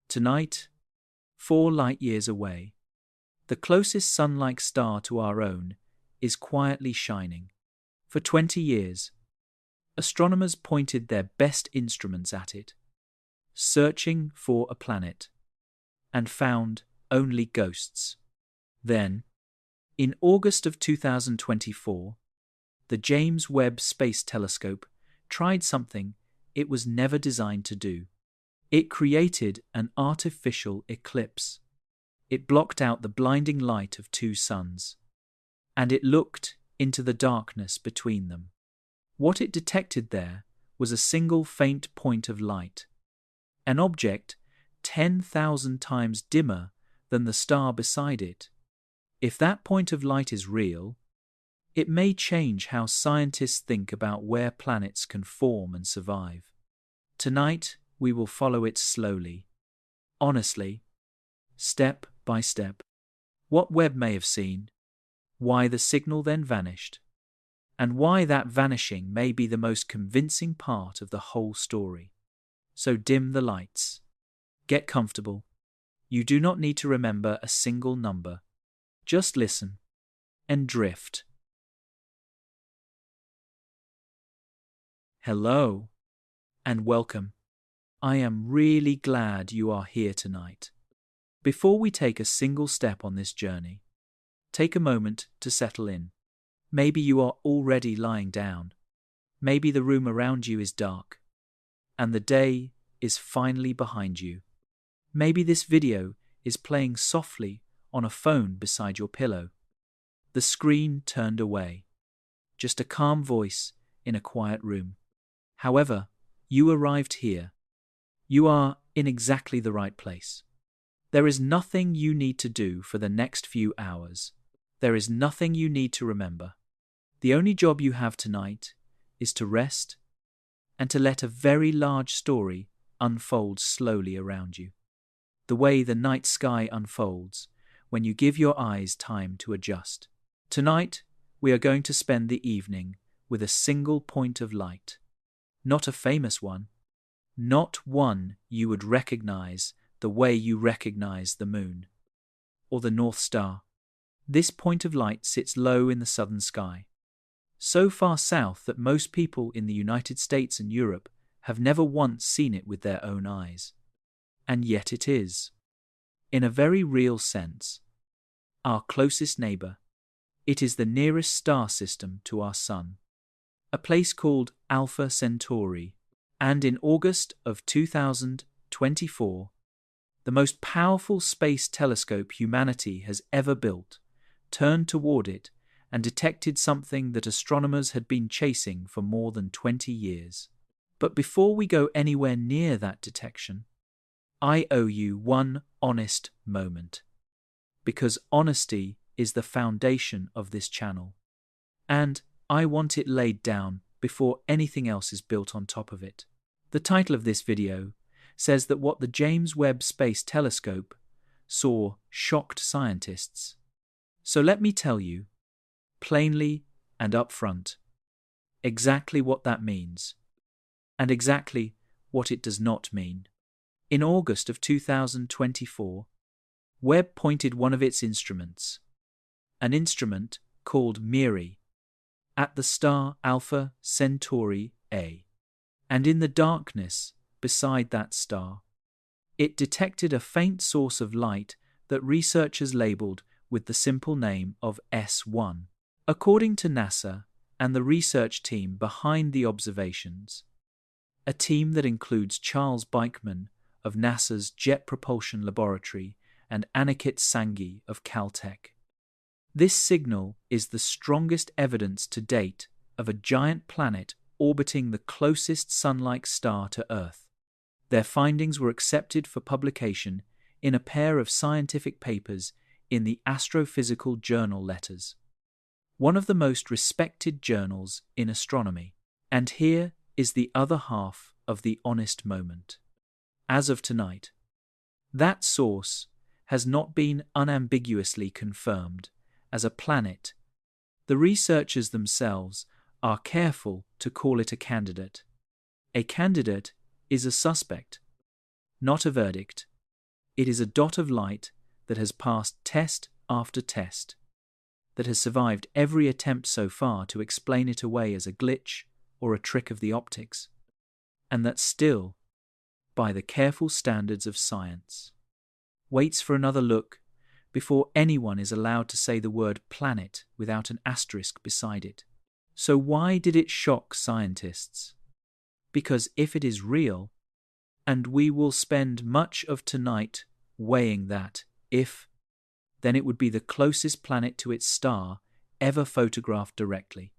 Tonight, 4 light-years away, the closest sun-like star to our own is quietly shining. For 20 years, astronomers pointed their best instruments at it, searching for a planet, and found only ghosts. Then, in August of 2024, the James Webb Space Telescope tried something it was never designed to do. It created an artificial eclipse. It blocked out the blinding light of 2 suns, and it looked into the darkness between them. What it detected there was a single faint point of light, an object 10,000 times dimmer than the star beside it. If that point of light is real, it may change how scientists think about where planets can form and survive. Tonight, we will follow it slowly, honestly, step by step. What Webb may have seen, why the signal then vanished, and why that vanishing may be the most convincing part of the whole story. So dim the lights. Get comfortable. You do not need to remember a single number. Just listen and drift. Hello and welcome. I am really glad you are here tonight. Before we take a single step on this journey, take a moment to settle in. Maybe you are already lying down. Maybe the room around you is dark, and the day is finally behind you. Maybe this video is playing softly on a phone beside your pillow. The screen turned away. Just a calm voice in a quiet room. However, you arrived here. You are in exactly the right place. There is nothing you need to do for the next few hours. There is nothing you need to remember. The only job you have tonight is to rest and to let a very large story unfold slowly around you. The way the night sky unfolds when you give your eyes time to adjust. Tonight, we are going to spend the evening with a single point of light. Not a famous one. Not one you would recognize the way you recognize the moon or the North Star. This point of light sits low in the southern sky, so far south that most people in the United States and Europe have never once seen it with their own eyes. And yet it is, in a very real sense, our closest neighbor. It is the nearest star system to our Sun, a place called Alpha Centauri, and in August of 2024, the most powerful space telescope humanity has ever built turned toward it and detected something that astronomers had been chasing for more than 20 years. But before we go anywhere near that detection, I owe you one honest moment, because honesty is the foundation of this channel, and I want it laid down before anything else is built on top of it. The title of this video says that what the James Webb Space Telescope saw shocked scientists. So let me tell you, plainly and upfront, exactly what that means, and exactly what it does not mean. In August of 2024, Webb pointed one of its instruments, an instrument called MIRI, at the star Alpha Centauri A. And in the darkness beside that star, it detected a faint source of light that researchers labeled with the simple name of S1. According to NASA and the research team behind the observations, a team that includes Charles Beichman of NASA's Jet Propulsion Laboratory and Aniket Sanghi of Caltech, this signal is the strongest evidence to date of a giant planet orbiting the closest sun-like star to Earth. Their findings were accepted for publication in a pair of scientific papers in the Astrophysical Journal Letters, one of the most respected journals in astronomy. And here is the other half of the honest moment. As of tonight, that source has not been unambiguously confirmed as a planet. The researchers themselves are careful to call it a candidate. A candidate is a suspect, not a verdict. It is a dot of light that has passed test after test, that has survived every attempt so far to explain it away as a glitch or a trick of the optics, and that still, by the careful standards of science, waits for another look before anyone is allowed to say the word planet without an asterisk beside it. So why did it shock scientists? Because if it is real, and we will spend much of tonight weighing that if, then it would be the closest planet to its star ever photographed directly.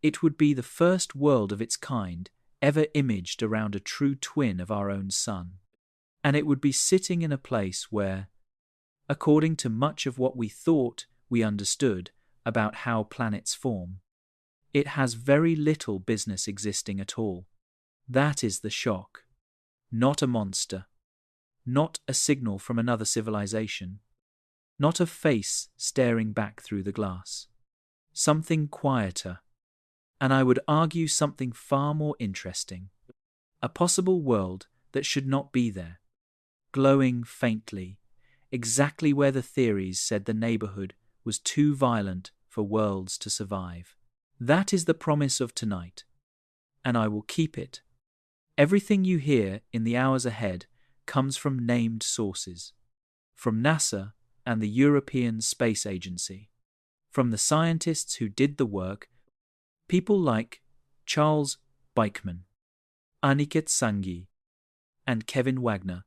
It would be the first world of its kind ever imaged around a true twin of our own sun. And it would be sitting in a place where, according to much of what we thought we understood about how planets form, it has very little business existing at all. That is the shock. Not a monster. Not a signal from another civilization. Not a face staring back through the glass. Something quieter. And I would argue something far more interesting. A possible world that should not be there. Glowing faintly, exactly where the theories said the neighborhood was too violent for worlds to survive. That is the promise of tonight, and I will keep it. Everything you hear in the hours ahead comes from named sources, from NASA and the European Space Agency, from the scientists who did the work, people like Charles Beichman, Aniket Sanghi, and Kevin Wagner,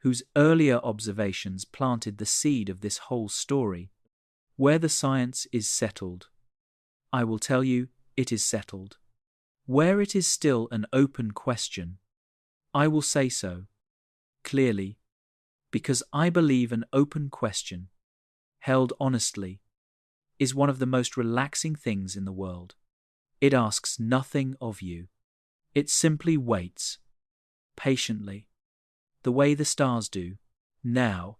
whose earlier observations planted the seed of this whole story. Where the science is settled, I will tell you it is settled. Where it is still an open question, I will say so, clearly, because I believe an open question, held honestly, is one of the most relaxing things in the world. It asks nothing of you. It simply waits, patiently, the way the stars do. Now,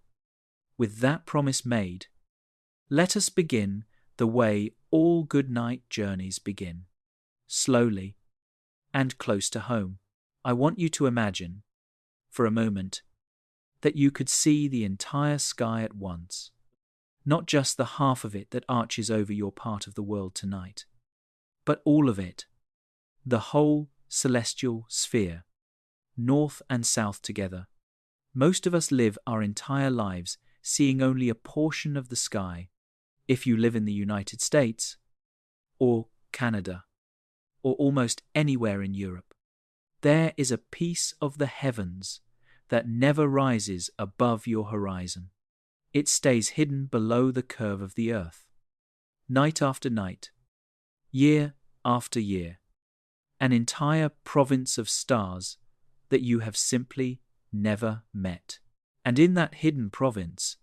with that promise made, let us begin the way all good night journeys begin. Slowly, and close to home. I want you to imagine, for a moment, that you could see the entire sky at once, not just the half of it that arches over your part of the world tonight, but all of it, the whole celestial sphere, north and south together. Most of us live our entire lives seeing only a portion of the sky, if you live in the United States, or Canada, or almost anywhere in Europe. There is a piece of the heavens that never rises above your horizon. It stays hidden below the curve of the earth. Night after night, year after year, an entire province of stars that you have simply never met. And in that hidden province,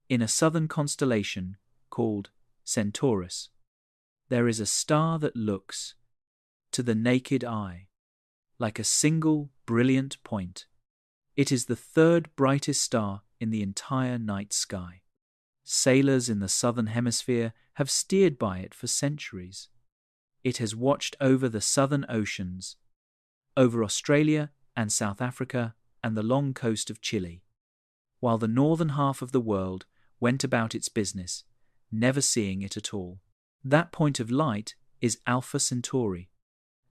in a southern constellation called Centaurus, there is a star that looks, to the naked eye, like a single brilliant point. It is the third brightest star in the entire night sky. Sailors in the southern hemisphere have steered by it for centuries. It has watched over the southern oceans, over Australia and South Africa and the long coast of Chile, while the northern half of the world went about its business, never seeing it at all. That point of light is Alpha Centauri,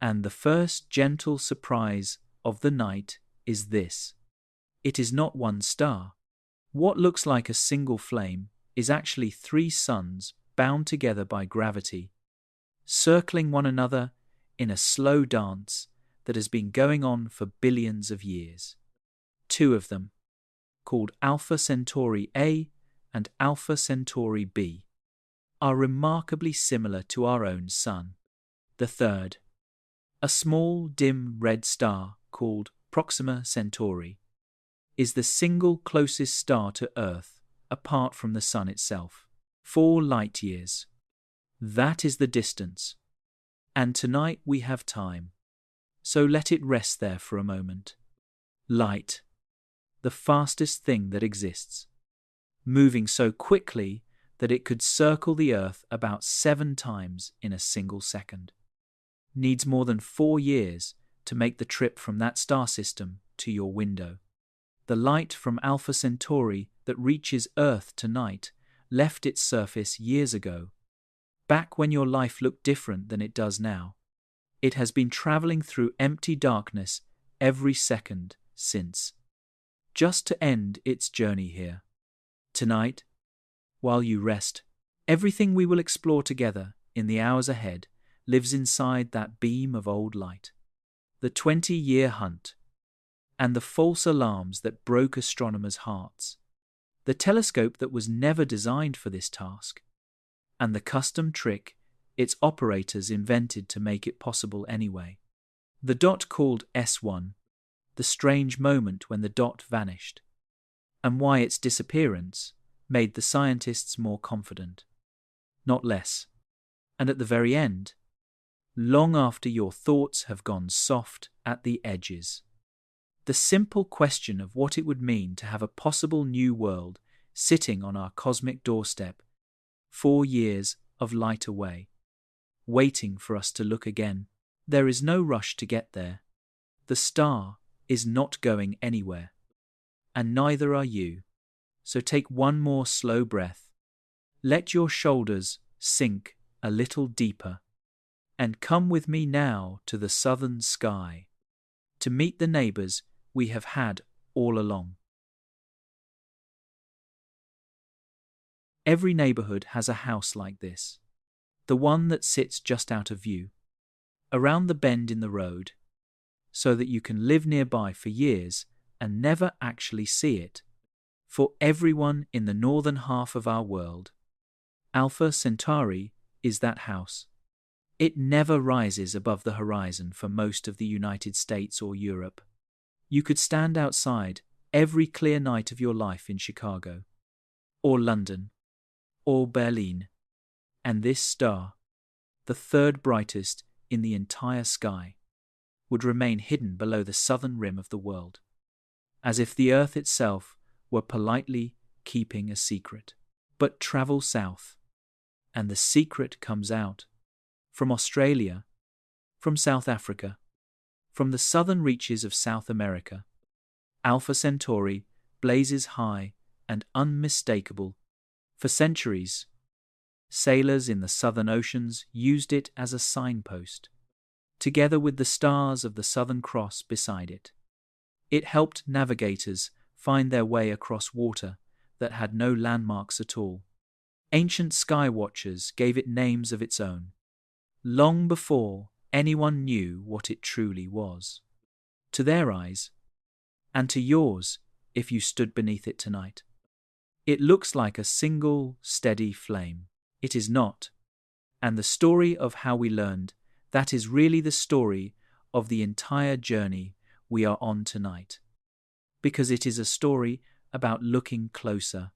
and the first gentle surprise of the night is this. It is not one star. What looks like a single flame is actually 3 suns bound together by gravity, circling one another in a slow dance that has been going on for billions of years. 2 of them, called Alpha Centauri A and Alpha Centauri B, are remarkably similar to our own sun. The third, a small dim red star called Proxima Centauri, is the single closest star to Earth apart from the sun itself. 4 light years. That is the distance. And tonight we have time, so let it rest there for a moment. Light, the fastest thing that exists, moving so quickly that it could circle the Earth about 7 times in a single second, needs more than 4 years to make the trip from that star system to your window. The light from Alpha Centauri that reaches Earth tonight left its surface years ago, back when your life looked different than it does now. It has been traveling through empty darkness every second since, just to end its journey here. Tonight, while you rest, everything we will explore together in the hours ahead lives inside that beam of old light. The 20-year hunt, and the false alarms that broke astronomers' hearts. The telescope that was never designed for this task, and the custom trick its operators invented to make it possible anyway. The dot called S1, the strange moment when the dot vanished, and why its disappearance made the scientists more confident, not less. And at the very end, long after your thoughts have gone soft at the edges, the simple question of what it would mean to have a possible new world sitting on our cosmic doorstep, 4 years of light away, waiting for us to look again. There is no rush to get there. The star is not going anywhere, and neither are you. So take one more slow breath. Let your shoulders sink a little deeper, and come with me now to the southern sky, to meet the neighbors we have had all along. Every neighborhood has a house like this, the one that sits just out of view, around the bend in the road, so that you can live nearby for years and never actually see it. For everyone in the northern half of our world, Alpha Centauri is that house. It never rises above the horizon for most of the United States or Europe. You could stand outside every clear night of your life in Chicago, or London, or Berlin, and this star, the third brightest in the entire sky, would remain hidden below the southern rim of the world, as if the Earth itself were politely keeping a secret. But travel south, and the secret comes out. From Australia, from South Africa, from the southern reaches of South America, Alpha Centauri blazes high and unmistakable. For centuries, sailors in the southern oceans used it as a signpost, together with the stars of the Southern Cross beside it. It helped navigators find their way across water that had no landmarks at all. Ancient sky watchers gave it names of its own, long before anyone knew what it truly was. To their eyes, and to yours if you stood beneath it tonight, it looks like a single, steady flame. It is not. And the story of how we learned that is really the story of the entire journey we are on tonight. Because it is a story about looking closer.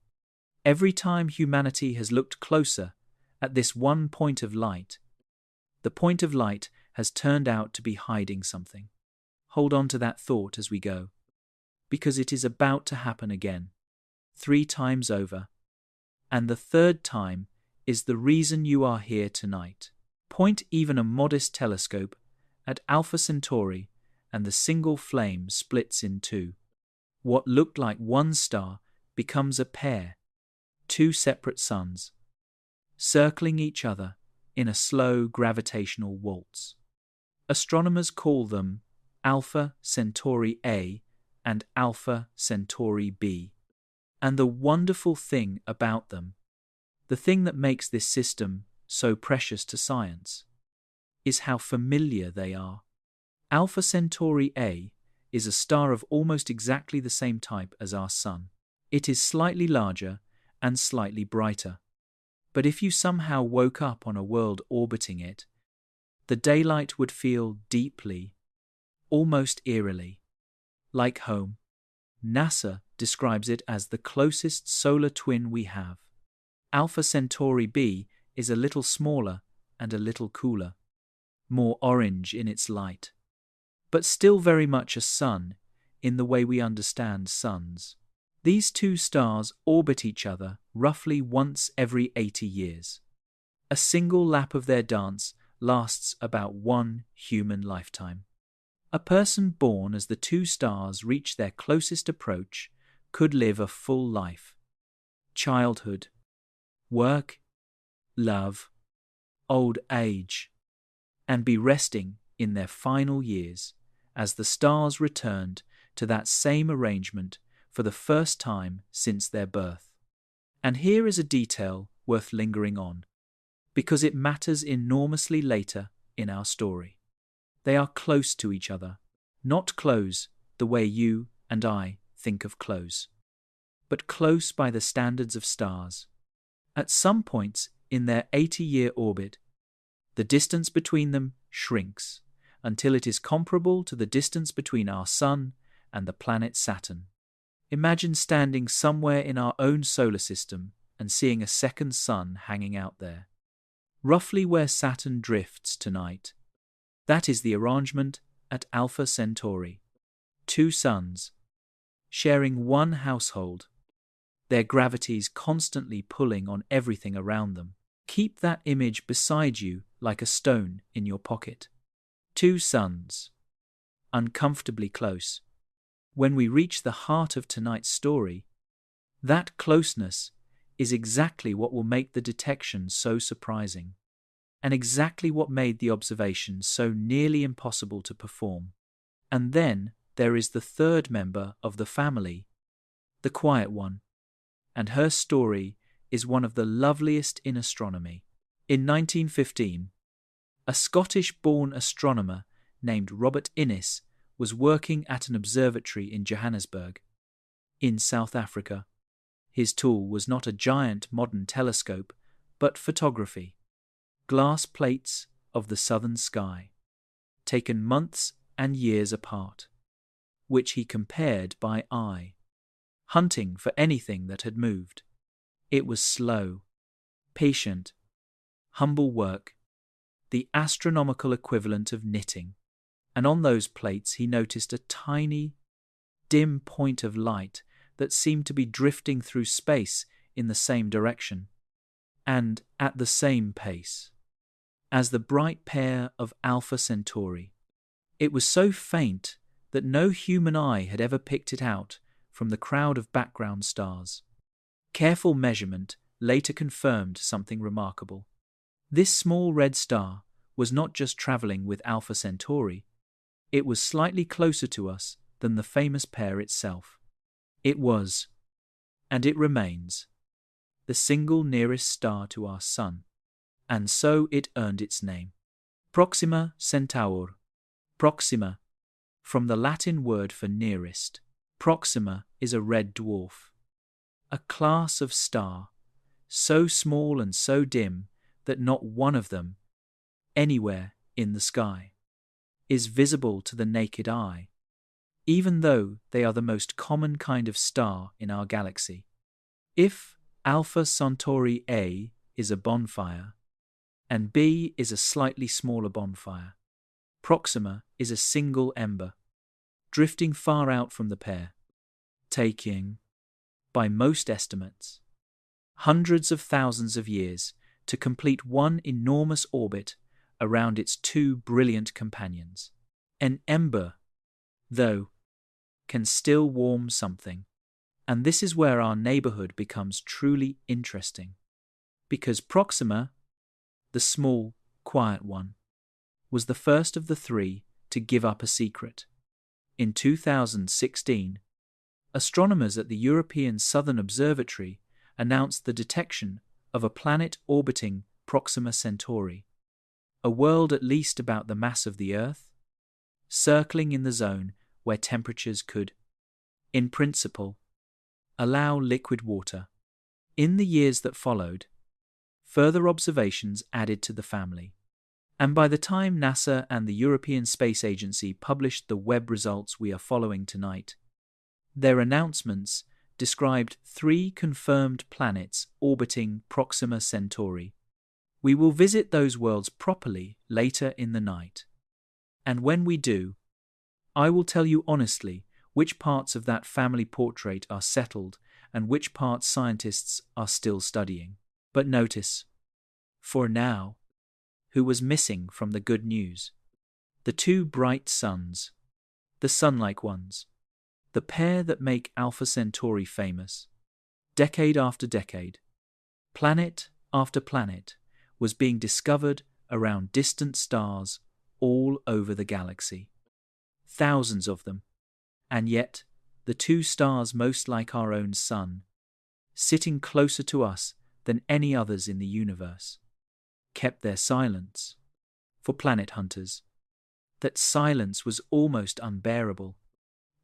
Every time humanity has looked closer at this one point of light, the point of light has turned out to be hiding something. Hold on to that thought as we go, because it is about to happen again, 3 times over, and the 3rd time is the reason you are here tonight. Point even a modest telescope at Alpha Centauri, and the single flame splits in 2. What looked like one star becomes a pair, 2 separate suns, circling each other in a slow gravitational waltz. Astronomers call them Alpha Centauri A and Alpha Centauri B. And the wonderful thing about them, the thing that makes this system so precious to science, is how familiar they are. Alpha Centauri A is a star of almost exactly the same type as our Sun. It is slightly larger and slightly brighter. But if you somehow woke up on a world orbiting it, the daylight would feel deeply, almost eerily, like home. NASA describes it as the closest solar twin we have. Alpha Centauri B is a little smaller and a little cooler, more orange in its light, but still very much a sun in the way we understand suns. These 2 stars orbit each other roughly once every 80 years. A single lap of their dance lasts about 1 human lifetime. A person born as the two stars reach their closest approach could live a full life. Childhood, work, love, old age, and be resting in their final years as the stars returned to that same arrangement for the first time since their birth. And here is a detail worth lingering on, because it matters enormously later in our story. They are close to each other, not close the way you and I think of close, but close by the standards of stars. At some points in their 80-year orbit, the distance between them shrinks until it is comparable to the distance between our Sun and the planet Saturn. Imagine standing somewhere in our own solar system and seeing a second sun hanging out there, roughly where Saturn drifts tonight. That is the arrangement at Alpha Centauri. Two suns, sharing one household, their gravities constantly pulling on everything around them. Keep that image beside you like a stone in your pocket. Two suns, uncomfortably close. When we reach the heart of tonight's story, that closeness is exactly what will make the detection so surprising, and exactly what made the observation so nearly impossible to perform. And then there is the third member of the family, the quiet one, and her story is one of the loveliest in astronomy. In 1915, a Scottish-born astronomer named Robert Innes was working at an observatory in Johannesburg, in South Africa. His tool was not a giant modern telescope, but photography. Glass plates of the southern sky, taken months and years apart, which he compared by eye, hunting for anything that had moved. It was slow, patient, humble work, the astronomical equivalent of knitting, and on those plates he noticed a tiny, dim point of light that seemed to be drifting through space in the same direction, and at the same pace, as the bright pair of Alpha Centauri. It was so faint that no human eye had ever picked it out from the crowd of background stars. Careful measurement later confirmed something remarkable. This small red star was not just traveling with Alpha Centauri, it was slightly closer to us than the famous pair itself. It was, and it remains, the single nearest star to our Sun, and so it earned its name. Proxima Centaur. Proxima, from the Latin word for nearest. Proxima is a red dwarf, a class of star, so small and so dim that not one of them, anywhere in the sky, is visible to the naked eye, even though they are the most common kind of star in our galaxy. If Alpha Centauri A is a bonfire, and B is a slightly smaller bonfire, Proxima is a single ember, drifting far out from the pair, taking, by most estimates, hundreds of thousands of years to complete one enormous orbit around its two brilliant companions. An ember, though, can still warm something, and this is where our neighborhood becomes truly interesting, because Proxima, the small, quiet one, was the first of the three to give up a secret. In 2016, astronomers at the European Southern Observatory announced the detection of a planet orbiting Proxima Centauri, a world at least about the mass of the Earth, circling in the zone where temperatures could, in principle, allow liquid water. In the years that followed, further observations added to the family, and by the time NASA and the European Space Agency published the Webb results we are following tonight, their announcements described 3 confirmed planets orbiting Proxima Centauri. We will visit those worlds properly later in the night. And when we do, I will tell you honestly which parts of that family portrait are settled and which parts scientists are still studying. But notice, for now, who was missing from the good news. The 2 bright suns, the Sunlike ones, the pair that make Alpha Centauri famous. Decade after decade, planet after planet was being discovered around distant stars all over the galaxy. Thousands of them, and yet the two stars most like our own Sun, sitting closer to us than any others in the universe, kept their silence. For planet hunters, that silence was almost unbearable.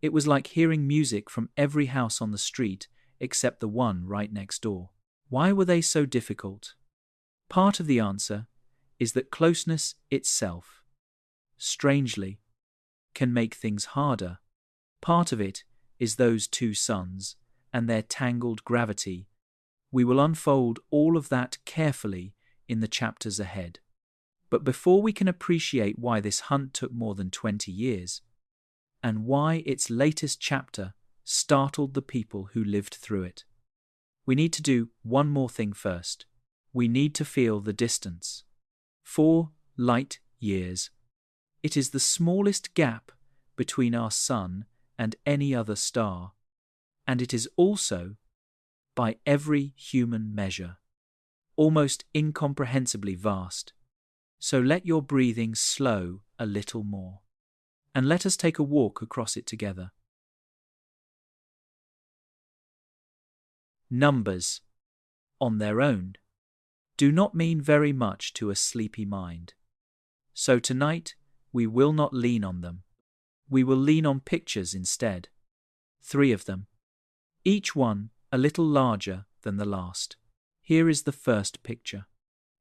It was like hearing music from every house on the street except the one right next door. Why were they so difficult? Part of the answer is that closeness itself, strangely, can make things harder. Part of it is those two suns and their tangled gravity. We will unfold all of that carefully in the chapters ahead. But before we can appreciate why this hunt took more than 20 years, and why its latest chapter startled the people who lived through it, we need to do one more thing first. We need to feel the distance. 4 light years. It is the smallest gap between our Sun and any other star, and it is also, by every human measure, almost incomprehensibly vast. So let your breathing slow a little more, and let us take a walk across it together. Numbers, on their own, do not mean very much to a sleepy mind. So tonight, we will not lean on them. We will lean on pictures instead. 3 of them, each one a little larger than the last. Here is the first picture.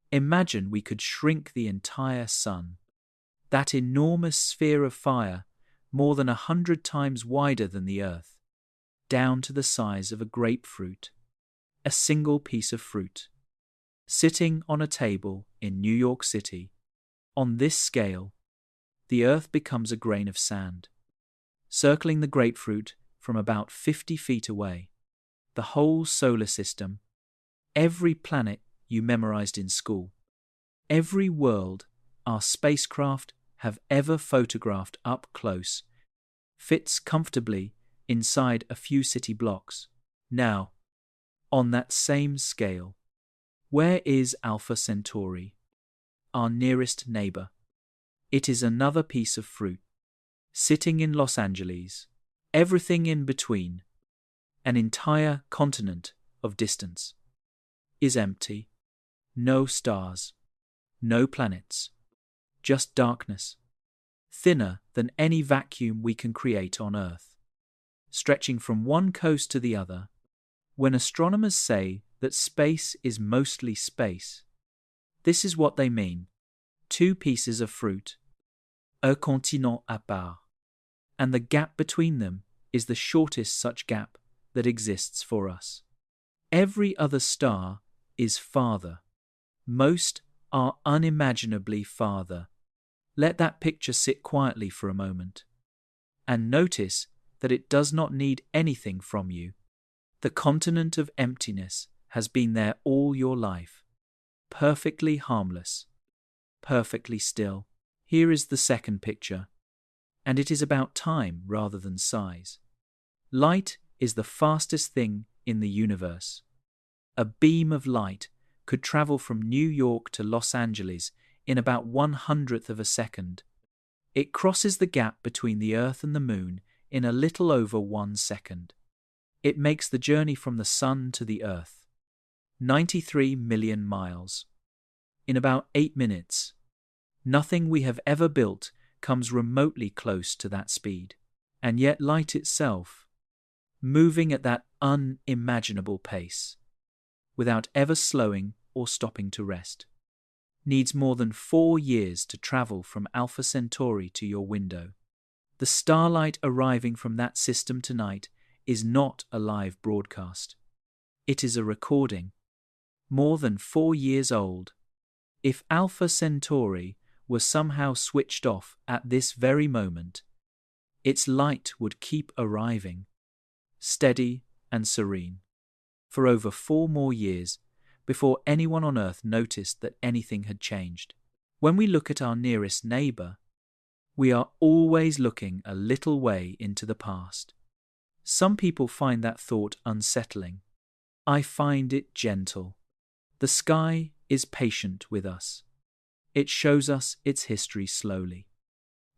Imagine we could shrink the entire Sun, that enormous sphere of fire, more than 100 times wider than the Earth, down to the size of a grapefruit, a single piece of fruit. Sitting on a table in New York City, on this scale, the Earth becomes a grain of sand. Circling the grapefruit from about 50 feet away, the whole solar system, every planet you memorized in school, every world our spacecraft have ever photographed up close, fits comfortably inside a few city blocks. Now, on that same scale, where is Alpha Centauri, our nearest neighbor? It is another piece of fruit, sitting in Los Angeles, everything in between, an entire continent of distance, is empty. No stars, no planets, just darkness, thinner than any vacuum we can create on Earth, stretching from one coast to the other. When astronomers say that space is mostly space, this is what they mean: 2 pieces of fruit, un continent à part, and the gap between them is the shortest such gap that exists for us. Every other star is farther. Most are unimaginably farther. Let that picture sit quietly for a moment, and notice that it does not need anything from you. The continent of emptiness has been there all your life, perfectly harmless, perfectly still. Here is the second picture, and it is about time rather than size. Light is the fastest thing in the universe. A beam of light could travel from New York to Los Angeles in about 1/100th of a second. It crosses the gap between the Earth and the Moon in a little over 1 second. It makes the journey from the Sun to the Earth, 93 million miles, in about 8 minutes. Nothing we have ever built comes remotely close to that speed. And yet light itself, moving at that unimaginable pace, without ever slowing or stopping to rest, needs more than 4 years to travel from Alpha Centauri to your window. The starlight arriving from that system tonight is not a live broadcast. It is a recording, more than 4 years old. If Alpha Centauri were somehow switched off at this very moment, its light would keep arriving, steady and serene, for over 4 more years before anyone on Earth noticed that anything had changed. When we look at our nearest neighbor, We are always looking a little way into the past. Some people find that thought unsettling. I find it gentle. The sky is patient with us. It shows us its history slowly.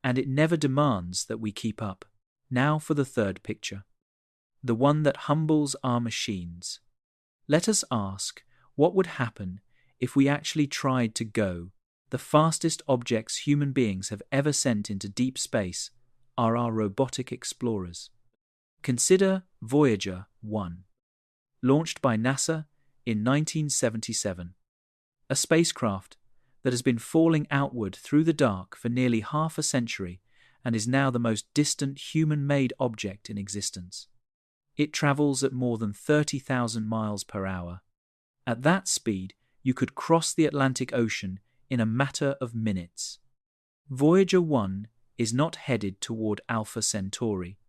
And it never demands that we keep up. Now for the third picture. The one that humbles our machines. Let us ask what would happen if we actually tried to go. The fastest objects human beings have ever sent into deep space are our robotic explorers. Consider Voyager 1, launched by NASA in 1977, a spacecraft that has been falling outward through the dark for nearly half a century and is now the most distant human-made object in existence. It travels at more than 30,000 miles per hour. At that speed, you could cross the Atlantic Ocean in a matter of minutes. Voyager 1 is not headed toward Alpha Centauri,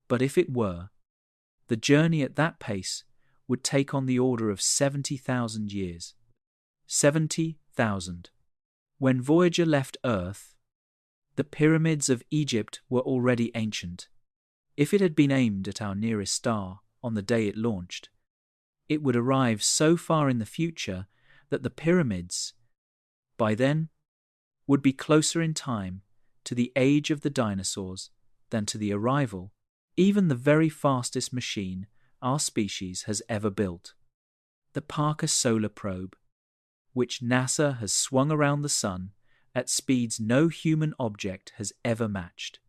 but if it were, the journey at that pace would take on the order of 70,000 years. 70,000. When Voyager left Earth, the pyramids of Egypt were already ancient. If it had been aimed at our nearest star on the day it launched, it would arrive so far in the future that the pyramids, by then, would be closer in time to the age of the dinosaurs than to the arrival, even the very fastest machine our species has ever built. The Parker Solar Probe, which NASA has swung around the Sun at speeds no human object has ever matched,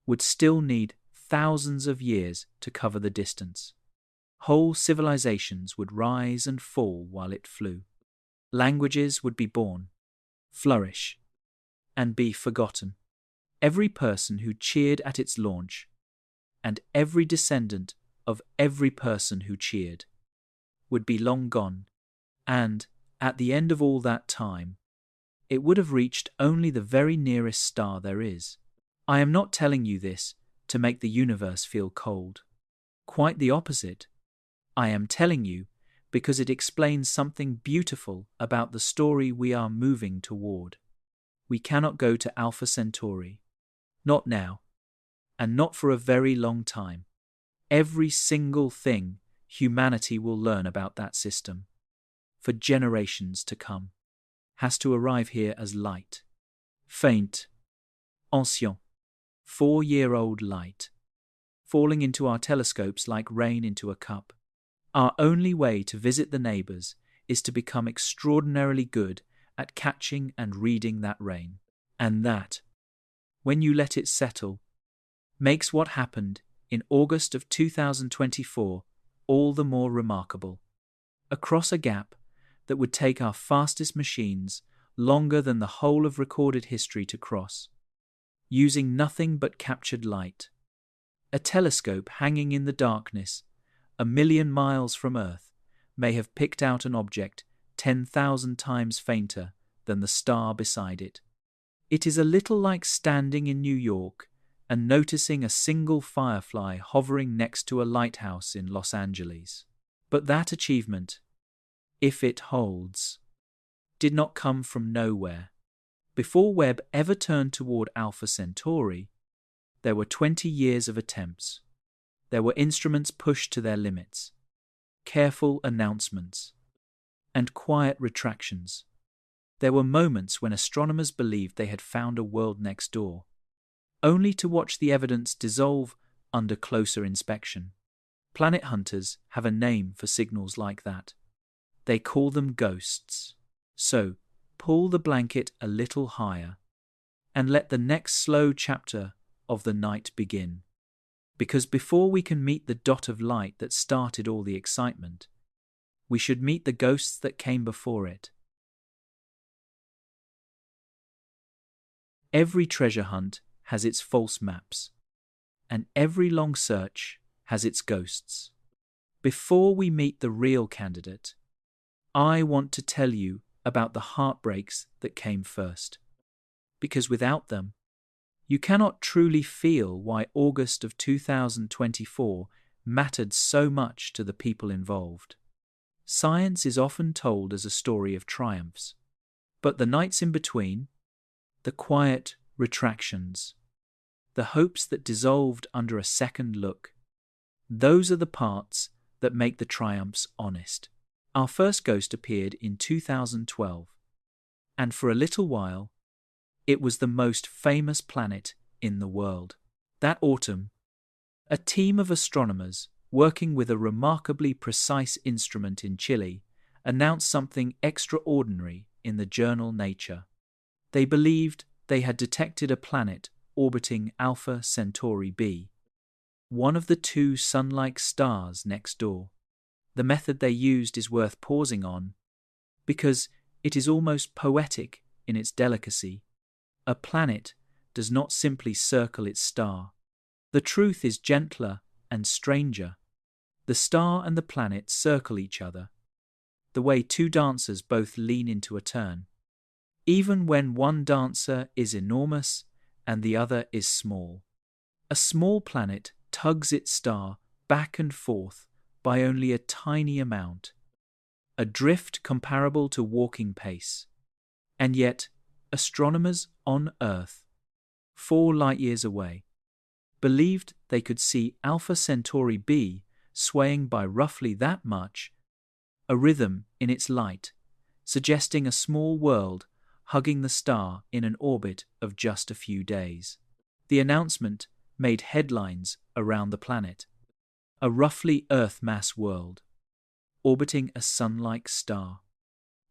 would still need thousands of years to cover the distance. Whole civilizations would rise and fall while it flew. Languages would be born, flourish, and be forgotten. Every person who cheered at its launch, and every descendant of every person who cheered, would be long gone, and, at the end of all that time, it would have reached only the very nearest star there is. I am not telling you this to make the universe feel cold. Quite the opposite. I am telling you because it explains something beautiful about the story we are moving toward. We cannot go to Alpha Centauri. Not now, and not for a very long time. Every single thing humanity will learn about that system, for generations to come, has to arrive here as light. Faint, ancient, 4-year-old light, falling into our telescopes like rain into a cup. Our only way to visit the neighbors is to become extraordinarily good at catching and reading that rain. And that, when you let it settle, makes what happened in August of 2024 all the more remarkable. Across a gap that would take our fastest machines longer than the whole of recorded history to cross, using nothing but captured light. A telescope hanging in the darkness, 1,000,000 miles from Earth, may have picked out an object 10,000 times fainter than the star beside it. It is a little like standing in New York and noticing a single firefly hovering next to a lighthouse in Los Angeles. But that achievement, if it holds, did not come from nowhere. Before Webb ever turned toward Alpha Centauri, there were 20 years of attempts. There were instruments pushed to their limits, careful announcements, and quiet retractions. There were moments when astronomers believed they had found a world next door, only to watch the evidence dissolve under closer inspection. Planet hunters have a name for signals like that. They call them ghosts. So, pull the blanket a little higher and let the next slow chapter of the night begin. Because before we can meet the dot of light that started all the excitement, we should meet the ghosts that came before it. Every treasure hunt has its false maps, and every long search has its ghosts. Before we meet the real candidate, I want to tell you about the heartbreaks that came first, because without them, you cannot truly feel why August of 2024 mattered so much to the people involved. Science is often told as a story of triumphs, but the nights in between, the quiet, retractions, the hopes that dissolved under a second look. Those are the parts that make the triumphs honest. Our first ghost appeared in 2012, and for a little while, it was the most famous planet in the world. That autumn, a team of astronomers working with a remarkably precise instrument in Chile announced something extraordinary in the journal Nature. They believed they had detected a planet orbiting Alpha Centauri B, one of the two Sunlike stars next door. The method they used is worth pausing on, because it is almost poetic in its delicacy. A planet does not simply circle its star. The truth is gentler and stranger. The star and the planet circle each other, the way two dancers both lean into a turn. Even when one dancer is enormous and the other is small. A small planet tugs its star back and forth by only a tiny amount, a drift comparable to walking pace. And yet, astronomers on Earth, 4 light-years away, believed they could see Alpha Centauri B swaying by roughly that much, a rhythm in its light, suggesting a small world hugging the star in an orbit of just a few days. The announcement made headlines around the planet. A roughly Earth-mass world, orbiting a sun-like star.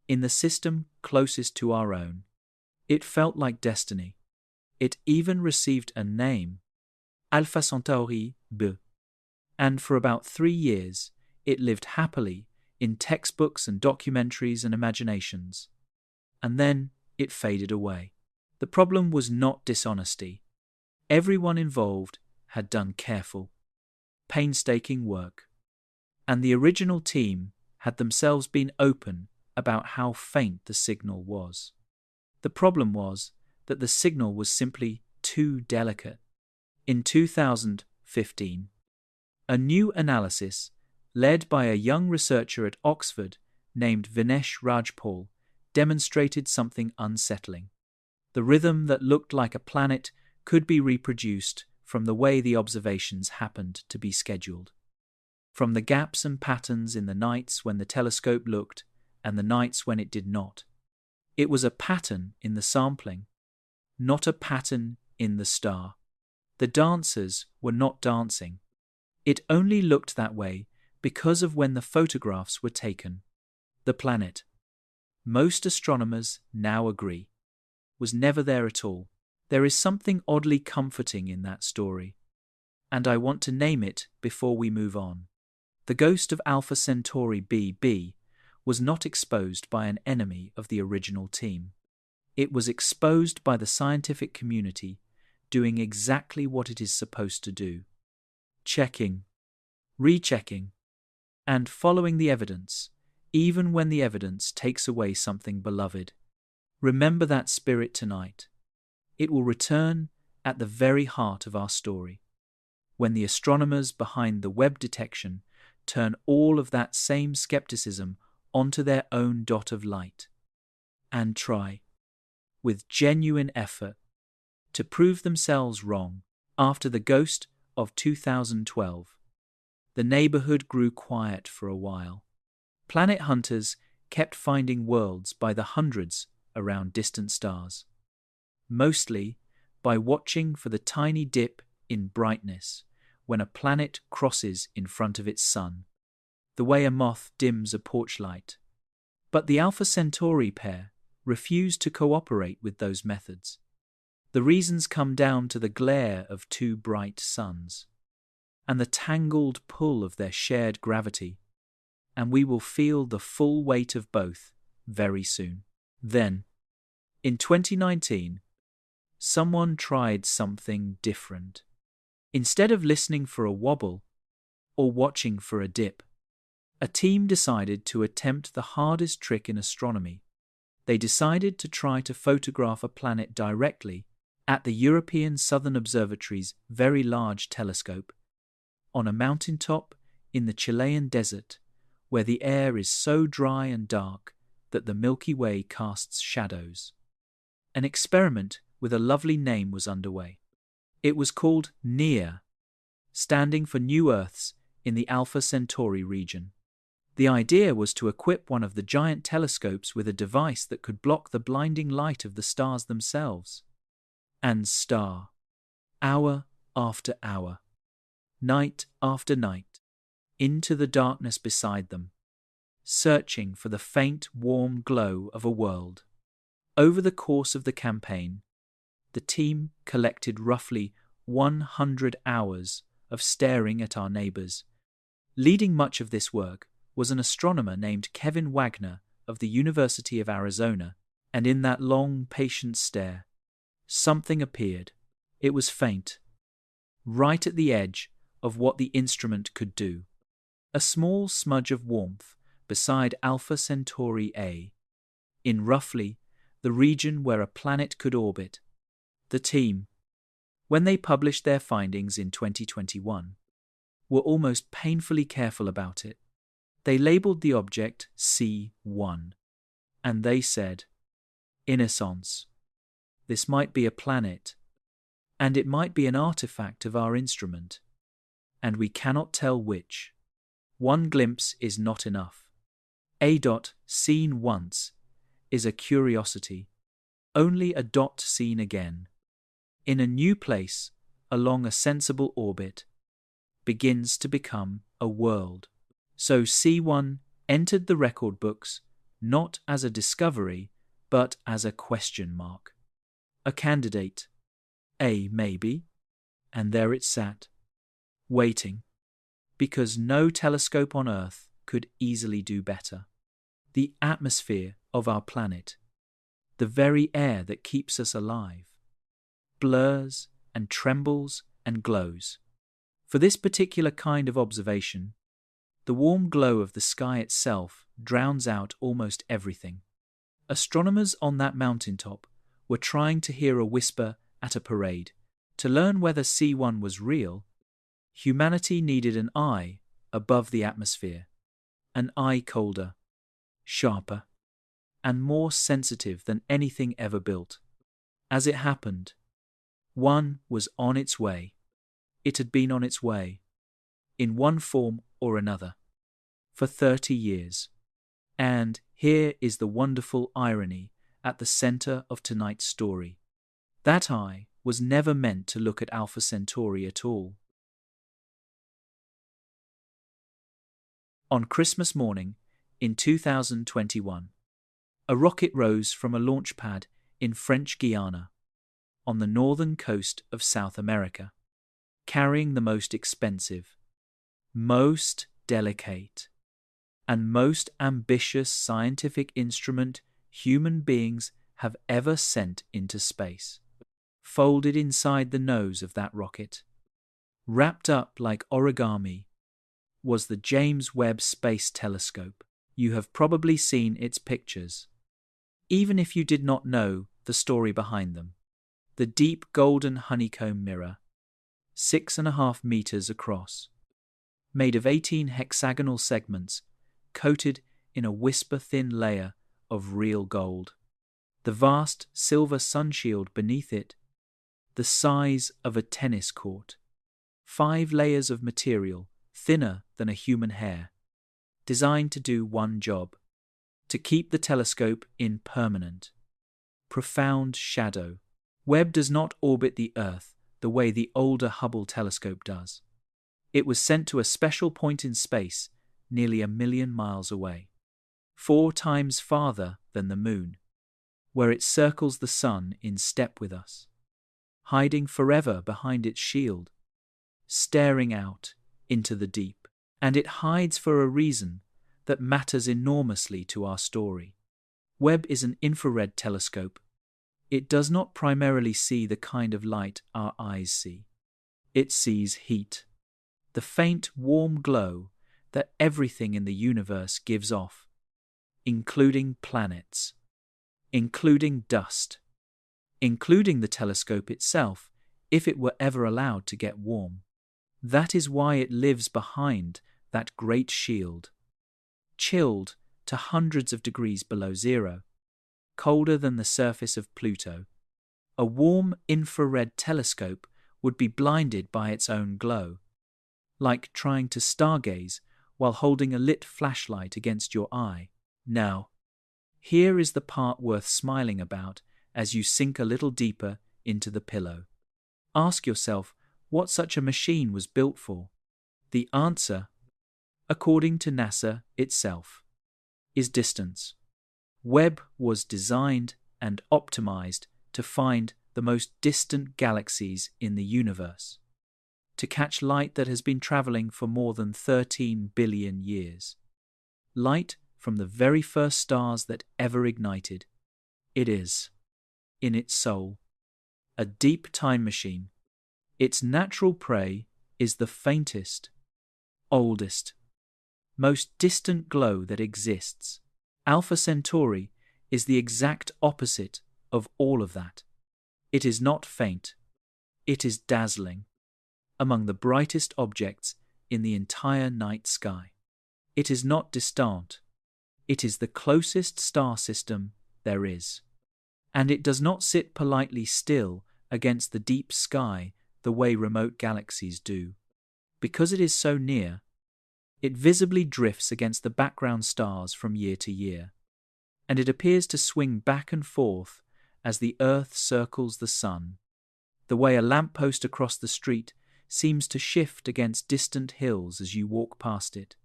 In the system closest to our own, it felt like destiny. It even received a name, Alpha Centauri B. And for about 3 years, it lived happily in textbooks and documentaries and imaginations. And then it faded away. The problem was not dishonesty. Everyone involved had done careful, painstaking work. And the original team had themselves been open about how faint the signal was. The problem was that the signal was simply too delicate. In 2015, a new analysis, led by a young researcher at Oxford named Vinesh Rajpal, demonstrated something unsettling. The rhythm that looked like a planet could be reproduced from the way the observations happened to be scheduled. From the gaps and patterns in the nights when the telescope looked and the nights when it did not. It was a pattern in the sampling, not a pattern in the star. The dancers were not dancing. It only looked that way because of when the photographs were taken. The planet, most astronomers now agree, was never there at all. There is something oddly comforting in that story, and I want to name it before we move on. The ghost of Alpha Centauri B was not exposed by an enemy of the original team. It was exposed by the scientific community doing exactly what it is supposed to do. Checking, rechecking, and following the evidence, even when the evidence takes away something beloved. Remember that spirit tonight. It will return at the very heart of our story, when the astronomers behind the Webb detection turn all of that same skepticism onto their own dot of light, and try, with genuine effort, to prove themselves wrong. After the ghost of 2012, the neighborhood grew quiet for a while. Planet hunters kept finding worlds by the hundreds around distant stars, mostly by watching for the tiny dip in brightness when a planet crosses in front of its sun, the way a moth dims a porch light. But the Alpha Centauri pair refused to cooperate with those methods. The reasons come down to the glare of 2 bright suns, and the tangled pull of their shared gravity, and we will feel the full weight of both very soon. Then, in 2019, someone tried something different. Instead of listening for a wobble or watching for a dip, a team decided to attempt the hardest trick in astronomy. They decided to try to photograph a planet directly at the European Southern Observatory's very large telescope, on a mountaintop in the Chilean desert, where the air is so dry and dark that the Milky Way casts shadows. An experiment with a lovely name was underway. It was called NEAR, standing for New Earths in the Alpha Centauri region. The idea was to equip one of the giant telescopes with a device that could block the blinding light of the stars themselves. And star, hour after hour, night after night, into the darkness beside them, searching for the faint, warm glow of a world. Over the course of the campaign, the team collected roughly 100 hours of staring at our neighbors. Leading much of this work was an astronomer named Kevin Wagner of the University of Arizona, and in that long, patient stare, something appeared. It was faint, right at the edge of what the instrument could do. A small smudge of warmth beside Alpha Centauri A, in roughly the region where a planet could orbit. The team, when they published their findings in 2021, were almost painfully careful about it. They labeled the object C1, and they said, in essence, this might be a planet, and it might be an artifact of our instrument, and we cannot tell which. One glimpse is not enough. A dot seen once is a curiosity, only a dot seen again, in a new place along a sensible orbit, begins to become a world. So C1 entered the record books not as a discovery, but as a question mark. A candidate, a maybe, and there it sat, waiting, because no telescope on Earth could easily do better. The atmosphere of our planet, the very air that keeps us alive, blurs and trembles and glows. For this particular kind of observation, the warm glow of the sky itself drowns out almost everything. Astronomers on that mountaintop were trying to hear a whisper at a parade. To learn whether C1 was real, humanity needed an eye above the atmosphere, an eye colder, sharper, and more sensitive than anything ever built. As it happened, one was on its way. It had been on its way, in one form or another, for 30 years. And here is the wonderful irony at the center of tonight's story. That eye was never meant to look at Alpha Centauri at all. On Christmas morning in 2021, a rocket rose from a launch pad in French Guiana, on the northern coast of South America, carrying the most expensive, most delicate, and most ambitious scientific instrument human beings have ever sent into space. Folded inside the nose of that rocket, wrapped up like origami, was the James Webb Space Telescope. You have probably seen its pictures, even if you did not know the story behind them. The deep golden honeycomb mirror, 6.5 meters across, made of 18 hexagonal segments coated in a whisper-thin layer of real gold. The vast silver sunshield beneath it, the size of a tennis court. 5 layers of material, thinner than a human hair, designed to do one job: to keep the telescope in permanent, profound shadow. Webb does not orbit the Earth the way the older Hubble telescope does. It was sent to a special point in space nearly 1 million miles away, 4 times farther than the Moon, where it circles the Sun in step with us, hiding forever behind its shield, staring out into the deep. And it hides for a reason that matters enormously to our story. Webb is an infrared telescope. It does not primarily see the kind of light our eyes see. It sees heat, the faint, warm glow that everything in the universe gives off, including planets, including dust, including the telescope itself, if it were ever allowed to get warm. That is why it lives behind that great shield, chilled to hundreds of degrees below zero, colder than the surface of Pluto, A warm infrared telescope would be blinded by its own glow, like trying to stargaze while holding a lit flashlight against your eye. Now, here is the part worth smiling about as you sink a little deeper into the pillow. Ask yourself what such a machine was built for. The answer, according to NASA itself, is distance. Webb was designed and optimized to find the most distant galaxies in the universe, to catch light that has been traveling for more than 13 billion years. Light from the very first stars that ever ignited. It is, in its soul, a deep time machine. Its natural prey is the faintest, oldest, most distant glow that exists. Alpha Centauri is the exact opposite of all of that. It is not faint. It is dazzling, among the brightest objects in the entire night sky. It is not distant. It is the closest star system there is. And it does not sit politely still against the deep sky the way remote galaxies do. Because it is so near, it visibly drifts against the background stars from year to year, and it appears to swing back and forth as the Earth circles the Sun, the way a lamppost across the street seems to shift against distant hills as you walk past it.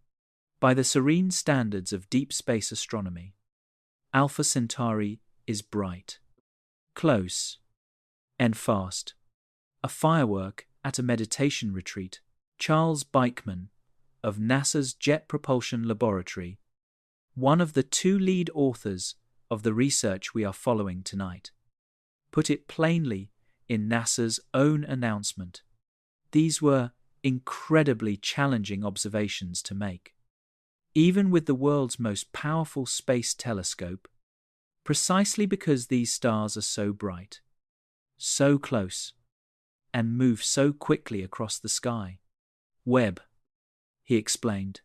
By the serene standards of deep space astronomy, Alpha Centauri is bright, close, and fast. A firework at a meditation retreat. Charles Beichman of NASA's Jet Propulsion Laboratory, one of the two lead authors of the research we are following tonight, put it plainly in NASA's own announcement. These were incredibly challenging observations to make. Even with the world's most powerful space telescope, precisely because these stars are so bright, so close, and move so quickly across the sky. Webb, he explained,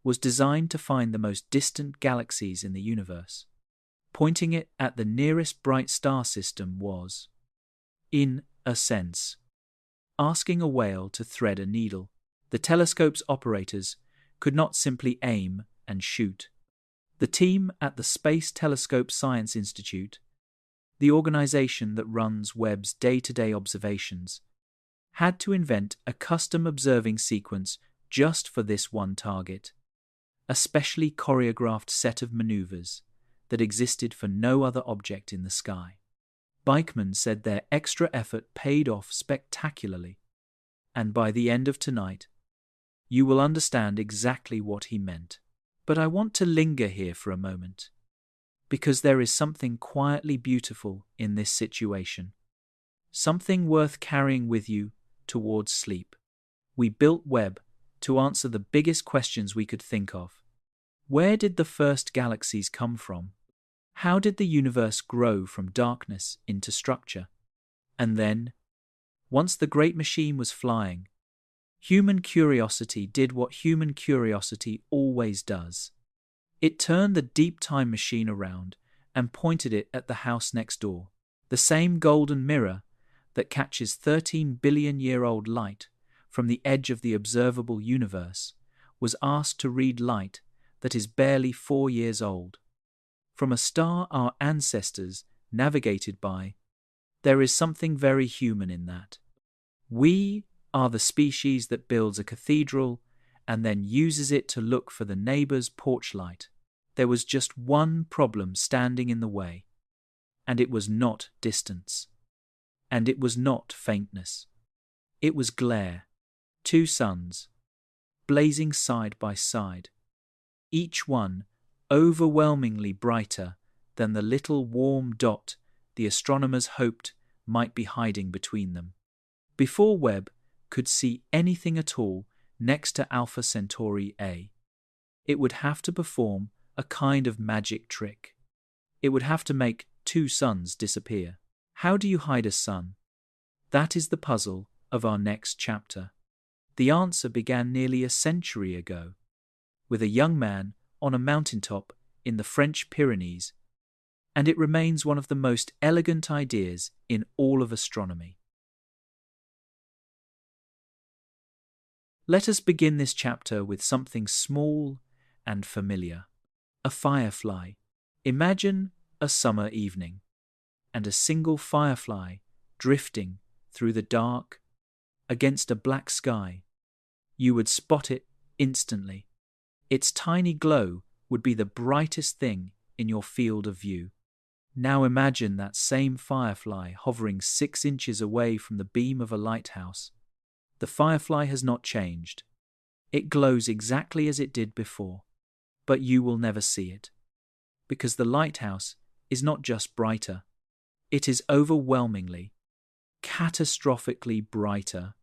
was designed to find the most distant galaxies in the universe. Pointing it at the nearest bright star system was, in a sense, asking a whale to thread a needle. The telescope's operators could not simply aim and shoot. The team at the Space Telescope Science Institute, the organization that runs Webb's day-to-day observations, had to invent a custom observing sequence just for this one target, a specially choreographed set of maneuvers that existed for no other object in the sky. Beichman said their extra effort paid off spectacularly, and by the end of tonight, you will understand exactly what he meant. But I want to linger here for a moment, because there is something quietly beautiful in this situation, something worth carrying with you towards sleep. We built Webb to answer the biggest questions we could think of. Where did the first galaxies come from? How did the universe grow from darkness into structure? And then, once the great machine was flying, human curiosity did what human curiosity always does. It turned the deep time machine around and pointed it at the house next door. The same golden mirror that catches 13-billion-year-old light from the edge of the observable universe was asked to read light that is barely 4 years old. From a star our ancestors navigated by, there is something very human in that. We are the species that builds a cathedral and then uses it to look for the neighbor's porch light. There was just one problem standing in the way, and it was not distance, and it was not faintness. It was glare. 2 suns, blazing side by side, each one overwhelmingly brighter than the little warm dot the astronomers hoped might be hiding between them. Before Webb could see anything at all next to Alpha Centauri A, it would have to perform a kind of magic trick. It would have to make 2 suns disappear. How do you hide a sun? That is the puzzle of our next chapter. The answer began nearly a century ago, with a young man on a mountaintop in the French Pyrenees and it remains one of the most elegant ideas in all of astronomy. Let us begin this chapter with something small and familiar. A firefly. Imagine a summer evening, and a single firefly drifting through the dark against a black sky. You would spot it instantly. Its tiny glow would be the brightest thing in your field of view. Now imagine that same firefly hovering 6 inches away from the beam of a lighthouse. The firefly has not changed. It glows exactly as it did before, but you will never see it, because the lighthouse is not just brighter, it is overwhelmingly, catastrophically brighter,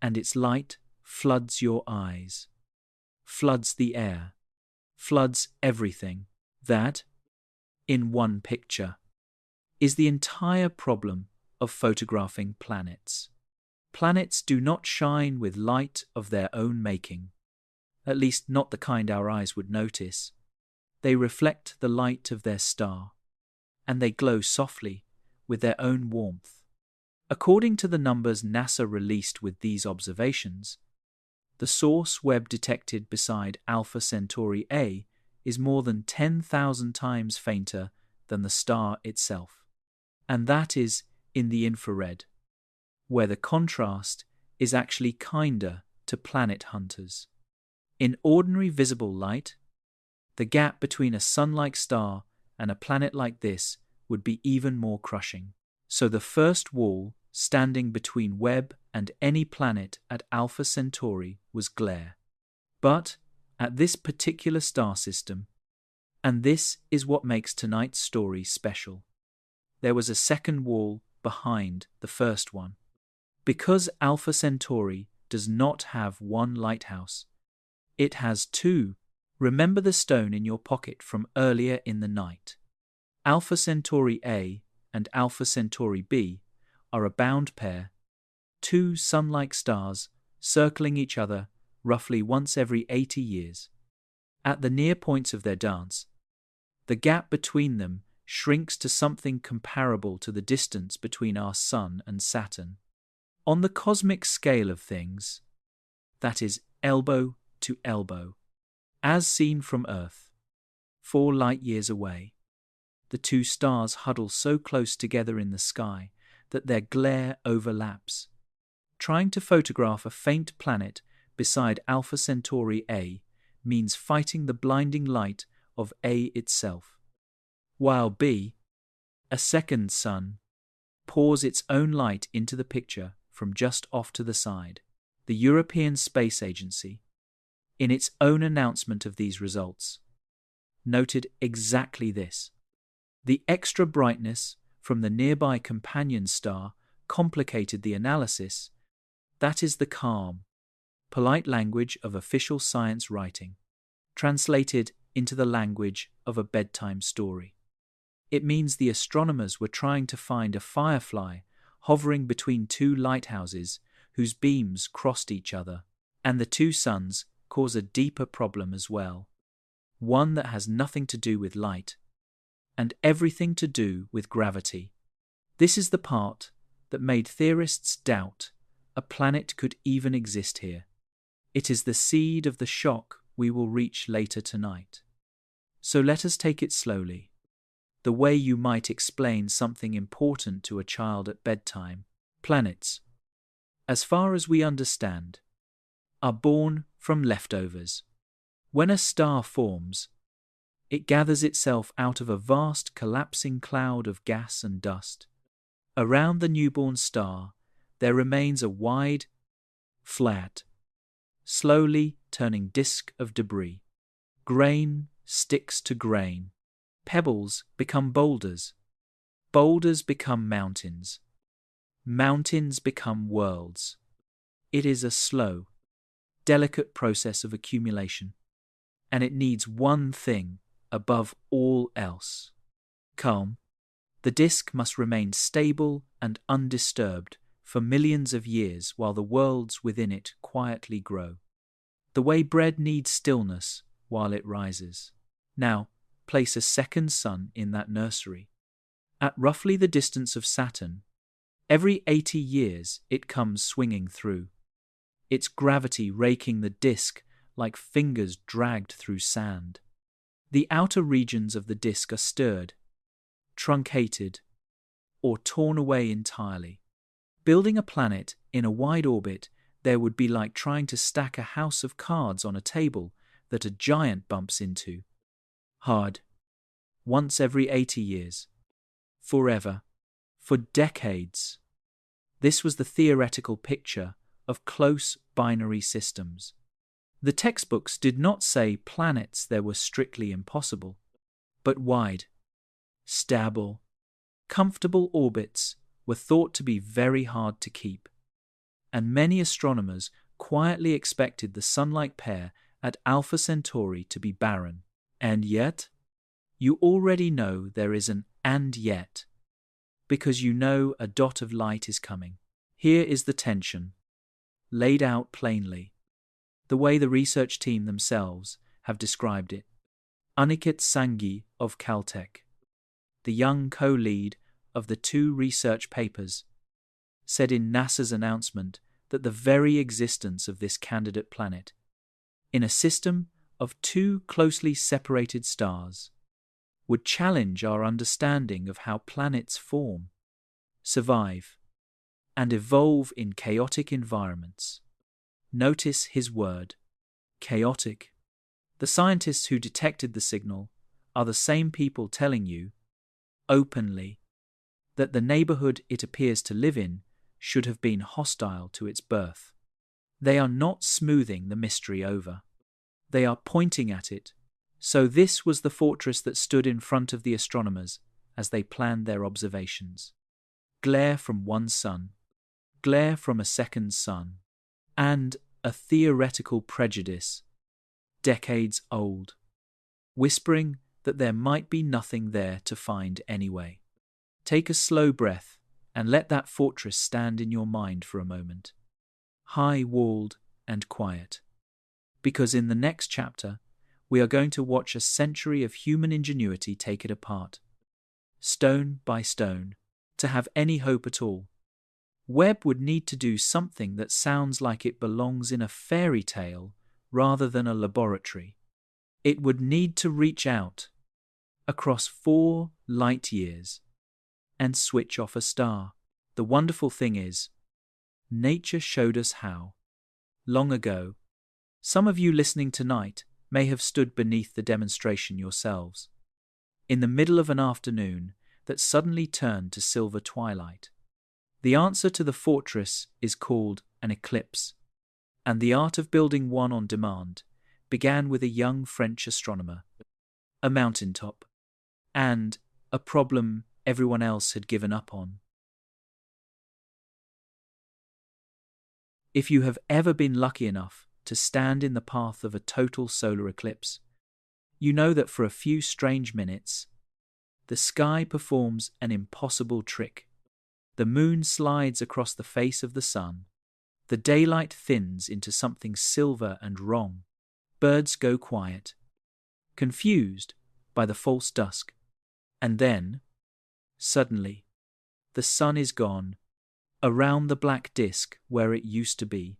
and its light floods your eyes, floods the air, floods everything. That, in one picture, is the entire problem of photographing planets. Planets do not shine with light of their own making, at least not the kind our eyes would notice. They reflect the light of their star, and they glow softly with their own warmth. According to the numbers NASA released with these observations, the source Webb detected beside Alpha Centauri A is more than 10,000 times fainter than the star itself, and that is in the infrared, where the contrast is actually kinder to planet hunters. In ordinary visible light, the gap between a sun-like star and a planet like this would be even more crushing. So the first wall standing between Webb and any planet at Alpha Centauri was glare. But at this particular star system, and this is what makes tonight's story special, there was a second wall behind the first one. Because Alpha Centauri does not have one lighthouse, it has two. Remember the stone in your pocket from earlier in the night. Alpha Centauri A and Alpha Centauri B are a bound pair, two sun-like stars circling each other roughly once every 80 years. At the near points of their dance, the gap between them shrinks to something comparable to the distance between our Sun and Saturn. On the cosmic scale of things, that is elbow to elbow, as seen from Earth, 4 light-years away. The two stars huddle so close together in the sky that their glare overlaps. Trying to photograph a faint planet beside Alpha Centauri A means fighting the blinding light of A itself, while B, a second sun, pours its own light into the picture from just off to the side. The European Space Agency, in its own announcement of these results, noted exactly this. The extra brightness from the nearby companion star complicated the analysis. That is the calm, polite language of official science writing, translated into the language of a bedtime story. It means the astronomers were trying to find a firefly hovering between two lighthouses whose beams crossed each other, and the two suns cause a deeper problem as well, one that has nothing to do with light, and everything to do with gravity. This is the part that made theorists doubt a planet could even exist here. It is the seed of the shock we will reach later tonight. So let us take it slowly, the way you might explain something important to a child at bedtime. Planets, as far as we understand, are born from leftovers. When a star forms, it gathers itself out of a vast collapsing cloud of gas and dust. Around the newborn star, there remains a wide, flat, slowly turning disk of debris. Grain sticks to grain. Pebbles become boulders. Boulders become mountains. Mountains become worlds. It is a slow, delicate process of accumulation, and it needs one thing above all else: calm. The disk must remain stable and undisturbed for millions of years while the worlds within it quietly grow, the way bread needs stillness while it rises. Now, place a second sun in that nursery. At roughly the distance of Saturn, every 80 years it comes swinging through, its gravity raking the disk like fingers dragged through sand. The outer regions of the disk are stirred, truncated, or torn away entirely. Building a planet in a wide orbit there would be like trying to stack a house of cards on a table that a giant bumps into. Hard. Once every 80 years. Forever. For decades. This was the theoretical picture of close binary systems. The textbooks did not say planets there were strictly impossible, but wide, stable, comfortable orbits were thought to be very hard to keep, and many astronomers quietly expected the Sunlike pair at Alpha Centauri to be barren. And yet, you already know there is an "and yet," because you know a dot of light is coming. Here is the tension, laid out plainly, the way the research team themselves have described it. Aniket Sanghi of Caltech, the young co-lead of the 2 research papers, said in NASA's announcement that the very existence of this candidate planet, in a system of 2 closely separated stars, would challenge our understanding of how planets form, survive, and evolve in chaotic environments. Notice his word, chaotic. The scientists who detected the signal are the same people telling you, openly, that the neighborhood it appears to live in should have been hostile to its birth. They are not smoothing the mystery over. They are pointing at it. So this was the fortress that stood in front of the astronomers as they planned their observations. Glare from one sun, glare from a second sun, and a theoretical prejudice, decades old, whispering that there might be nothing there to find anyway. Take a slow breath and let that fortress stand in your mind for a moment, high-walled and quiet. Because in the next chapter, we are going to watch a century of human ingenuity take it apart, stone by stone, to have any hope at all. Webb would need to do something that sounds like it belongs in a fairy tale rather than a laboratory. It would need to reach out across 4 light years and switch off a star. The wonderful thing is, nature showed us how. Long ago, some of you listening tonight may have stood beneath the demonstration yourselves, in the middle of an afternoon that suddenly turned to silver twilight. The answer to the fortress is called an eclipse, and the art of building one on demand began with a young French astronomer, a mountaintop, and a problem everyone else had given up on. If you have ever been lucky enough to stand in the path of a total solar eclipse, you know that for a few strange minutes, the sky performs an impossible trick. The moon slides across the face of the sun. The daylight thins into something silver and wrong. Birds go quiet, confused by the false dusk. And then, suddenly, the sun is gone, around the black disk where it used to be.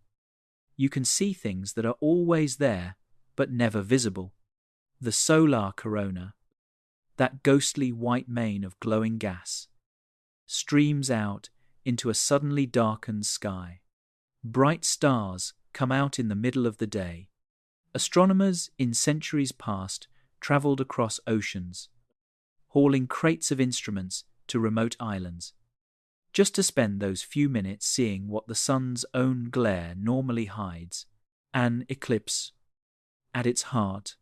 You can see things that are always there, but never visible. The solar corona, that ghostly white mane of glowing gas, streams out into a suddenly darkened sky. Bright stars come out in the middle of the day. Astronomers in centuries past travelled across oceans, hauling crates of instruments to remote islands, just to spend those few minutes seeing what the sun's own glare normally hides. An eclipse, at its heart,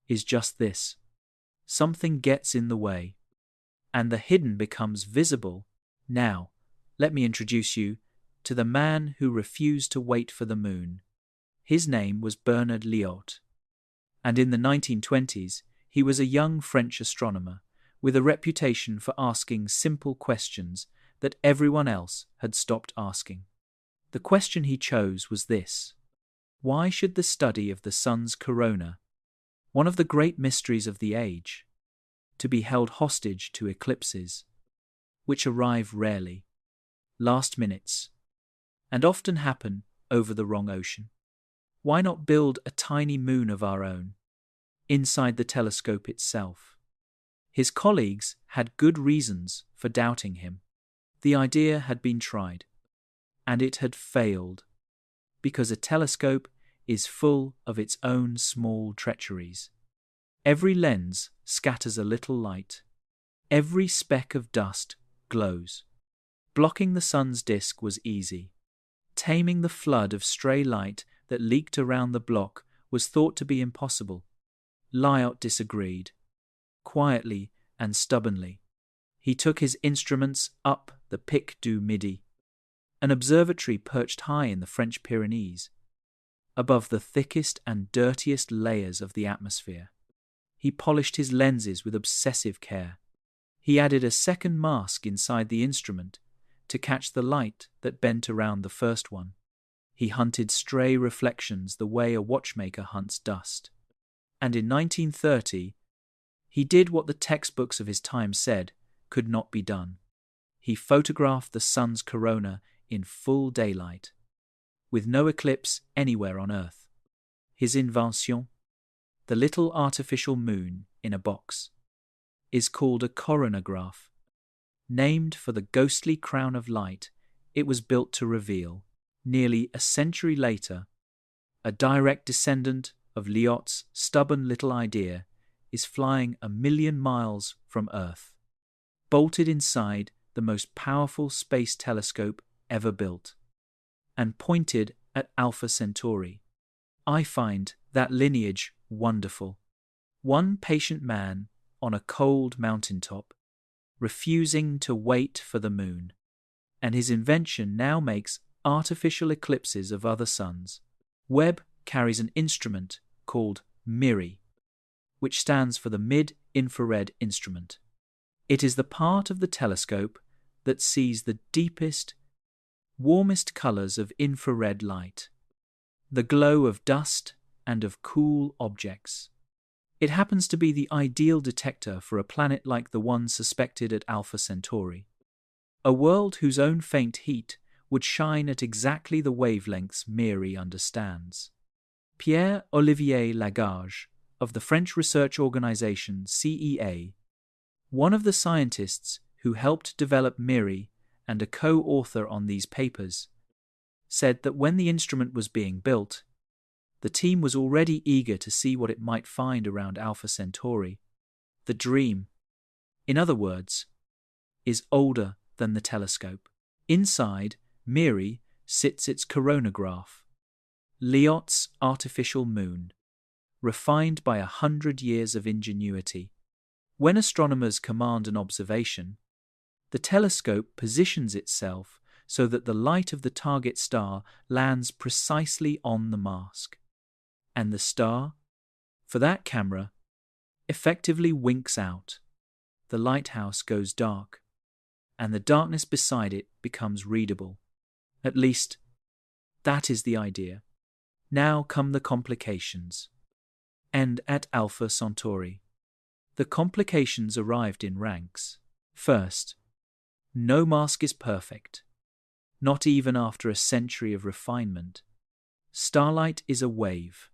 is just this. Something gets in the way, and the hidden becomes visible. Now, let me introduce you to the man who refused to wait for the moon. His name was Bernard Liot, and in the 1920s he was a young French astronomer with a reputation for asking simple questions that everyone else had stopped asking. The question he chose was this: why should the study of the sun's corona, one of the great mysteries of the age, to be held hostage to eclipses, which arrive rarely, last minutes, and often happen over the wrong ocean. Why not build a tiny moon of our own, inside the telescope itself? His colleagues had good reasons for doubting him. The idea had been tried, and it had failed, because a telescope is full of its own small treacheries. Every lens scatters a little light. Every speck of dust glows. Blocking the sun's disk was easy. Taming the flood of stray light that leaked around the block was thought to be impossible. Lyot disagreed. Quietly and stubbornly, he took his instruments up the Pic du Midi, an observatory perched high in the French Pyrenees, above the thickest and dirtiest layers of the atmosphere. He polished his lenses with obsessive care. He added a second mask inside the instrument to catch the light that bent around the first one. He hunted stray reflections the way a watchmaker hunts dust. And in 1930, he did what the textbooks of his time said could not be done. He photographed the sun's corona in full daylight, with no eclipse anywhere on Earth. His invention, the little artificial moon in a box, is called a coronagraph, named for the ghostly crown of light it was built to reveal. Nearly a century later, a direct descendant of Lyot's stubborn little idea is flying 1,000,000 miles from Earth, bolted inside the most powerful space telescope ever built, and pointed at Alpha Centauri. I find that lineage wonderful. One patient man on a cold mountaintop, refusing to wait for the moon, and his invention now makes artificial eclipses of other suns. Webb carries an instrument called MIRI, which stands for the Mid-Infrared Instrument. It is the part of the telescope that sees the deepest, warmest colors of infrared light, the glow of dust and of cool objects. It happens to be the ideal detector for a planet like the one suspected at Alpha Centauri, a world whose own faint heat would shine at exactly the wavelengths MIRI understands. Pierre-Olivier Lagage, of the French research organization CEA, one of the scientists who helped develop MIRI and a co-author on these papers, said that when the instrument was being built, the team was already eager to see what it might find around Alpha Centauri. The dream, in other words, is older than the telescope. Inside MIRI sits its coronagraph, Lyot's artificial moon, refined by 100 years of ingenuity. When astronomers command an observation, the telescope positions itself so that the light of the target star lands precisely on the mask, and the star, for that camera, effectively winks out. The lighthouse goes dark, and the darkness beside it becomes readable. At least, that is the idea. Now come the complications. And at Alpha Centauri, the complications arrived in ranks. First, no mask is perfect, not even after a century of refinement. Starlight is a wave,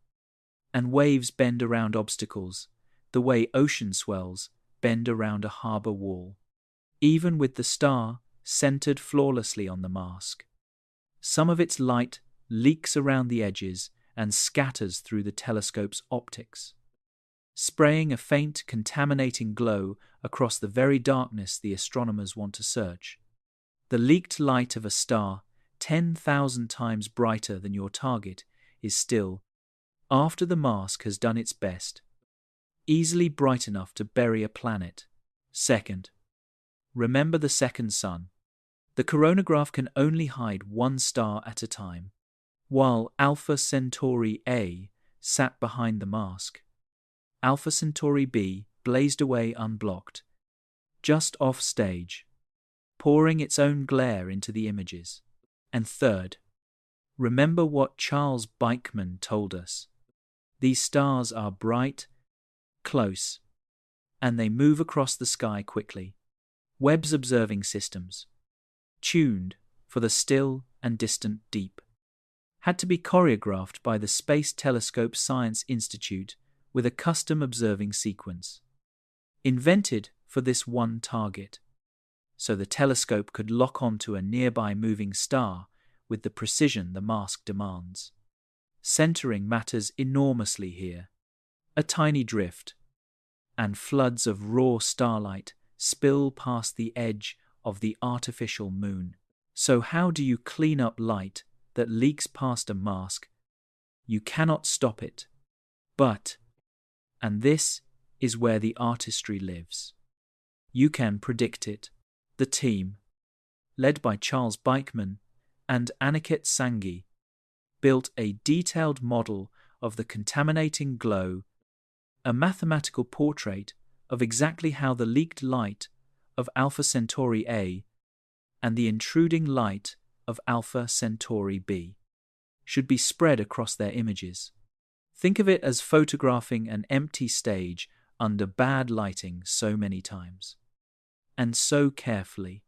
and waves bend around obstacles the way ocean swells bend around a harbor wall. Even with the star centered flawlessly on the mask, some of its light leaks around the edges and scatters through the telescope's optics, spraying a faint, contaminating glow across the very darkness the astronomers want to search. The leaked light of a star 10,000 times brighter than your target is still, after the mask has done its best, easily bright enough to bury a planet. Second, remember the second sun. The coronagraph can only hide one star at a time. While Alpha Centauri A sat behind the mask, Alpha Centauri B blazed away unblocked, just off stage, pouring its own glare into the images. And third, remember what Charles Beichman told us. These stars are bright, close, and they move across the sky quickly. Webb's observing systems, tuned for the still and distant deep, had to be choreographed by the Space Telescope Science Institute with a custom observing sequence, invented for this one target, so the telescope could lock onto a nearby moving star with the precision the mask demands. Centering matters enormously here. A tiny drift, and floods of raw starlight spill past the edge of the artificial moon. So how do you clean up light that leaks past a mask? You cannot stop it. But, and this is where the artistry lives, you can predict it. The team, led by Charles Beichman and Aniket Sanghi, built a detailed model of the contaminating glow, a mathematical portrait of exactly how the leaked light of Alpha Centauri A and the intruding light of Alpha Centauri B should be spread across their images. Think of it as photographing an empty stage under bad lighting so many times, and so carefully,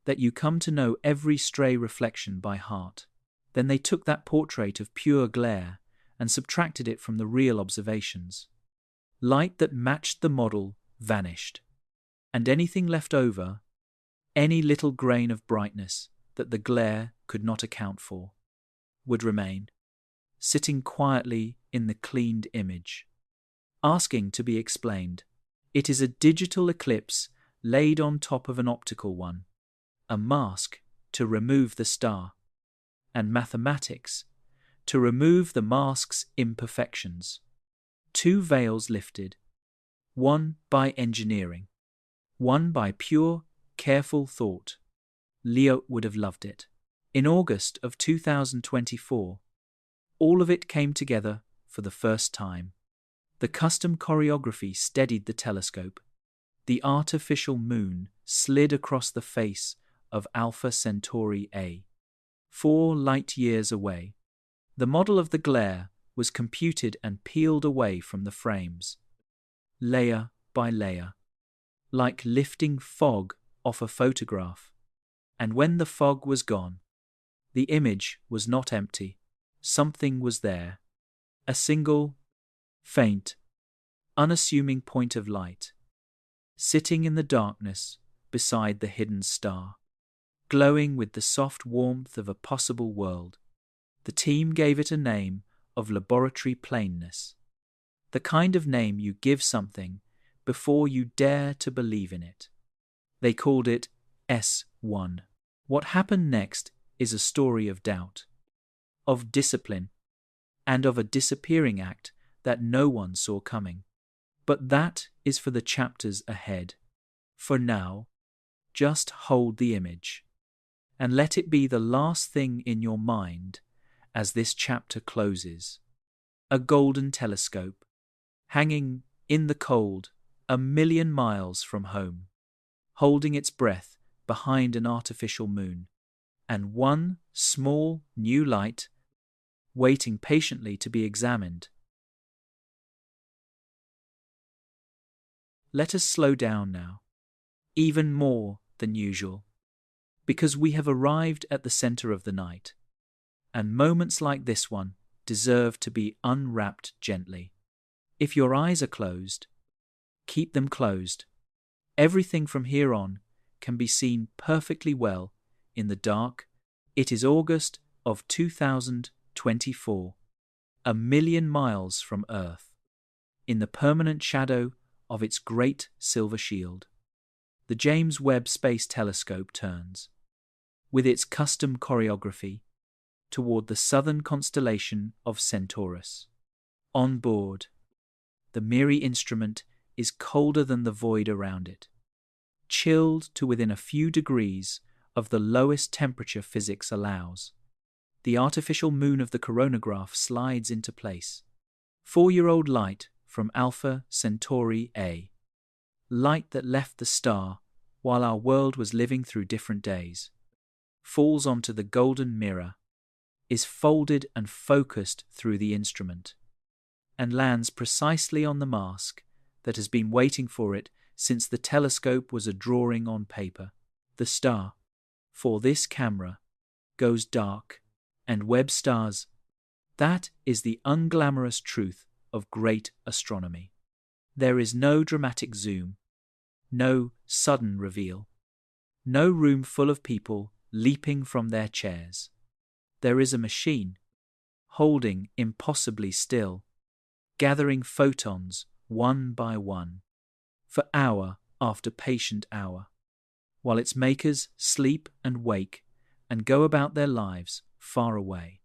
that you come to know every stray reflection by heart. Then they took that portrait of pure glare and subtracted it from the real observations. Light that matched the model vanished, and anything left over, any little grain of brightness that the glare could not account for, would remain, sitting quietly in the cleaned image, asking to be explained. It is a digital eclipse laid on top of an optical one, a mask to remove the star, and mathematics to remove the mask's imperfections. Two veils lifted, one by engineering, one by pure, careful thought. Leo would have loved it. In August of 2024, all of it came together for the first time. The custom choreography steadied the telescope. The artificial moon slid across the face of Alpha Centauri A, 4 light-years away. The model of the glare was computed and peeled away from the frames, layer by layer, like lifting fog off a photograph. And when the fog was gone, the image was not empty. Something was there. A single, faint, unassuming point of light, sitting in the darkness beside the hidden star, glowing with the soft warmth of a possible world. The team gave it a name of laboratory plainness, the kind of name you give something before you dare to believe in it. They called it S1. What happened next is a story of doubt, of discipline, and of a disappearing act that no one saw coming. But that is for the chapters ahead. For now, just hold the image, and let it be the last thing in your mind as this chapter closes. A golden telescope, hanging in the cold 1,000,000 miles from home, holding its breath behind an artificial moon, and one small new light waiting patiently to be examined. Let us slow down now, even more than usual, because we have arrived at the center of the night, and moments like this one deserve to be unwrapped gently. If your eyes are closed, keep them closed. Everything from here on can be seen perfectly well in the dark. It is August of 2024, 1,000,000 miles from Earth, in the permanent shadow of its great silver shield. The James Webb Space Telescope turns, with its custom choreography, toward the southern constellation of Centaurus. On board, the MIRI instrument is colder than the void around it, chilled to within a few degrees of the lowest temperature physics allows. The artificial moon of the coronagraph slides into place. 4-year-old light from Alpha Centauri A, light that left the star while our world was living through different days, falls onto the golden mirror, is folded and focused through the instrument, and lands precisely on the mask that has been waiting for it since the telescope was a drawing on paper. The star, for this camera, goes dark, and Webb stars. That is the unglamorous truth of great astronomy. There is no dramatic zoom, no sudden reveal, no room full of people leaping from their chairs. There is a machine, holding impossibly still, gathering photons one by one, for hour after patient hour, while its makers sleep and wake and go about their lives far away.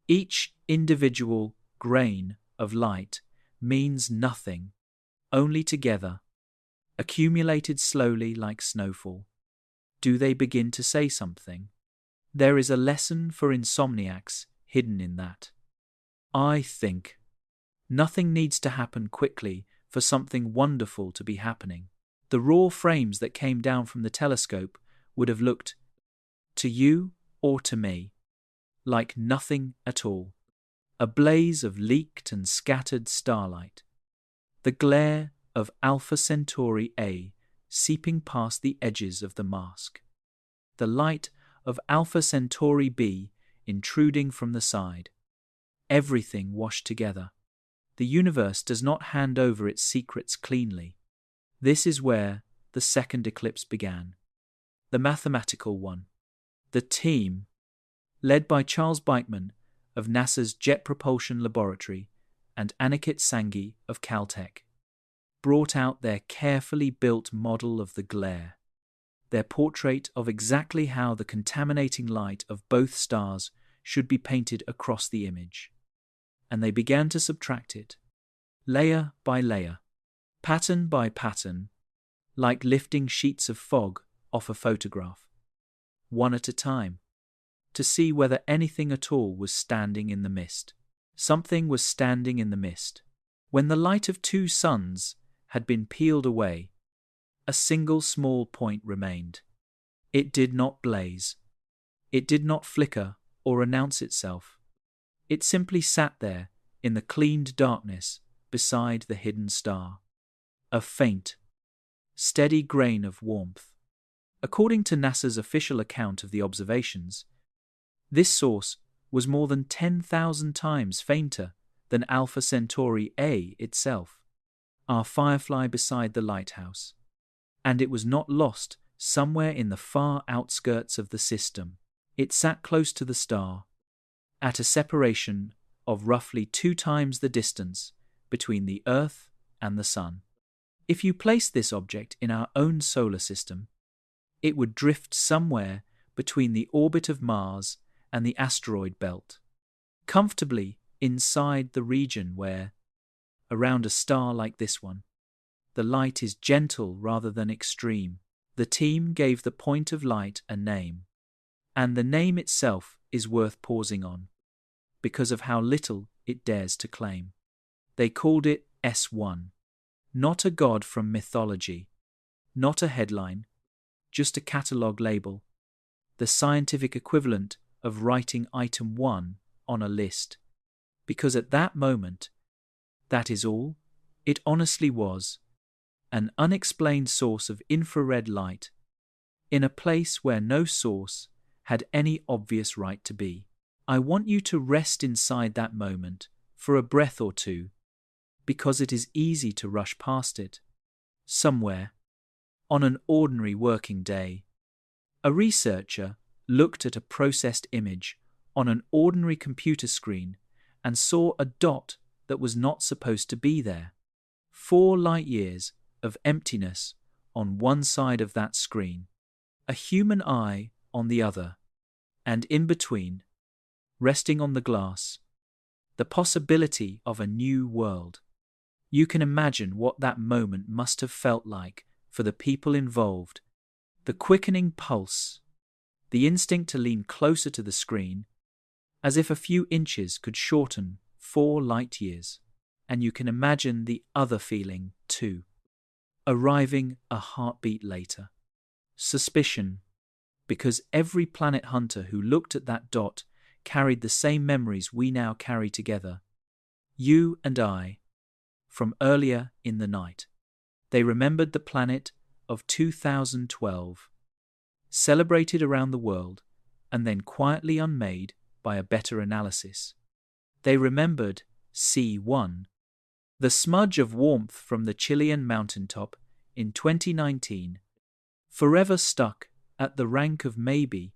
Each individual grain of light means nothing, only together, accumulated slowly like snowfall, do they begin to say something. There is a lesson for insomniacs hidden in that. I think nothing needs to happen quickly for something wonderful to be happening. The raw frames that came down from the telescope would have looked, to you or to me, like nothing at all. A blaze of leaked and scattered starlight. The glare of Alpha Centauri A seeping past the edges of the mask. The light of Alpha Centauri B intruding from the side. Everything washed together. The universe does not hand over its secrets cleanly. This is where the second eclipse began. The mathematical one. The team, led by Charles Beichman of NASA's Jet Propulsion Laboratory and Aniket Sanghi of Caltech, brought out their carefully built model of the glare, their portrait of exactly how the contaminating light of both stars should be painted across the image. And they began to subtract it, layer by layer, pattern by pattern, like lifting sheets of fog off a photograph, one at a time, to see whether anything at all was standing in the mist. Something was standing in the mist. When the light of two suns had been peeled away, a single small point remained. It did not blaze. It did not flicker or announce itself. It simply sat there in the cleaned darkness beside the hidden star. A faint, steady grain of warmth. According to NASA's official account of the observations, this source was more than 10,000 times fainter than Alpha Centauri A itself, our firefly beside the lighthouse. And it was not lost somewhere in the far outskirts of the system. It sat close to the star, at a separation of roughly 2 times the distance between the Earth and the Sun. If you place this object in our own solar system, it would drift somewhere between the orbit of Mars and the asteroid belt, comfortably inside the region where, around a star like this one, the light is gentle rather than extreme. The team gave the point of light a name, and the name itself is worth pausing on, because of how little it dares to claim. They called it S1, not a god from mythology, not a headline, just a catalogue label, the scientific equivalent of writing item 1 on a list, because at that moment, that is all, it honestly was, an unexplained source of infrared light, in a place where no source had any obvious right to be. I want you to rest inside that moment for a breath or two, because it is easy to rush past it. Somewhere, on an ordinary working day, a researcher looked at a processed image on an ordinary computer screen and saw a dot that was not supposed to be there. 4 light years of emptiness on one side of that screen, a human eye on the other, and in between, resting on the glass, the possibility of a new world. You can imagine what that moment must have felt like for the people involved, the quickening pulse, the instinct to lean closer to the screen, as if a few inches could shorten 4 light years. And you can imagine the other feeling, too, arriving a heartbeat later. Suspicion, because every planet hunter who looked at that dot carried the same memories we now carry together, you and I, from earlier in the night. They remembered the planet of 2012, celebrated around the world, and then quietly unmade by a better analysis. They remembered C1, the smudge of warmth from the Chilean mountaintop in 2019, forever stuck at the rank of maybe.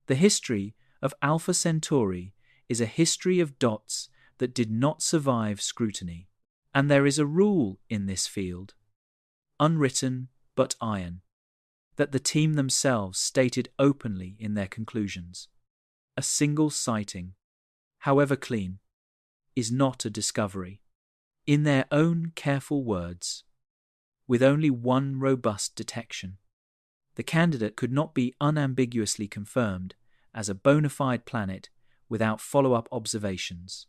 The history of Alpha Centauri is a history of dots that did not survive scrutiny. And there is a rule in this field, unwritten but iron, that the team themselves stated openly in their conclusions. A single sighting, however clean, is not a discovery. In their own careful words, with only one robust detection, the candidate could not be unambiguously confirmed as a bona fide planet without follow-up observations.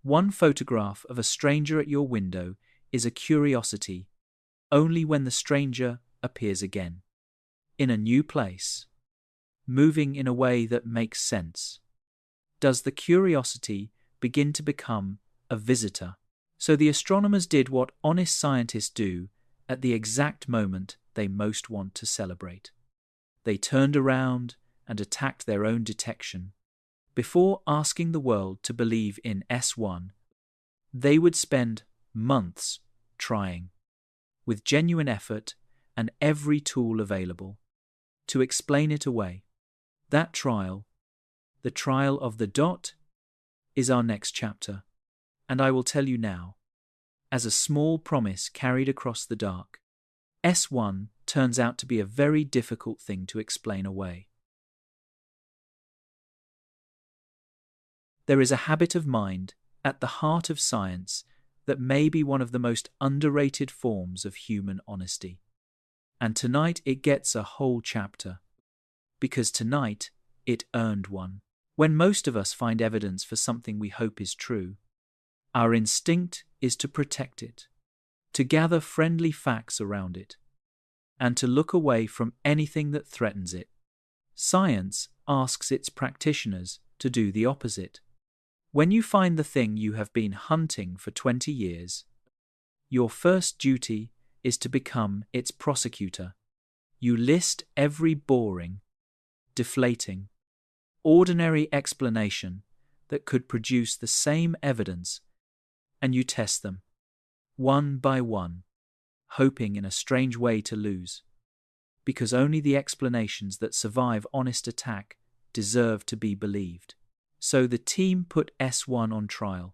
One photograph of a stranger at your window is a curiosity only when the stranger appears again, in a new place, moving in a way that makes sense. Does the curiosity begin to become a visitor? So the astronomers did what honest scientists do at the exact moment they most want to celebrate. They turned around and attacked their own detection. Before asking the world to believe in S1, they would spend months trying, with genuine effort and every tool available, to explain it away. That trial, the trial of the dot, is our next chapter, and I will tell you now, as a small promise carried across the dark, S1 turns out to be a very difficult thing to explain away. There is a habit of mind at the heart of science that may be one of the most underrated forms of human honesty. And tonight it gets a whole chapter, because tonight it earned one. When most of us find evidence for something we hope is true, our instinct is to protect it, to gather friendly facts around it, and to look away from anything that threatens it. Science asks its practitioners to do the opposite. When you find the thing you have been hunting for 20 years, your first duty is to become its prosecutor. You list every boring, deflating, ordinary explanation that could produce the same evidence, and you test them, one by one, hoping in a strange way to lose, because only the explanations that survive honest attack deserve to be believed. So the team put S1 on trial.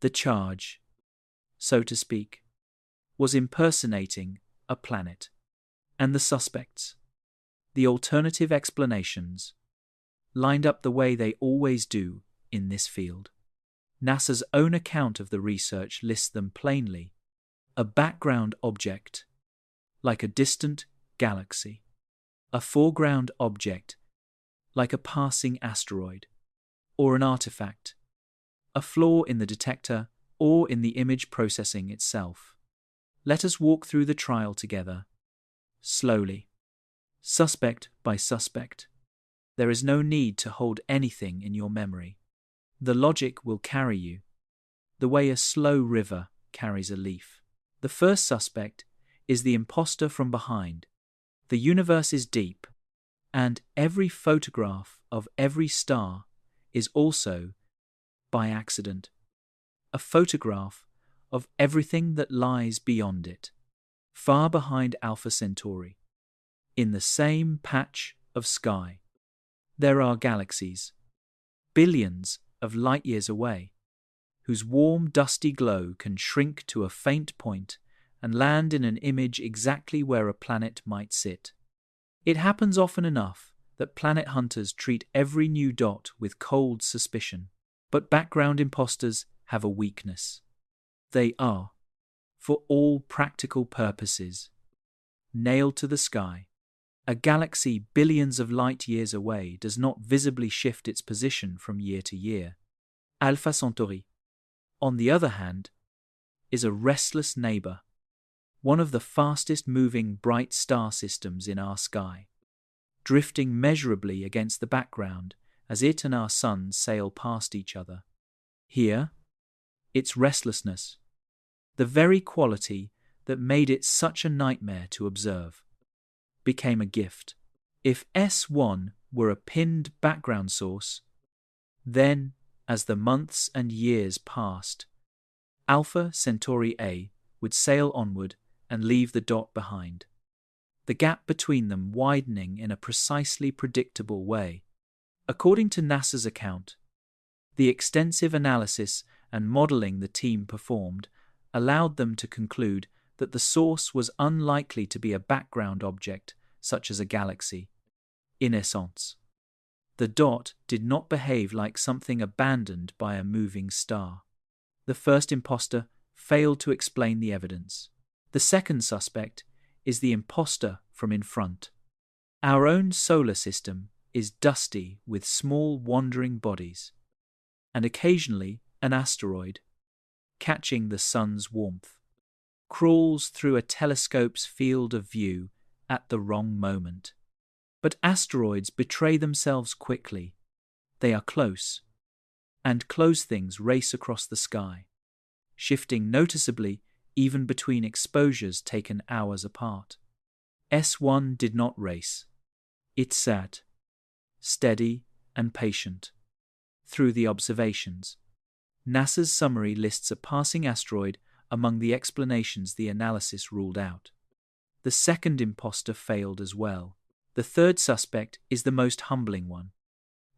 The charge, so to speak, was impersonating a planet. And the suspects, the alternative explanations, lined up the way they always do in this field. NASA's own account of the research lists them plainly: a background object, like a distant galaxy; a foreground object, like a passing asteroid, or an artifact; a flaw in the detector or in the image processing itself. Let us walk through the trial together, slowly, suspect by suspect. There is no need to hold anything in your memory. The logic will carry you, the way a slow river carries a leaf. The first suspect is the imposter from behind. The universe is deep, and every photograph of every star is also, by accident, a photograph of everything that lies beyond it, far behind Alpha Centauri. In the same patch of sky, there are galaxies, billions of light-years away, whose warm, dusty glow can shrink to a faint point and land in an image exactly where a planet might sit. It happens often enough that planet hunters treat every new dot with cold suspicion, but background imposters have a weakness. They are, for all practical purposes, nailed to the sky. A galaxy billions of light-years away does not visibly shift its position from year to year. Alpha Centauri, on the other hand, is a restless neighbor, one of the fastest-moving bright star systems in our sky, drifting measurably against the background as it and our sun sail past each other. Here, its restlessness, the very quality that made it such a nightmare to observe became a gift. If S1 were a pinned background source, then, as the months and years passed, Alpha Centauri A would sail onward and leave the dot behind, the gap between them widening in a precisely predictable way. According to NASA's account, the extensive analysis and modeling the team performed allowed them to conclude that the source was unlikely to be a background object such as a galaxy. In essence, the dot did not behave like something abandoned by a moving star. The first imposter failed to explain the evidence. The second suspect is the imposter from in front. Our own solar system is dusty with small wandering bodies, and occasionally an asteroid, catching the sun's warmth, crawls through a telescope's field of view at the wrong moment. But asteroids betray themselves quickly. They are close, and close things race across the sky, shifting noticeably even between exposures taken hours apart. S1 did not race. It sat, steady and patient, through the observations. NASA's summary lists a passing asteroid among the explanations the analysis ruled out. The second imposter failed as well. The third suspect is the most humbling one.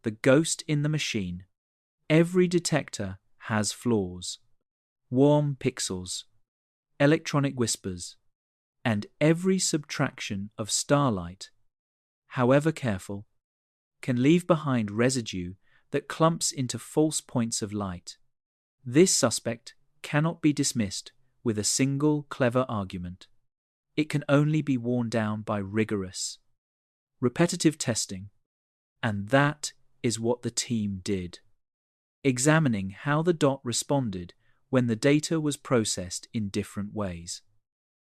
The ghost in the machine. Every detector has flaws, warm pixels, electronic whispers, and every subtraction of starlight, however careful, can leave behind residue that clumps into false points of light. This suspect cannot be dismissed with a single clever argument. It can only be worn down by rigorous, repetitive testing, and that is what the team did, examining how the dot responded when the data was processed in different ways,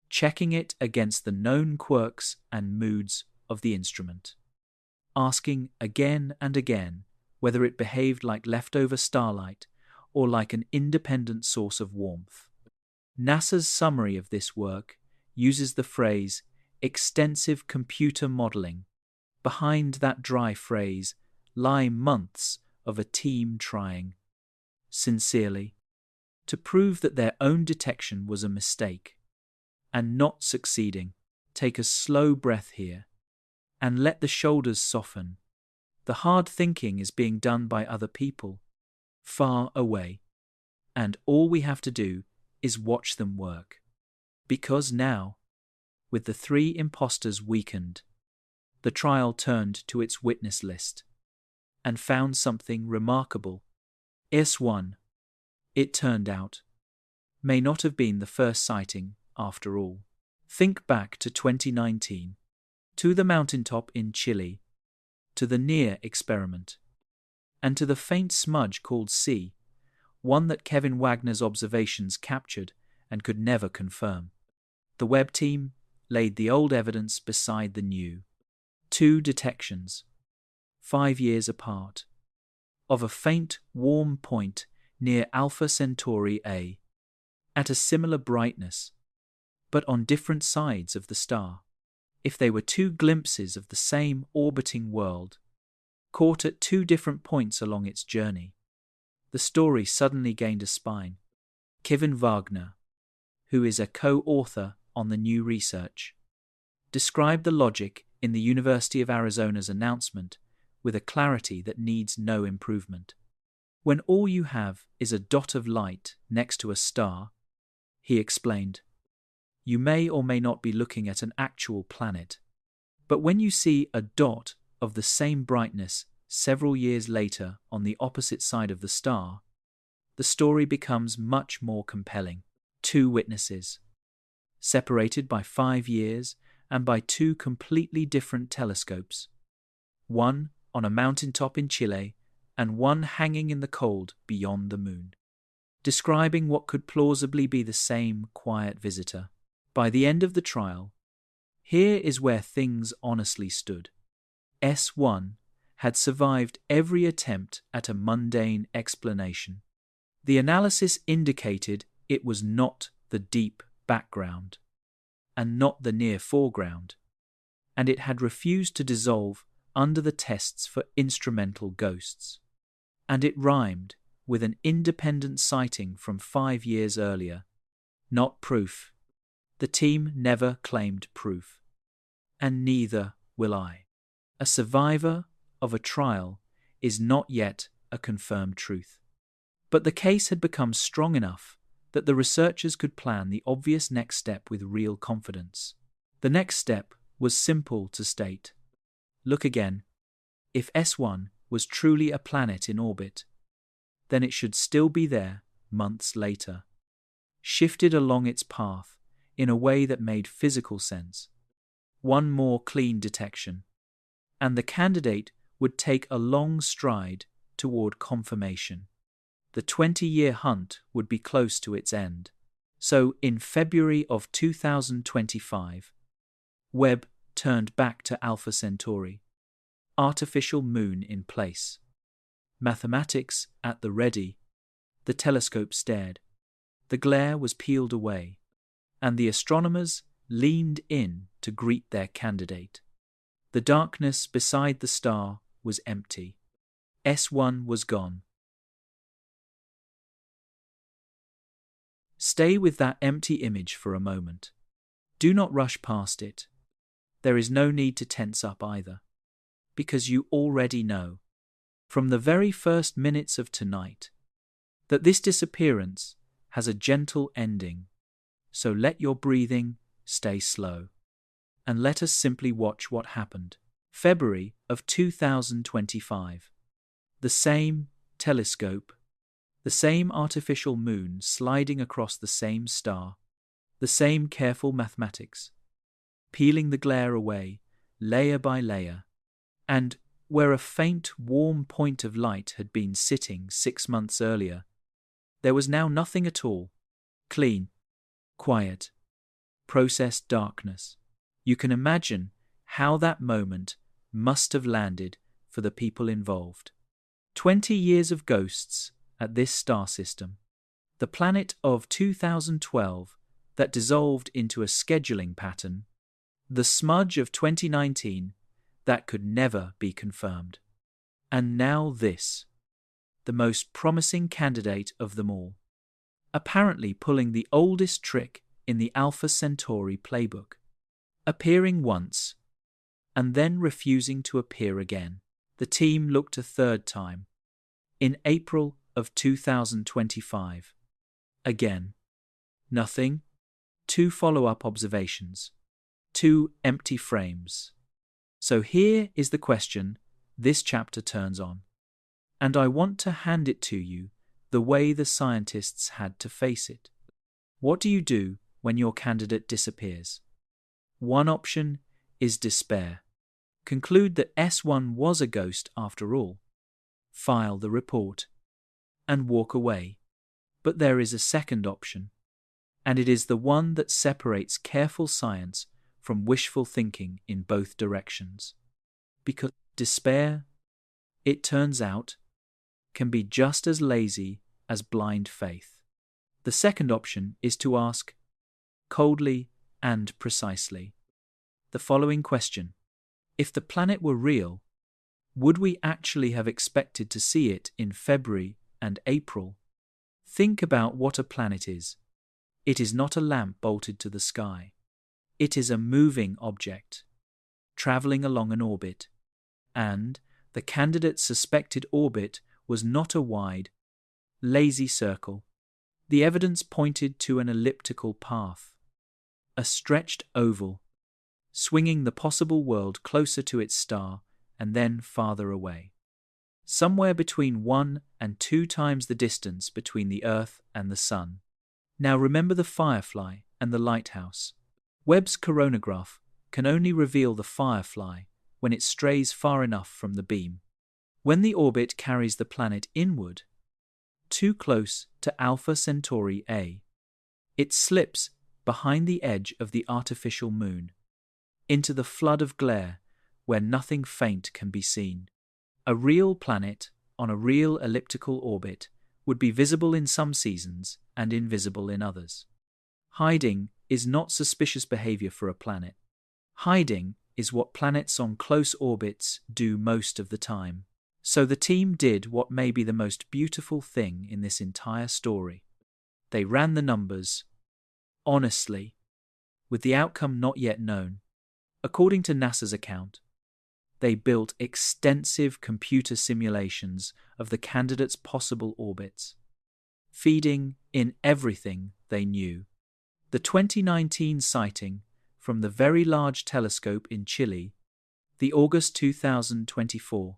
checking it against the known quirks and moods of the instrument, asking again and again whether it behaved like leftover starlight or like an independent source of warmth. NASA's summary of this work uses the phrase extensive computer modeling. Behind that dry phrase lie months of a team trying, sincerely, to prove that their own detection was a mistake, and not succeeding. Take a slow breath here, and let the shoulders soften. The hard thinking is being done by other people, far away, and all we have to do is watch them work. Because now, with the three imposters weakened, the trial turned to its witness list and found something remarkable. S1, it turned out, may not have been the first sighting after all. Think back to 2019, to the mountaintop in Chile, to the NEAR experiment, and to the faint smudge called C, one that Kevin Wagner's observations captured and could never confirm. The Webb team laid the old evidence beside the new. 2 detections, 5 years apart, of a faint, warm point near Alpha Centauri A, at a similar brightness, but on different sides of the star. If they were 2 glimpses of the same orbiting world, caught at 2 different points along its journey, the story suddenly gained a spine. Kevin Wagner, who is a co-author on the new research, described the logic in the University of Arizona's announcement with a clarity that needs no improvement. When all you have is a dot of light next to a star, he explained, you may or may not be looking at an actual planet, but when you see a dot of the same brightness several years later on the opposite side of the star, the story becomes much more compelling. 2 witnesses, separated by 5 years and by 2 completely different telescopes, one on a mountaintop in Chile and one hanging in the cold beyond the moon, describing what could plausibly be the same quiet visitor. By the end of the trial, here is where things honestly stood. S1 had survived every attempt at a mundane explanation. The analysis indicated it was not the deep background. and not the near foreground, and it had refused to dissolve under the tests for instrumental ghosts. And it rhymed with an independent sighting from 5 years earlier. Not proof. The team never claimed proof. And neither will I. A survivor of a trial is not yet a confirmed truth. But the case had become strong enough that the researchers could plan the obvious next step with real confidence. The next step was simple to state. Look again. If S1 was truly a planet in orbit, then it should still be there months later, shifted along its path in a way that made physical sense. One more clean detection, and the candidate would take a long stride toward confirmation. The 20-year hunt would be close to its end. So, in February of 2025, Webb turned back to Alpha Centauri, artificial moon in place. Mathematics at the ready, the telescope stared. The glare was peeled away, and the astronomers leaned in to greet their candidate. The darkness beside the star was empty. S1 was gone. Stay with that empty image for a moment. Do not rush past it. There is no need to tense up either, because you already know, from the very first minutes of tonight, that this disappearance has a gentle ending. So let your breathing stay slow, and let us simply watch what happened. February of 2025. The same telescope, the same artificial moon sliding across the same star, the same careful mathematics, peeling the glare away, layer by layer, and where a faint, warm point of light had been sitting 6 months earlier, there was now nothing at all. Clean, quiet, processed darkness. You can imagine how that moment must have landed for the people involved. 20 years of ghosts at this star system. The planet of 2012 that dissolved into a scheduling pattern. The smudge of 2019 that could never be confirmed. And now this, the most promising candidate of them all, apparently pulling the oldest trick in the Alpha Centauri playbook, appearing once, and then refusing to appear again. The team looked a third time, in April of 2025. Again. Nothing. 2 follow-up observations. 2 empty frames. So here is the question this chapter turns on. And I want to hand it to you the way the scientists had to face it. What do you do when your candidate disappears? One option is despair. Conclude that S1 was a ghost after all. File the report. And walk away. But there is a second option, and it is the one that separates careful science from wishful thinking in both directions. Because despair, it turns out, can be just as lazy as blind faith. The second option is to ask, coldly and precisely, the following question. If the planet were real, would we actually have expected to see it in February and April? Think about what a planet is. It is not a lamp bolted to the sky. It is a moving object, traveling along an orbit, and the candidate's suspected orbit was not a wide, lazy circle. The evidence pointed to an elliptical path, a stretched oval, swinging the possible world closer to its star and then farther away. Somewhere between 1 and 2 times the distance between the Earth and the Sun. Now remember the firefly and the lighthouse. Webb's coronagraph can only reveal the firefly when it strays far enough from the beam. When the orbit carries the planet inward, too close to Alpha Centauri A, it slips behind the edge of the artificial moon, into the flood of glare where nothing faint can be seen. A real planet on a real elliptical orbit would be visible in some seasons and invisible in others, hiding is not suspicious behavior for a planet. Hiding is what planets on close orbits do most of the time. So the team did what may be the most beautiful thing in this entire story. They ran the numbers, honestly, with the outcome not yet known. According to NASA's account, they built extensive computer simulations of the candidates' possible orbits, feeding in everything they knew. The 2019 sighting from the Very Large Telescope in Chile, the August 2024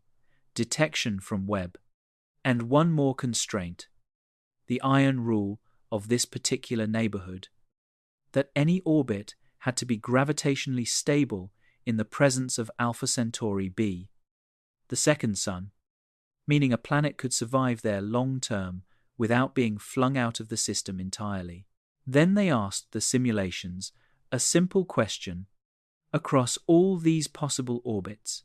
detection from Webb, and one more constraint, the iron rule of this particular neighborhood, that any orbit had to be gravitationally stable in the presence of Alpha Centauri B, the second sun, meaning a planet could survive there long-term without being flung out of the system entirely. Then they asked the simulations a simple question: across all these possible orbits,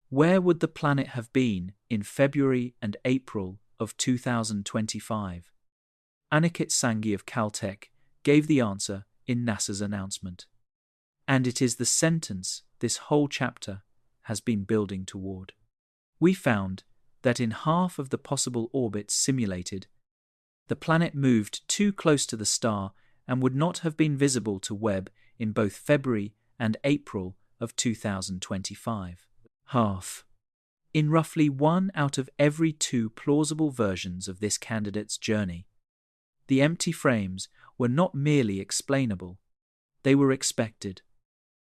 where would the planet have been in February and April of 2025? Aniket Sanghi of Caltech gave the answer in NASA's announcement. And it is the sentence this whole chapter has been building toward. We found that in half of the possible orbits simulated, the planet moved too close to the star and would not have been visible to Webb in both February and April of 2025. Half. In roughly 1 out of every 2 plausible versions of this candidate's journey, the empty frames were not merely explainable, they were expected.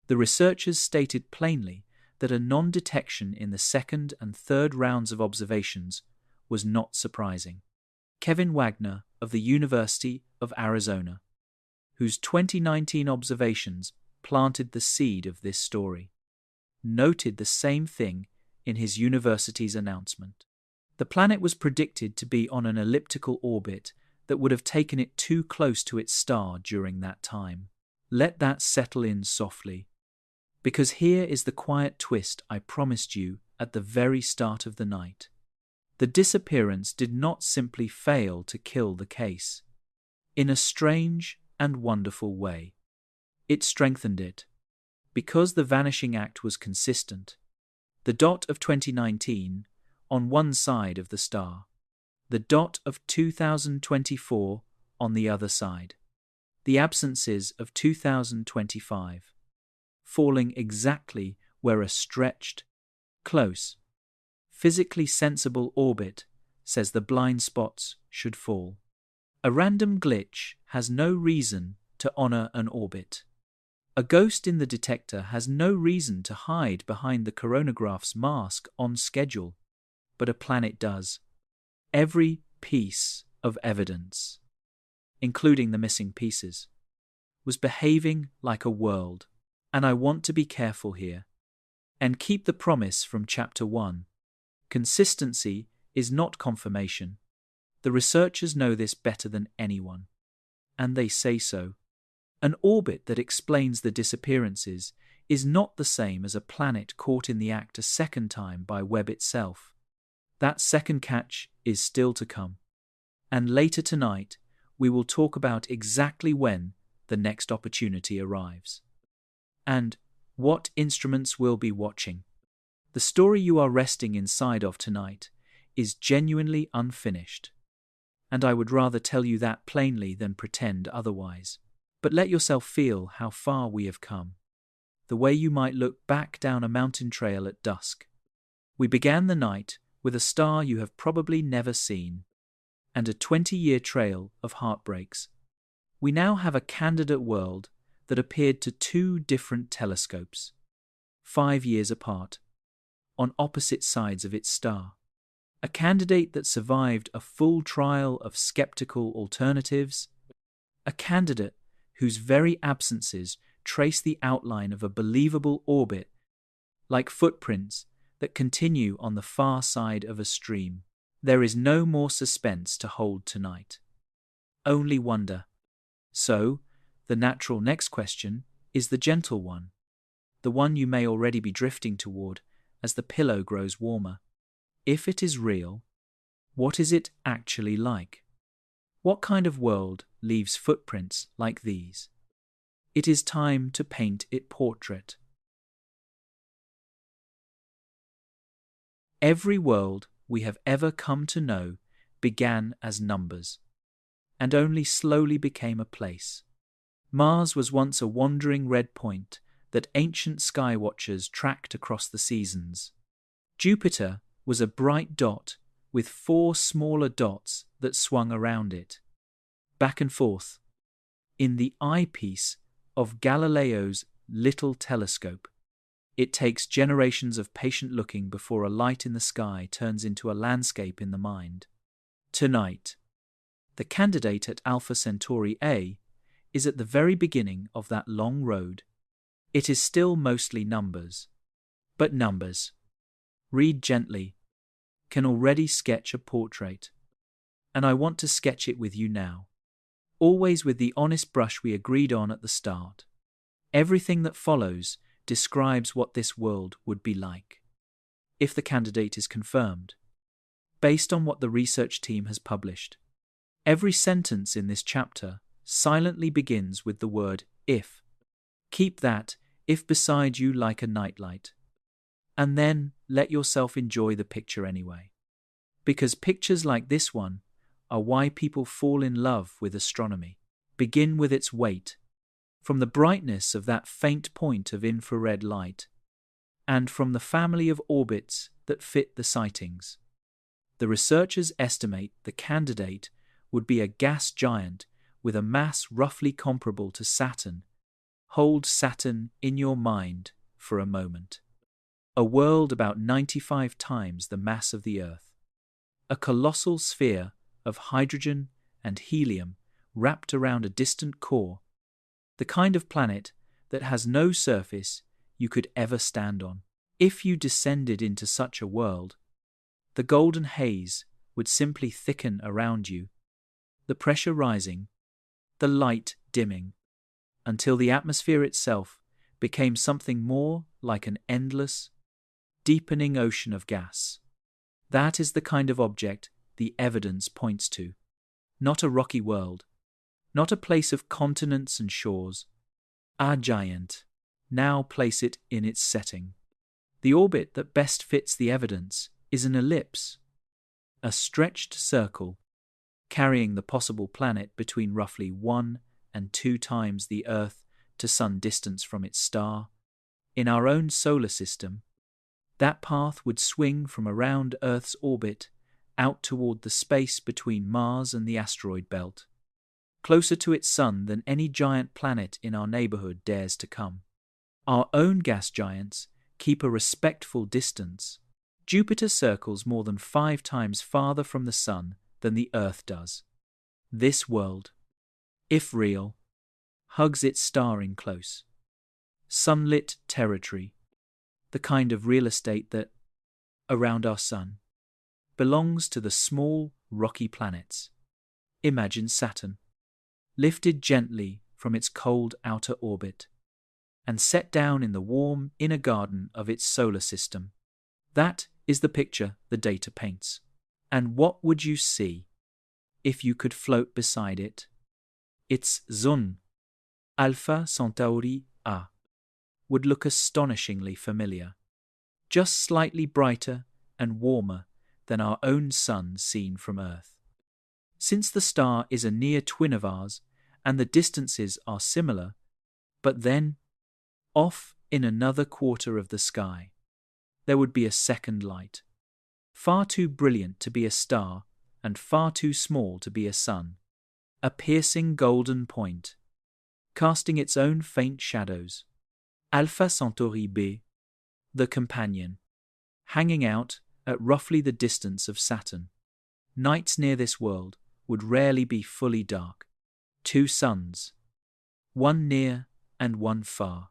The researchers stated plainly that a non-detection in the second and third rounds of observations was not surprising. Kevin Wagner of the University of Arizona, whose 2019 observations planted the seed of this story, noted the same thing in his university's announcement. The planet was predicted to be on an elliptical orbit that would have taken it too close to its star during that time. Let that settle in softly, because here is the quiet twist I promised you at the very start of the night. The disappearance did not simply fail to kill the case. In a strange and wonderful way, it strengthened it. Because the Vanishing Act was consistent, the dot of 2019 on one side of the star, the dot of 2024 on the other side, the absences of 2025, falling exactly where a stretched, close, physically sensible orbit says the blind spots should fall. A random glitch has no reason to honor an orbit. A ghost in the detector has no reason to hide behind the coronagraph's mask on schedule, but a planet does. Every piece of evidence, including the missing pieces, was behaving like a world. And I want to be careful here and keep the promise from Chapter 1. Consistency is not confirmation. The researchers know this better than anyone, and they say so. An orbit that explains the disappearances is not the same as a planet caught in the act a second time by Webb itself. That second catch is still to come. And later tonight, we will talk about exactly when the next opportunity arrives. And what instruments will be watching. The story you are resting inside of tonight is genuinely unfinished, and I would rather tell you that plainly than pretend otherwise. But let yourself feel how far we have come, the way you might look back down a mountain trail at dusk. We began the night with a star you have probably never seen, and a 20-year trail of heartbreaks. We now have a candidate world that appeared to 2 different telescopes, 5 years apart, on opposite sides of its star. A candidate that survived a full trial of skeptical alternatives, a candidate whose very absences trace the outline of a believable orbit, like footprints that continue on the far side of a stream. There is no more suspense to hold tonight, only wonder. So, the natural next question is the gentle one, the one you may already be drifting toward as the pillow grows warmer. If it is real, what is it actually like? What kind of world leaves footprints like these? It is time to paint its portrait. Every world we have ever come to know began as numbers, and only slowly became a place. Mars was once a wandering red point that ancient sky watchers tracked across the seasons. Jupiter was a bright dot with 4 smaller dots that swung around it, back and forth, in the eyepiece of Galileo's little telescope. It takes generations of patient looking before a light in the sky turns into a landscape in the mind. Tonight, the candidate at Alpha Centauri A is at the very beginning of that long road. It is still mostly numbers. But numbers, read gently, can already sketch a portrait. And I want to sketch it with you now. Always with the honest brush we agreed on at the start. Everything that follows describes what this world would be like, if the candidate is confirmed, based on what the research team has published. Every sentence in this chapter silently begins with the word if. Keep that if beside you like a nightlight. And then let yourself enjoy the picture anyway. Because pictures like this one are why people fall in love with astronomy. Begin with its weight, from the brightness of that faint point of infrared light, and from the family of orbits that fit the sightings. The researchers estimate the candidate would be a gas giant with a mass roughly comparable to Saturn. Hold Saturn in your mind for a moment. A world about 95 times the mass of the Earth. A colossal sphere of hydrogen and helium wrapped around a distant core. The kind of planet that has no surface you could ever stand on. If you descended into such a world, the golden haze would simply thicken around you, the pressure rising, the light dimming, until the atmosphere itself became something more like an endless, deepening ocean of gas. That is the kind of object the evidence points to. Not a rocky world, not a place of continents and shores. A giant. Now place it in its setting. The orbit that best fits the evidence is an ellipse, a stretched circle, carrying the possible planet between roughly 1 and 2 times the Earth to Sun distance from its star. In our own solar system, that path would swing from around Earth's orbit out toward the space between Mars and the asteroid belt, closer to its sun than any giant planet in our neighborhood dares to come. Our own gas giants keep a respectful distance. Jupiter circles more than 5 times farther from the sun than the Earth does. This world, if real, hugs its star in close, sunlit territory, the kind of real estate that, around our sun, belongs to the small, rocky planets. Imagine Saturn, lifted gently from its cold outer orbit, and set down in the warm inner garden of its solar system. That is the picture the data paints. And what would you see if you could float beside it? Its Sun, Alpha Centauri A, would look astonishingly familiar, just slightly brighter and warmer than our own sun seen from Earth. Since the star is a near twin of ours and the distances are similar, but then, off in another quarter of the sky, there would be a second light, far too brilliant to be a star and far too small to be a sun, a piercing golden point, casting its own faint shadows. Alpha Centauri B, the companion, hanging out at roughly the distance of Saturn. Nights near this world would rarely be fully dark. 2 suns, one near and one far,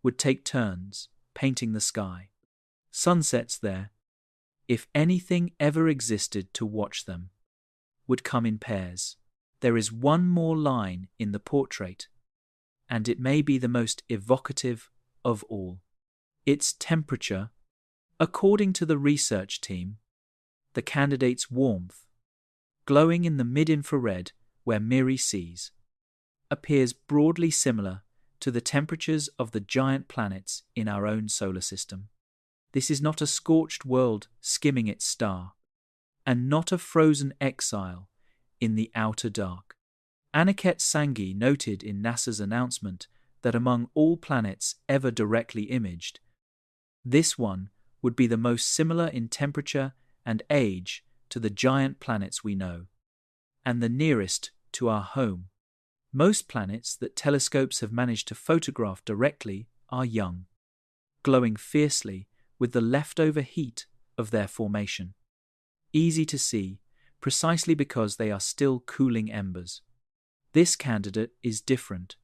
would take turns painting the sky. Sunsets there, if anything ever existed to watch them, would come in pairs. There is one more line in the portrait, and it may be the most evocative of all. Its temperature, according to the research team, the candidate's warmth, glowing in the mid-infrared where Miri sees, appears broadly similar to the temperatures of the giant planets in our own solar system. This is not a scorched world skimming its star, and not a frozen exile in the outer dark. Aniket Sanghi noted in NASA's announcement that among all planets ever directly imaged, this one would be the most similar in temperature and age to the giant planets we know, and the nearest to our home. Most planets that telescopes have managed to photograph directly are young, glowing fiercely with the leftover heat of their formation. Easy to see, precisely because they are still cooling embers. This candidate is different.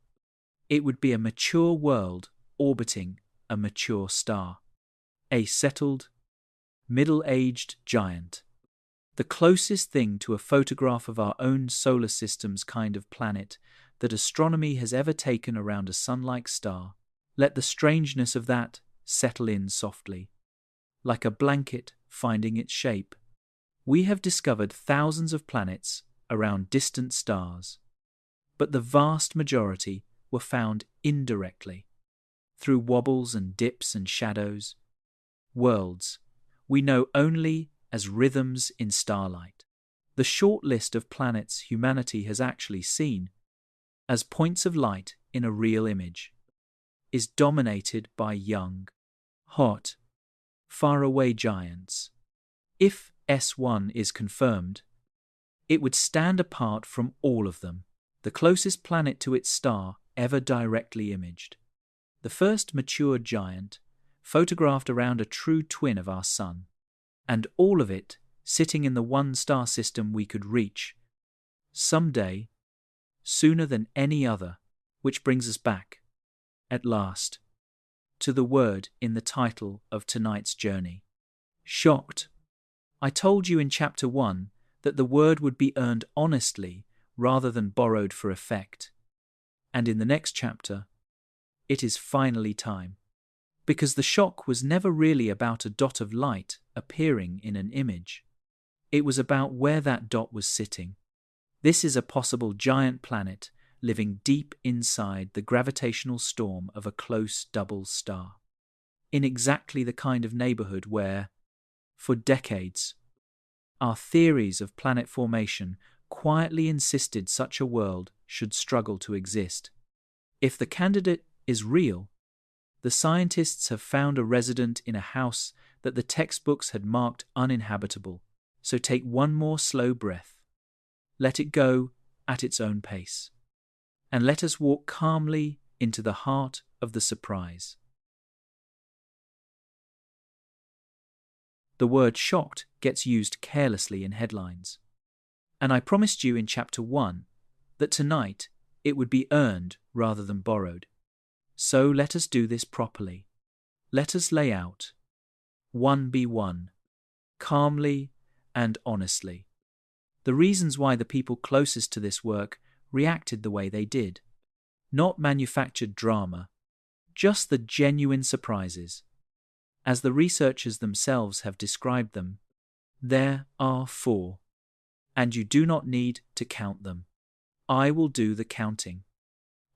It would be a mature world orbiting a mature star. A settled, middle-aged giant. The closest thing to a photograph of our own solar system's kind of planet that astronomy has ever taken around a sun-like star. Let the strangeness of that settle in softly, like a blanket finding its shape. We have discovered thousands of planets around distant stars, but the vast majority were found indirectly, through wobbles and dips and shadows. Worlds we know only as rhythms in starlight. The short list of planets humanity has actually seen as points of light in a real image is dominated by young, hot, faraway giants. If S1 is confirmed, it would stand apart from all of them, the closest planet to its star ever directly imaged. The first mature giant, photographed around a true twin of our Sun, and all of it sitting in the one star system we could reach, someday, sooner than any other, which brings us back, at last, to the word in the title of tonight's journey. Shocked. I told you in Chapter 1 that the word would be earned honestly rather than borrowed for effect. And in the next chapter, it is finally time. Because the shock was never really about a dot of light appearing in an image. It was about where that dot was sitting. This is a possible giant planet living deep inside the gravitational storm of a close double star, in exactly the kind of neighborhood where, for decades, our theories of planet formation quietly insisted such a world should struggle to exist. If the candidate is real, the scientists have found a resident in a house that the textbooks had marked uninhabitable. So take one more slow breath. Let it go at its own pace. And let us walk calmly into the heart of the surprise. The word shocked gets used carelessly in headlines. And I promised you in Chapter 1 that tonight it would be earned rather than borrowed. So let us do this properly. Let us lay out, 1by1, calmly and honestly, the reasons why the people closest to this work reacted the way they did. Not manufactured drama, just the genuine surprises. As the researchers themselves have described them, there are 4, and you do not need to count them. I will do the counting,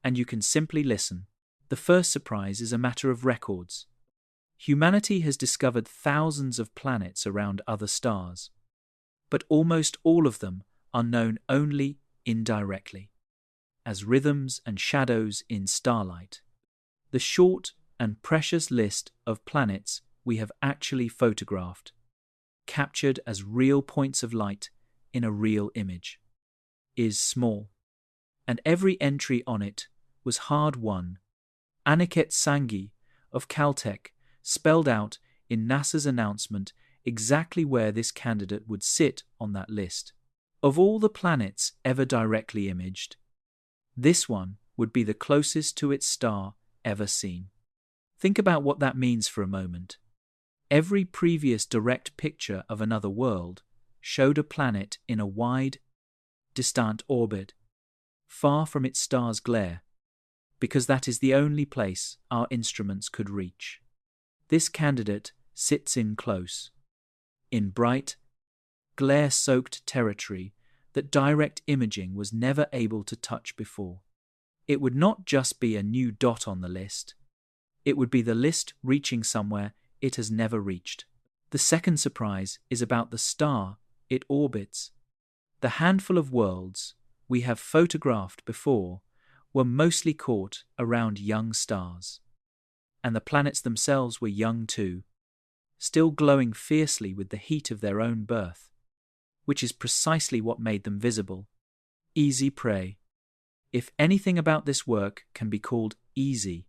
and you can simply listen. The first surprise is a matter of records. Humanity has discovered thousands of planets around other stars, but almost all of them are known only indirectly, as rhythms and shadows in starlight. The short and precious list of planets we have actually photographed, captured as real points of light in a real image, is small, and every entry on it was hard-won. Aniket Sanghi of Caltech spelled out in NASA's announcement exactly where this candidate would sit on that list. Of all the planets ever directly imaged, this one would be the closest to its star ever seen. Think about what that means for a moment. Every previous direct picture of another world showed a planet in a wide, distant orbit, far from its star's glare, because that is the only place our instruments could reach. This candidate sits in close, in bright, glare-soaked territory that direct imaging was never able to touch before. It would not just be a new dot on the list. It would be the list reaching somewhere it has never reached. The second surprise is about the star it orbits. The handful of worlds we have photographed before were mostly caught around young stars. And the planets themselves were young too, still glowing fiercely with the heat of their own birth, which is precisely what made them visible. Easy prey. If anything about this work can be called easy.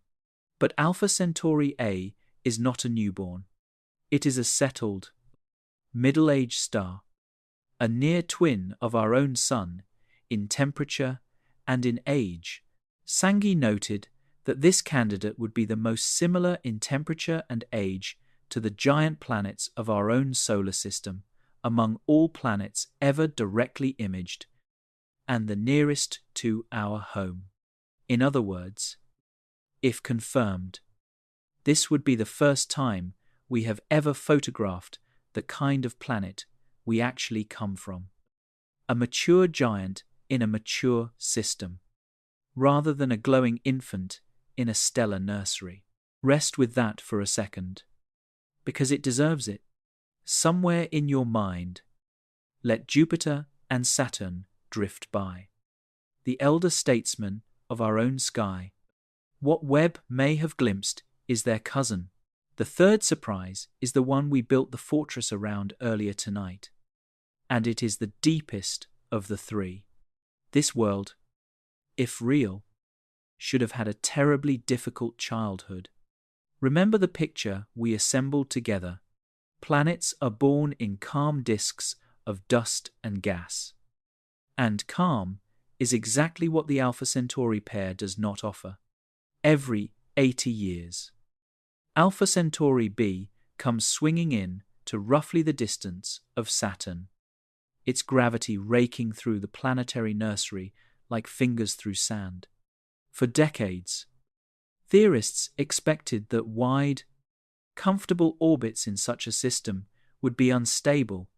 But Alpha Centauri A is not a newborn. It is a settled, middle-aged star, a near twin of our own Sun in temperature and in age. Sanghi noted that this candidate would be the most similar in temperature and age to the giant planets of our own solar system among all planets ever directly imaged, and the nearest to our home. In other words, if confirmed, this would be the first time we have ever photographed the kind of planet we actually come from. A mature giant in a mature system, rather than a glowing infant in a stellar nursery. Rest with that for a second, because it deserves it. Somewhere in your mind, let Jupiter and Saturn drift by, the elder statesmen of our own sky. What Webb may have glimpsed is their cousin. The third surprise is the one we built the fortress around earlier tonight, and it is the deepest of the three. This world, if real, should have had a terribly difficult childhood. Remember the picture we assembled together. Planets are born in calm disks of dust and gas. And calm is exactly what the Alpha Centauri pair does not offer. Every 80 years, Alpha Centauri B comes swinging in to roughly the distance of Saturn, its gravity raking through the planetary nursery like fingers through sand. For decades, theorists expected that wide, comfortable orbits in such a system would be unstable,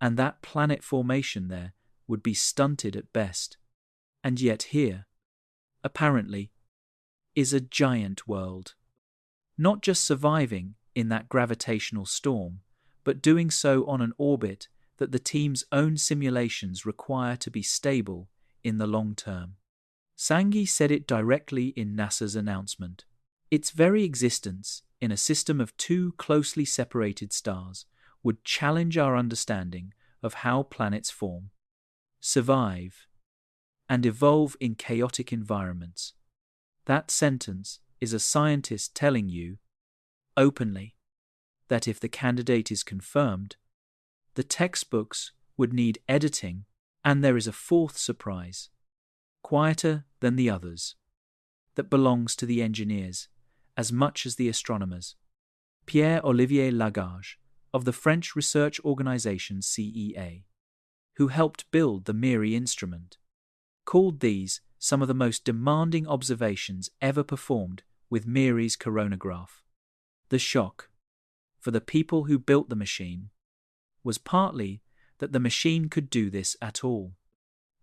and that planet formation there would be stunted at best. And yet here, apparently, is a giant world, not just surviving in that gravitational storm, but doing so on an orbit that the team's own simulations require to be stable in the long term. Sanghi said it directly in NASA's announcement. Its very existence in a system of two closely separated stars would challenge our understanding of how planets form, survive, and evolve in chaotic environments. That sentence is a scientist telling you, openly, that if the candidate is confirmed, the textbooks would need editing, and there is a fourth surprise, quieter than the others, that belongs to the engineers as much as the astronomers. Pierre-Olivier Lagage, of the French research organization CEA, who helped build the MIRI instrument, called these some of the most demanding observations ever performed with MIRI's coronagraph. The shock, for the people who built the machine, was partly that the machine could do this at all.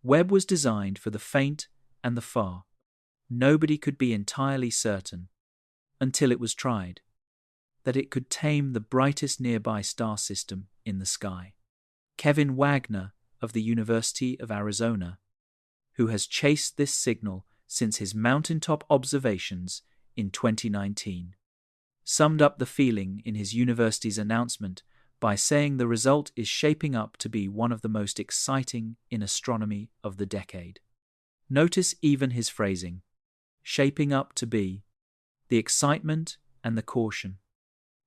Webb was designed for the faint and the far. Nobody could be entirely certain, until it was tried, that it could tame the brightest nearby star system in the sky. Kevin Wagner of the University of Arizona, who has chased this signal since his mountaintop observations in 2019, summed up the feeling in his university's announcement by saying the result is shaping up to be one of the most exciting in astronomy of the decade. Notice even his phrasing, shaping up to be, the excitement and the caution,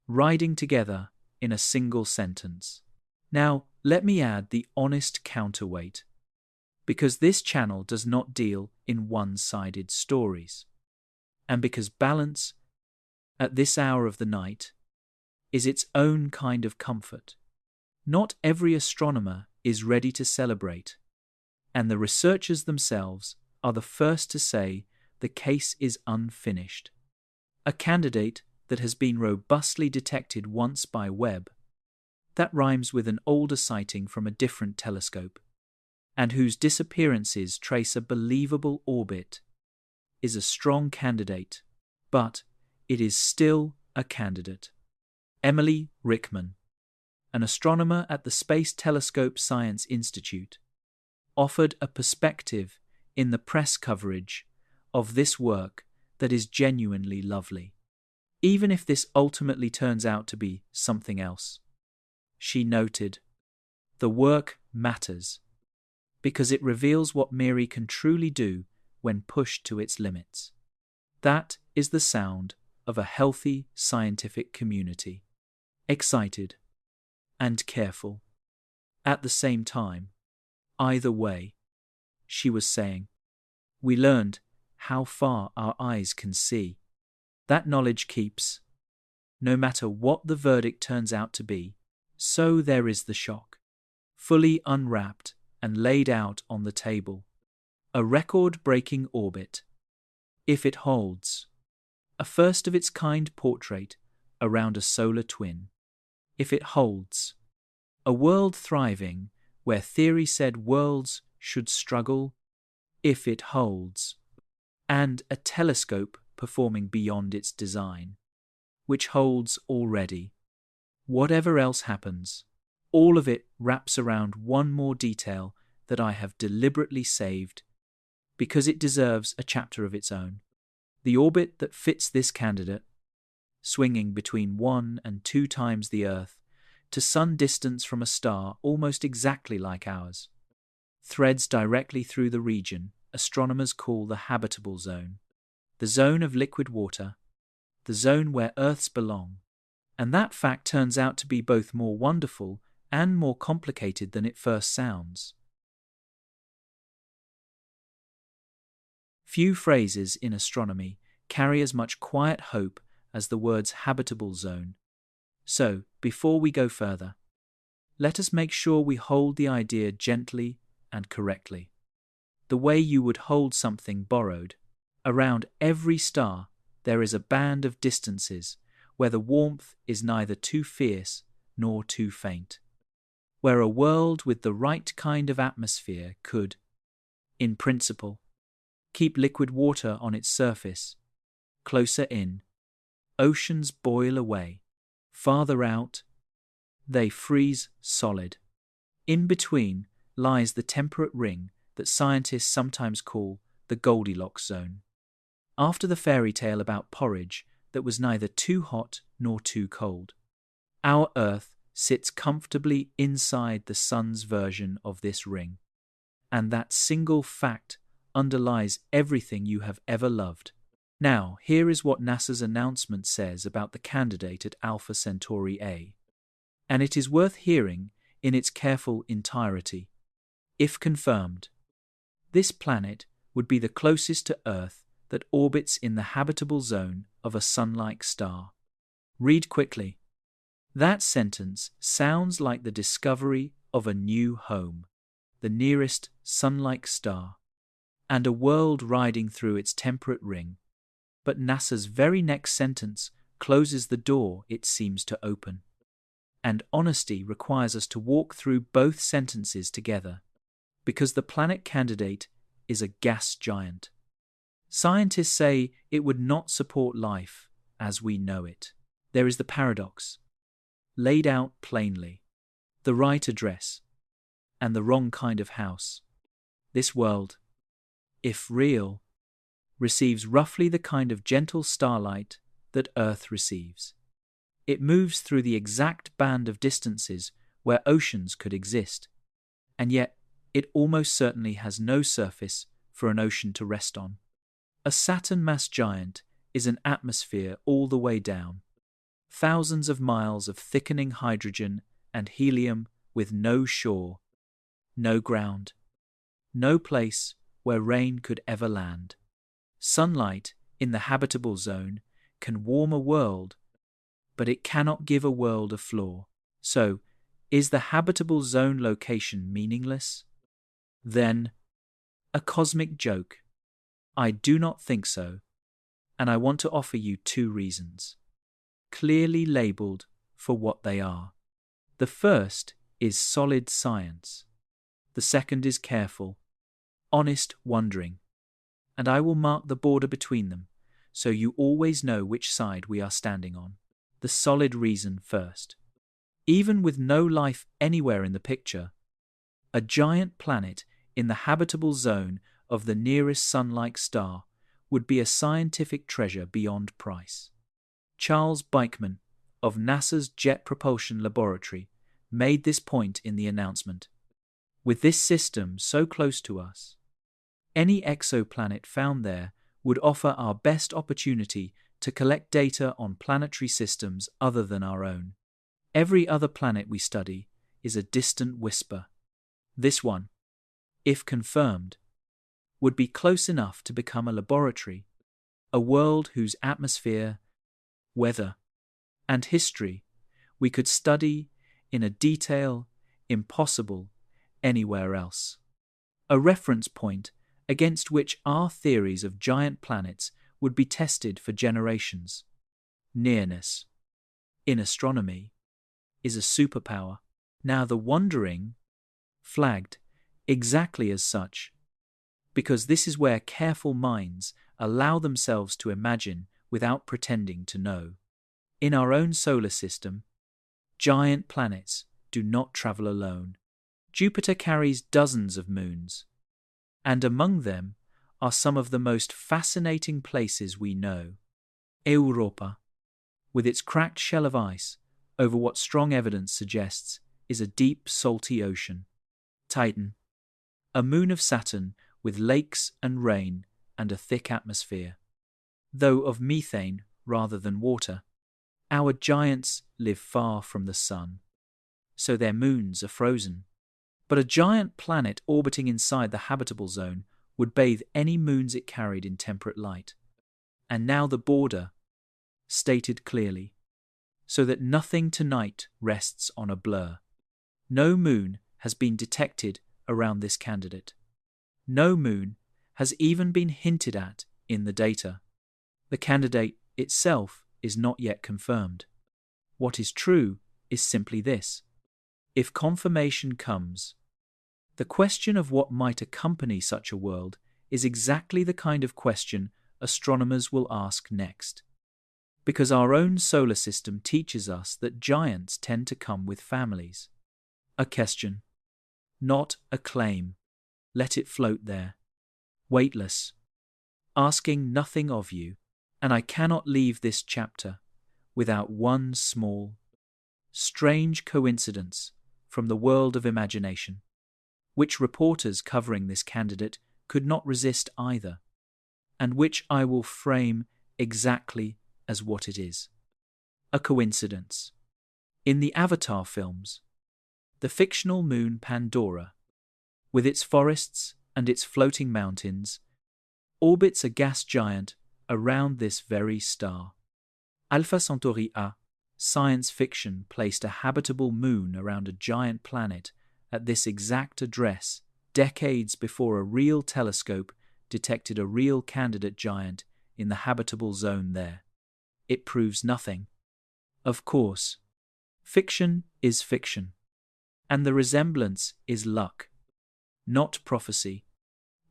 riding together in a single sentence. Now, let me add the honest counterweight, because this channel does not deal in one-sided stories, and because balance, at this hour of the night, is its own kind of comfort. Not every astronomer is ready to celebrate, and the researchers themselves are the first to say the case is unfinished. A candidate that has been robustly detected once by Webb, that rhymes with an older sighting from a different telescope, and whose disappearances trace a believable orbit, is a strong candidate, but it is still a candidate. Emily Rickman, an astronomer at the Space Telescope Science Institute, offered a perspective in the press coverage of this work that is genuinely lovely. Even if this ultimately turns out to be something else, she noted, the work matters because it reveals what MIRI can truly do when pushed to its limits. That is the sound of a healthy scientific community, excited and careful. At the same time, either way, she was saying, we learned how far our eyes can see. That knowledge keeps, no matter what the verdict turns out to be. So there is the shock, fully unwrapped and laid out on the table. A record-breaking orbit, if it holds. A first-of-its-kind portrait around a solar twin, if it holds. A world thriving where theory said worlds should struggle, if it holds. And a telescope performing beyond its design, which holds already. Whatever else happens, all of it wraps around one more detail that I have deliberately saved because it deserves a chapter of its own. The orbit that fits this candidate, swinging between 1 and 2 times the Earth, to sun distance from a star almost exactly like ours, threads directly through the region astronomers call the habitable zone, the zone of liquid water, the zone where Earths belong. And that fact turns out to be both more wonderful and more complicated than it first sounds. Few phrases in astronomy carry as much quiet hope as the words habitable zone. So, before we go further, let us make sure we hold the idea gently and correctly. The way you would hold something borrowed. Around every star there is a band of distances where the warmth is neither too fierce nor too faint, where a world with the right kind of atmosphere could, in principle, keep liquid water on its surface. Closer in, oceans boil away. Farther out, they freeze solid. In between lies the temperate ring that scientists sometimes call the Goldilocks zone. After the fairy tale about porridge that was neither too hot nor too cold, our Earth sits comfortably inside the Sun's version of this ring. And that single fact underlies everything you have ever loved. Now, here is what NASA's announcement says about the candidate at Alpha Centauri A. And it is worth hearing in its careful entirety. If confirmed, this planet would be the closest to Earth that orbits in the habitable zone of a Sunlike star. Read quickly. That sentence sounds like the discovery of a new home, the nearest Sunlike star, and a world riding through its temperate ring. But NASA's very next sentence closes the door it seems to open. And honesty requires us to walk through both sentences together, because the planet candidate is a gas giant. Scientists say it would not support life as we know it. There is the paradox, laid out plainly, the right address and the wrong kind of house. This world, if real, receives roughly the kind of gentle starlight that Earth receives. It moves through the exact band of distances where oceans could exist, and yet it almost certainly has no surface for an ocean to rest on. A Saturn mass giant is an atmosphere all the way down, thousands of miles of thickening hydrogen and helium with no shore, no ground, no place where rain could ever land. Sunlight in the habitable zone can warm a world, but it cannot give a world a floor. So, is the habitable zone location meaningless? Then, a cosmic joke. I do not think so, and I want to offer you 2 reasons, clearly labelled for what they are. The first is solid science. The second is careful, honest wondering. and I will mark the border between them, so you always know which side we are standing on. The solid reason first. Even with no life anywhere in the picture, a giant planet in the habitable zone of the nearest Sun-like star would be a scientific treasure beyond price. Charles Beichman of NASA's Jet Propulsion Laboratory made this point in the announcement. With this system so close to us, any exoplanet found there would offer our best opportunity to collect data on planetary systems other than our own. Every other planet we study is a distant whisper. This one, if confirmed, would be close enough to become a laboratory, a world whose atmosphere, weather, and history we could study in a detail impossible anywhere else. A reference point against which our theories of giant planets would be tested for generations. Nearness, in astronomy, is a superpower. Now the wondering, flagged exactly as such, because this is where careful minds allow themselves to imagine without pretending to know. In our own solar system, giant planets do not travel alone. Jupiter carries dozens of moons, and among them are some of the most fascinating places we know. Europa, with its cracked shell of ice over what strong evidence suggests is a deep, salty ocean. Titan, a moon of Saturn with lakes and rain and a thick atmosphere. Though of methane rather than water, our giants live far from the sun, so their moons are frozen. But a giant planet orbiting inside the habitable zone would bathe any moons it carried in temperate light. And now the border, stated clearly, so that nothing tonight rests on a blur. No moon has been detected around this candidate. No moon has even been hinted at in the data. The candidate itself is not yet confirmed. What is true is simply this. If confirmation comes, the question of what might accompany such a world is exactly the kind of question astronomers will ask next. Because our own solar system teaches us that giants tend to come with families. A question, not a claim. Let it float there, weightless, asking nothing of you. And I cannot leave this chapter without one small, strange coincidence from the world of imagination, which reporters covering this candidate could not resist either, and which I will frame exactly as what it is. A coincidence. In the Avatar films, the fictional moon Pandora, with its forests and its floating mountains, orbits a gas giant around this very star. Alpha Centauri A, science fiction placed a habitable moon around a giant planet at this exact address decades before a real telescope detected a real candidate giant in the habitable zone there. It proves nothing. Of course, fiction is fiction, and the resemblance is luck, not prophecy.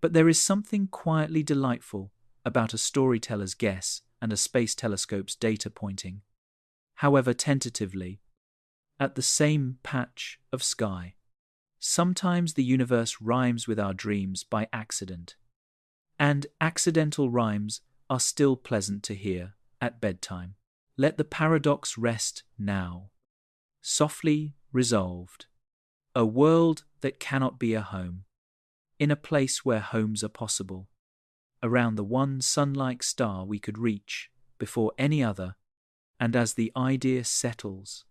But there is something quietly delightful about a storyteller's guess and a space telescope's data pointing, however tentatively, at the same patch of sky. Sometimes the universe rhymes with our dreams by accident, and accidental rhymes are still pleasant to hear at bedtime. Let the paradox rest now, softly resolved. A world that cannot be a home, in a place where homes are possible, around the one sun-like star we could reach before any other, and as the idea settles.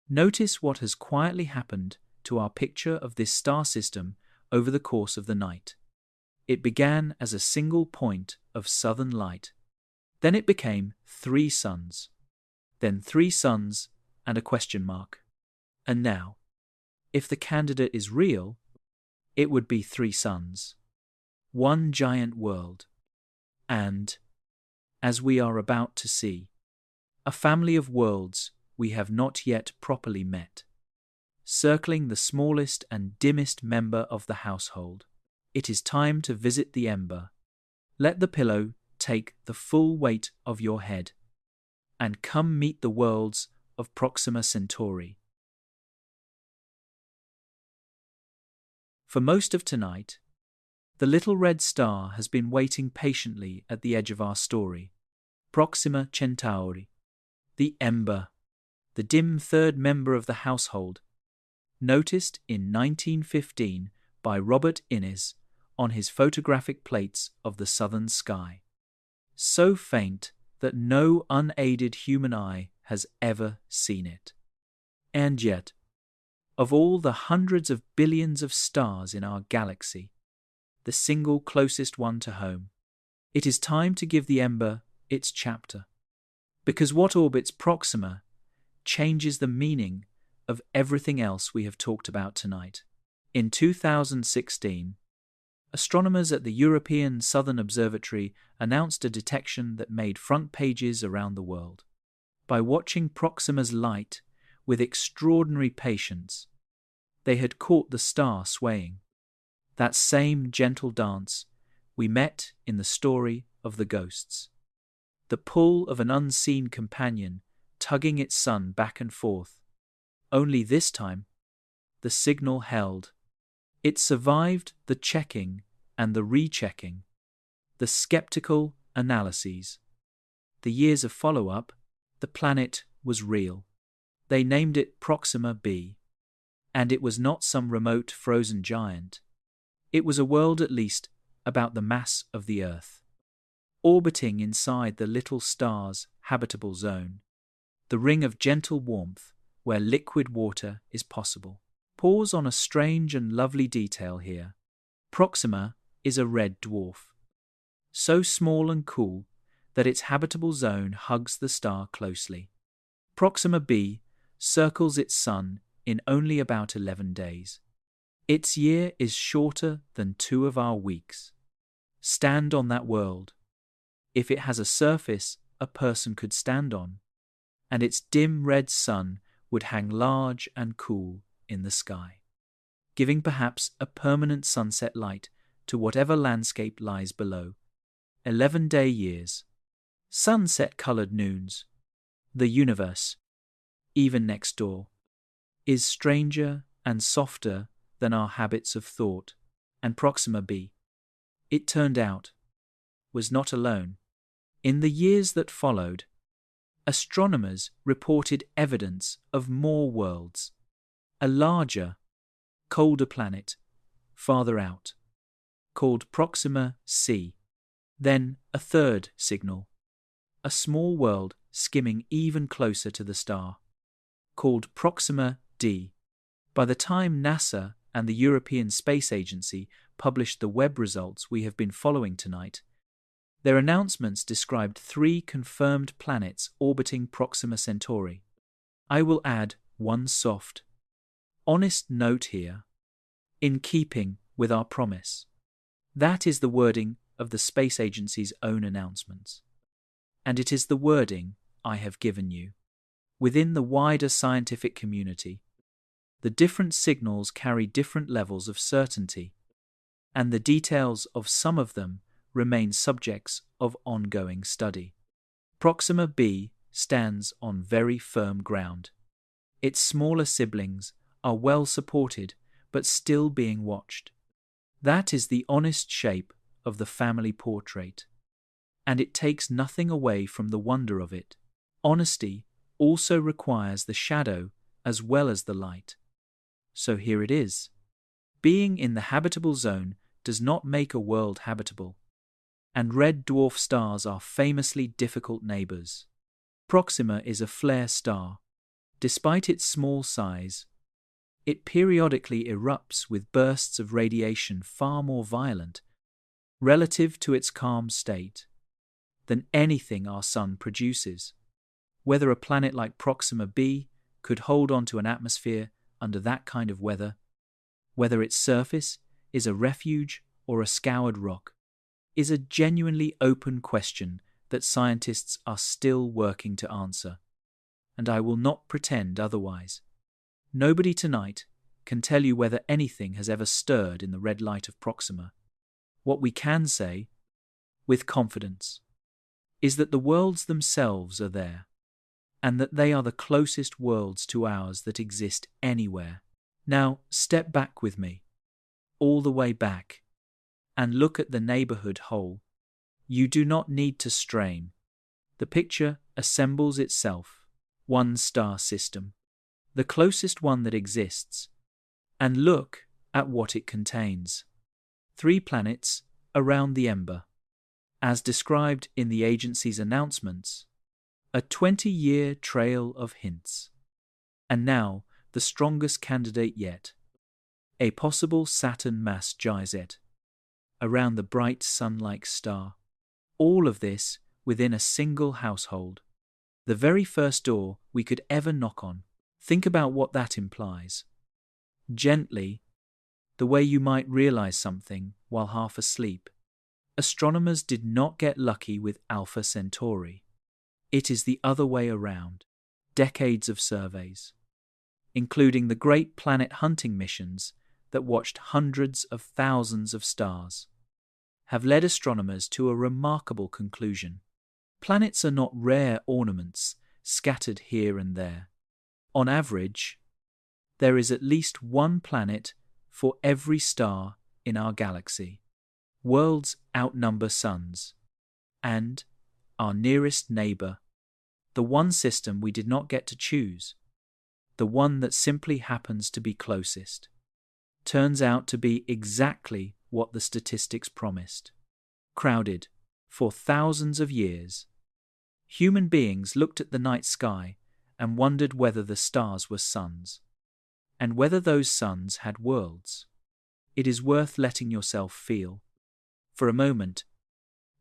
Notice what has quietly happened to our picture of this star system over the course of the night. It began as a single point of southern light. Then it became 3 suns. Then 3 suns and a question mark. And now, if the candidate is real, it would be 3 suns. One giant world. And, as we are about to see, a family of worlds we have not yet properly met, circling the smallest and dimmest member of the household. It is time to visit the ember, Let the pillow take the full weight of your head, and come meet the worlds of Proxima Centauri. For most of tonight, the little red star has been waiting patiently at the edge of our story. Proxima Centauri, the ember, the dim third member of the household, noticed in 1915 by Robert Innes on his photographic plates of the southern sky. So faint that no unaided human eye has ever seen it. And yet, of all the hundreds of billions of stars in our galaxy, the single closest one to home, it is time to give the ember its chapter. Because what orbits Proxima changes the meaning of everything else we have talked about tonight. In 2016, astronomers at the European Southern Observatory announced a detection that made front pages around the world. By watching Proxima's light with extraordinary patience, they had caught the star swaying. That same gentle dance we met in the story of the ghosts. The pull of an unseen companion tugging its sun back and forth. Only this time, the signal held. It survived the checking and the rechecking, the skeptical analyses. The years of follow-up, the planet was real. They named it Proxima b. And it was not some remote frozen giant. It was a world at least about the mass of the Earth, orbiting inside the little star's habitable zone, the ring of gentle warmth where liquid water is possible. Pause on a strange and lovely detail here. Proxima is a red dwarf, so small and cool that its habitable zone hugs the star closely. Proxima b circles its sun in only about 11 days. Its year is shorter than 2 of our weeks. Stand on that world, if it has a surface a person could stand on, and its dim red sun would hang large and cool in the sky, giving perhaps a permanent sunset light to whatever landscape lies below. 11-day years, sunset-colored noons. The universe, even next door, is stranger and softer than our habits of thought, and Proxima b, it turned out, was not alone. In the years that followed, astronomers reported evidence of more worlds, a larger, colder planet, farther out, called Proxima c, then a third signal, a small world skimming even closer to the star, called Proxima d. By the time NASA and the European Space Agency published the Webb results we have been following tonight, their announcements described 3 confirmed planets orbiting Proxima Centauri. I will add one soft, honest note here, in keeping with our promise. That is the wording of the Space Agency's own announcements. And it is the wording I have given you. Within the wider scientific community, the different signals carry different levels of certainty, and the details of some of them remain subjects of ongoing study. Proxima b stands on very firm ground. Its smaller siblings are well supported but still being watched. That is the honest shape of the family portrait, and it takes nothing away from the wonder of it. Honesty also requires the shadow as well as the light. So here it is. Being in the habitable zone does not make a world habitable, and red dwarf stars are famously difficult neighbors. Proxima is a flare star. Despite its small size, it periodically erupts with bursts of radiation far more violent, relative to its calm state, than anything our Sun produces. Whether a planet like Proxima b could hold on to an atmosphere under that kind of weather, whether its surface is a refuge or a scoured rock, is a genuinely open question that scientists are still working to answer, and I will not pretend otherwise. Nobody tonight can tell you whether anything has ever stirred in the red light of Proxima. What we can say with confidence, is that the worlds themselves are there, and that they are the closest worlds to ours that exist anywhere. Now, step back with me, all the way back, and look at the neighborhood whole. You do not need to strain. The picture assembles itself. One star system, the closest one that exists. And look at what it contains. 3 planets around the ember. As described in the agency's announcements, a 20-year trail of hints. And now, the strongest candidate yet. A possible Saturn mass giant around the bright Sunlike star. All of this within a single household. The very first door we could ever knock on. Think about what that implies. Gently, the way you might realize something while half asleep. Astronomers did not get lucky with Alpha Centauri. It is the other way around. Decades of surveys, including the great planet hunting missions that watched hundreds of thousands of stars, have led astronomers to a remarkable conclusion. Planets are not rare ornaments scattered here and there. On average, there is at least one planet for every star in our galaxy. Worlds outnumber suns. And our nearest neighbor, the one system we did not get to choose, the one that simply happens to be closest, turns out to be exactly what the statistics promised. Crowded for thousands of years, human beings looked at the night sky and wondered whether the stars were suns, and whether those suns had worlds. It is worth letting yourself feel, for a moment,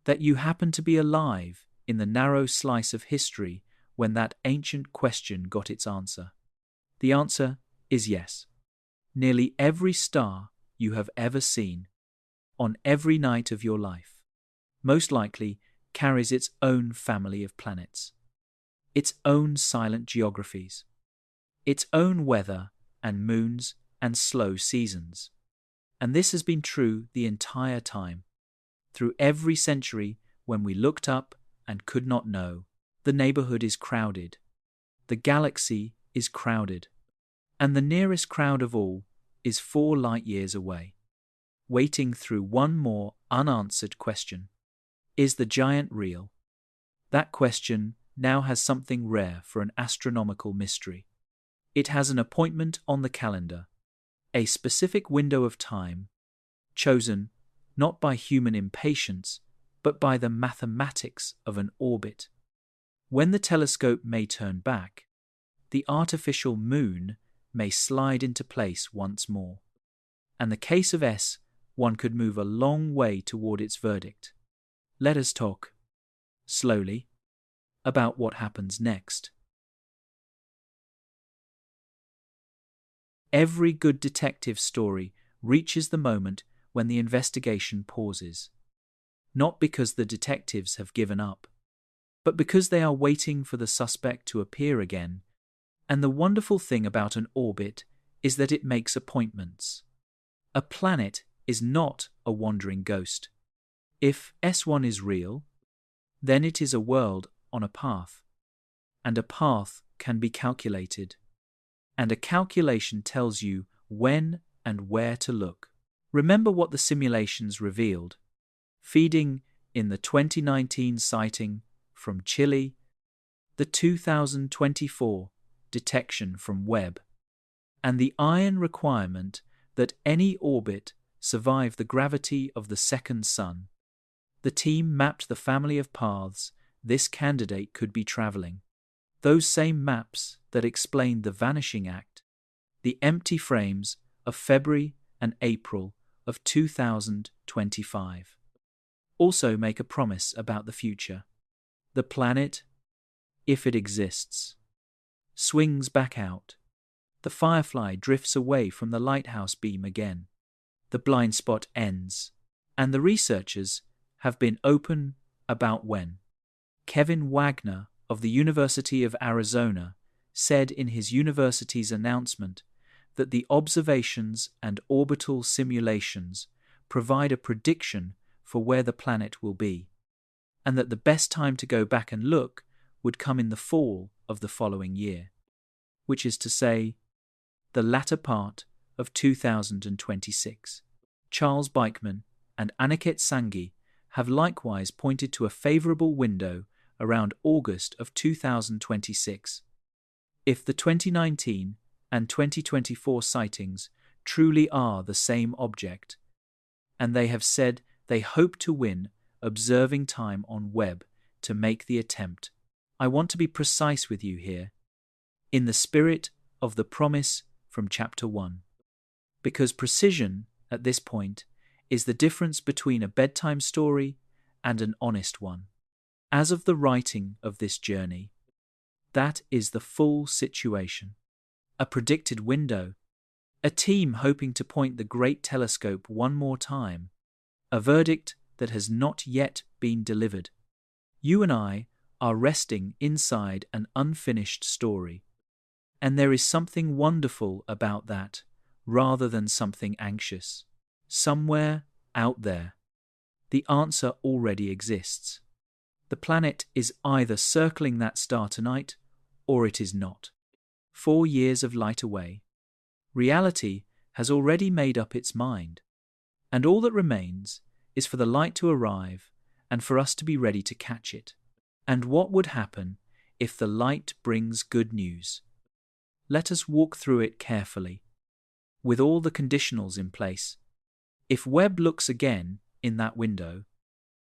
that you happen to be alive in the narrow slice of history when that ancient question got its answer. The answer is yes. Nearly every star you have ever seen, on every night of your life, most likely carries its own family of planets, its own silent geographies, its own weather and moons and slow seasons. And this has been true the entire time. Through every century when we looked up and could not know, the neighborhood is crowded. The galaxy is crowded. And the nearest crowd of all is 4 light years away, waiting through one more unanswered question. Is the giant real? That question now has something rare for an astronomical mystery. It has an appointment on the calendar, a specific window of time, chosen not by human impatience, but by the mathematics of an orbit. When the telescope may turn back, the artificial moon may slide into place once more. And the case of S, one could move a long way toward its verdict. Let us talk, slowly, about what happens next. Every good detective story reaches the moment when the investigation pauses. Not because the detectives have given up, but because they are waiting for the suspect to appear again. And the wonderful thing about an orbit is that it makes appointments. A planet is not a wandering ghost. If S1 is real, then it is a world on a path. And a path can be calculated. And a calculation tells you when and where to look. Remember what the simulations revealed. Feeding in the 2019 sighting from Chile, the 2024 detection from Webb, and the iron requirement that any orbit survive the gravity of the second sun. The team mapped the family of paths this candidate could be traveling. Those same maps that explained the Vanishing Act, the empty frames of February and April of 2025, also make a promise about the future. The planet, if it exists, swings back out. The firefly drifts away from the lighthouse beam again. The blind spot ends, and the researchers have been open about when. Kevin Wagner of the University of Arizona said in his university's announcement that the observations and orbital simulations provide a prediction for where the planet will be. and that the best time to go back and look would come in the fall of the following year, which is to say, the latter part of 2026. Charles Beichman and Aniket Sanghi have likewise pointed to a favorable window around August of 2026. If the 2019 and 2024 sightings truly are the same object, and they have said they hope to win observing time on Webb to make the attempt, I want to be precise with you here, in the spirit of the promise from Chapter 1, because precision at this point is the difference between a bedtime story and an honest one. As of the writing of this journey, that is the full situation. A predicted window, a team hoping to point the great telescope one more time, a verdict that has not yet been delivered. You and I are resting inside an unfinished story, and there is something wonderful about that rather than something anxious. Somewhere out there, the answer already exists. The planet is either circling that star tonight or it is not. 4 years of light away. Reality has already made up its mind, and all that remains is for the light to arrive and for us to be ready to catch it. And what would happen if the light brings good news? Let us walk through it carefully, with all the conditionals in place. If Webb looks again in that window,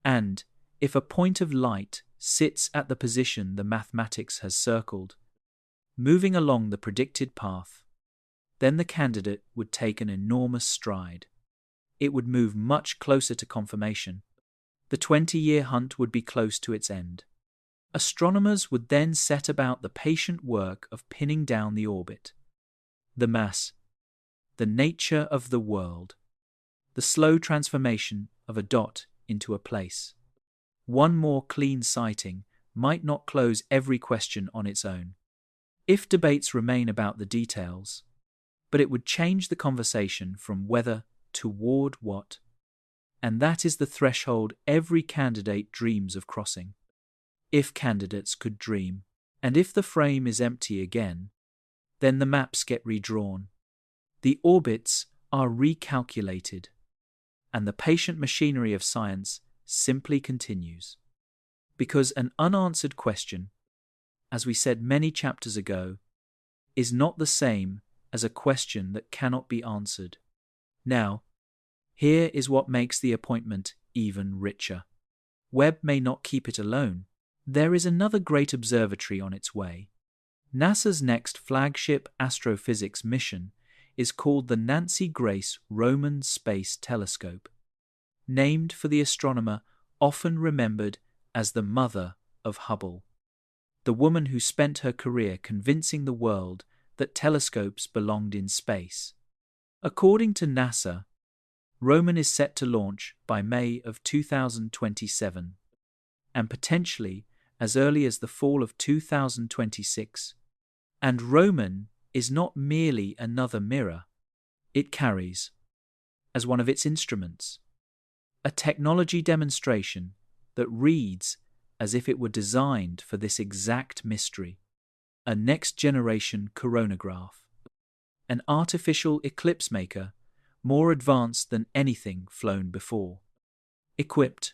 and if a point of light sits at the position the mathematics has circled, moving along the predicted path, then the candidate would take an enormous stride. It would move much closer to confirmation. The 20-year hunt would be close to its end. Astronomers would then set about the patient work of pinning down the orbit, the mass, the nature of the world, the slow transformation of a dot into a place. One more clean sighting might not close every question on its own, if debates remain about the details, but it would change the conversation from whether toward what, and that is the threshold every candidate dreams of crossing. If candidates could dream, and if the frame is empty again, then the maps get redrawn, the orbits are recalculated, and the patient machinery of science simply continues. Because an unanswered question, as we said many chapters ago, is not the same as a question that cannot be answered. Now, here is what makes the appointment even richer. Webb may not keep it alone. There is another great observatory on its way. NASA's next flagship astrophysics mission is called the Nancy Grace Roman Space Telescope, named for the astronomer often remembered as the mother of Hubble, the woman who spent her career convincing the world that telescopes belonged in space. According to NASA, Roman is set to launch by May of 2027, and potentially as early as the fall of 2026. And Roman is not merely another mirror. It carries, as one of its instruments, a technology demonstration that reads as if it were designed for this exact mystery, a next-generation coronagraph, an artificial eclipse maker more advanced than anything flown before, equipped,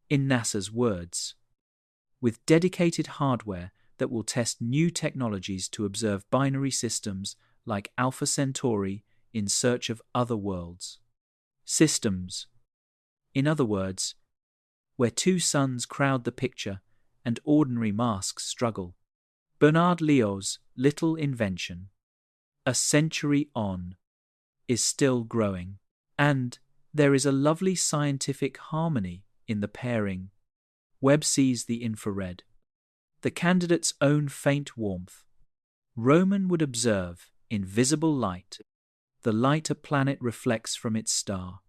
in NASA's words, with dedicated hardware that will test new technologies to observe binary systems like Alpha Centauri in search of other worlds. Systems, in other words, where two suns crowd the picture and ordinary masks struggle. Bernard Lyot's little invention, a century on, is still growing, and there is a lovely scientific harmony in the pairing. Webb sees the infrared, the candidate's own faint warmth. Roman would observe invisible light, the light a planet reflects from its star.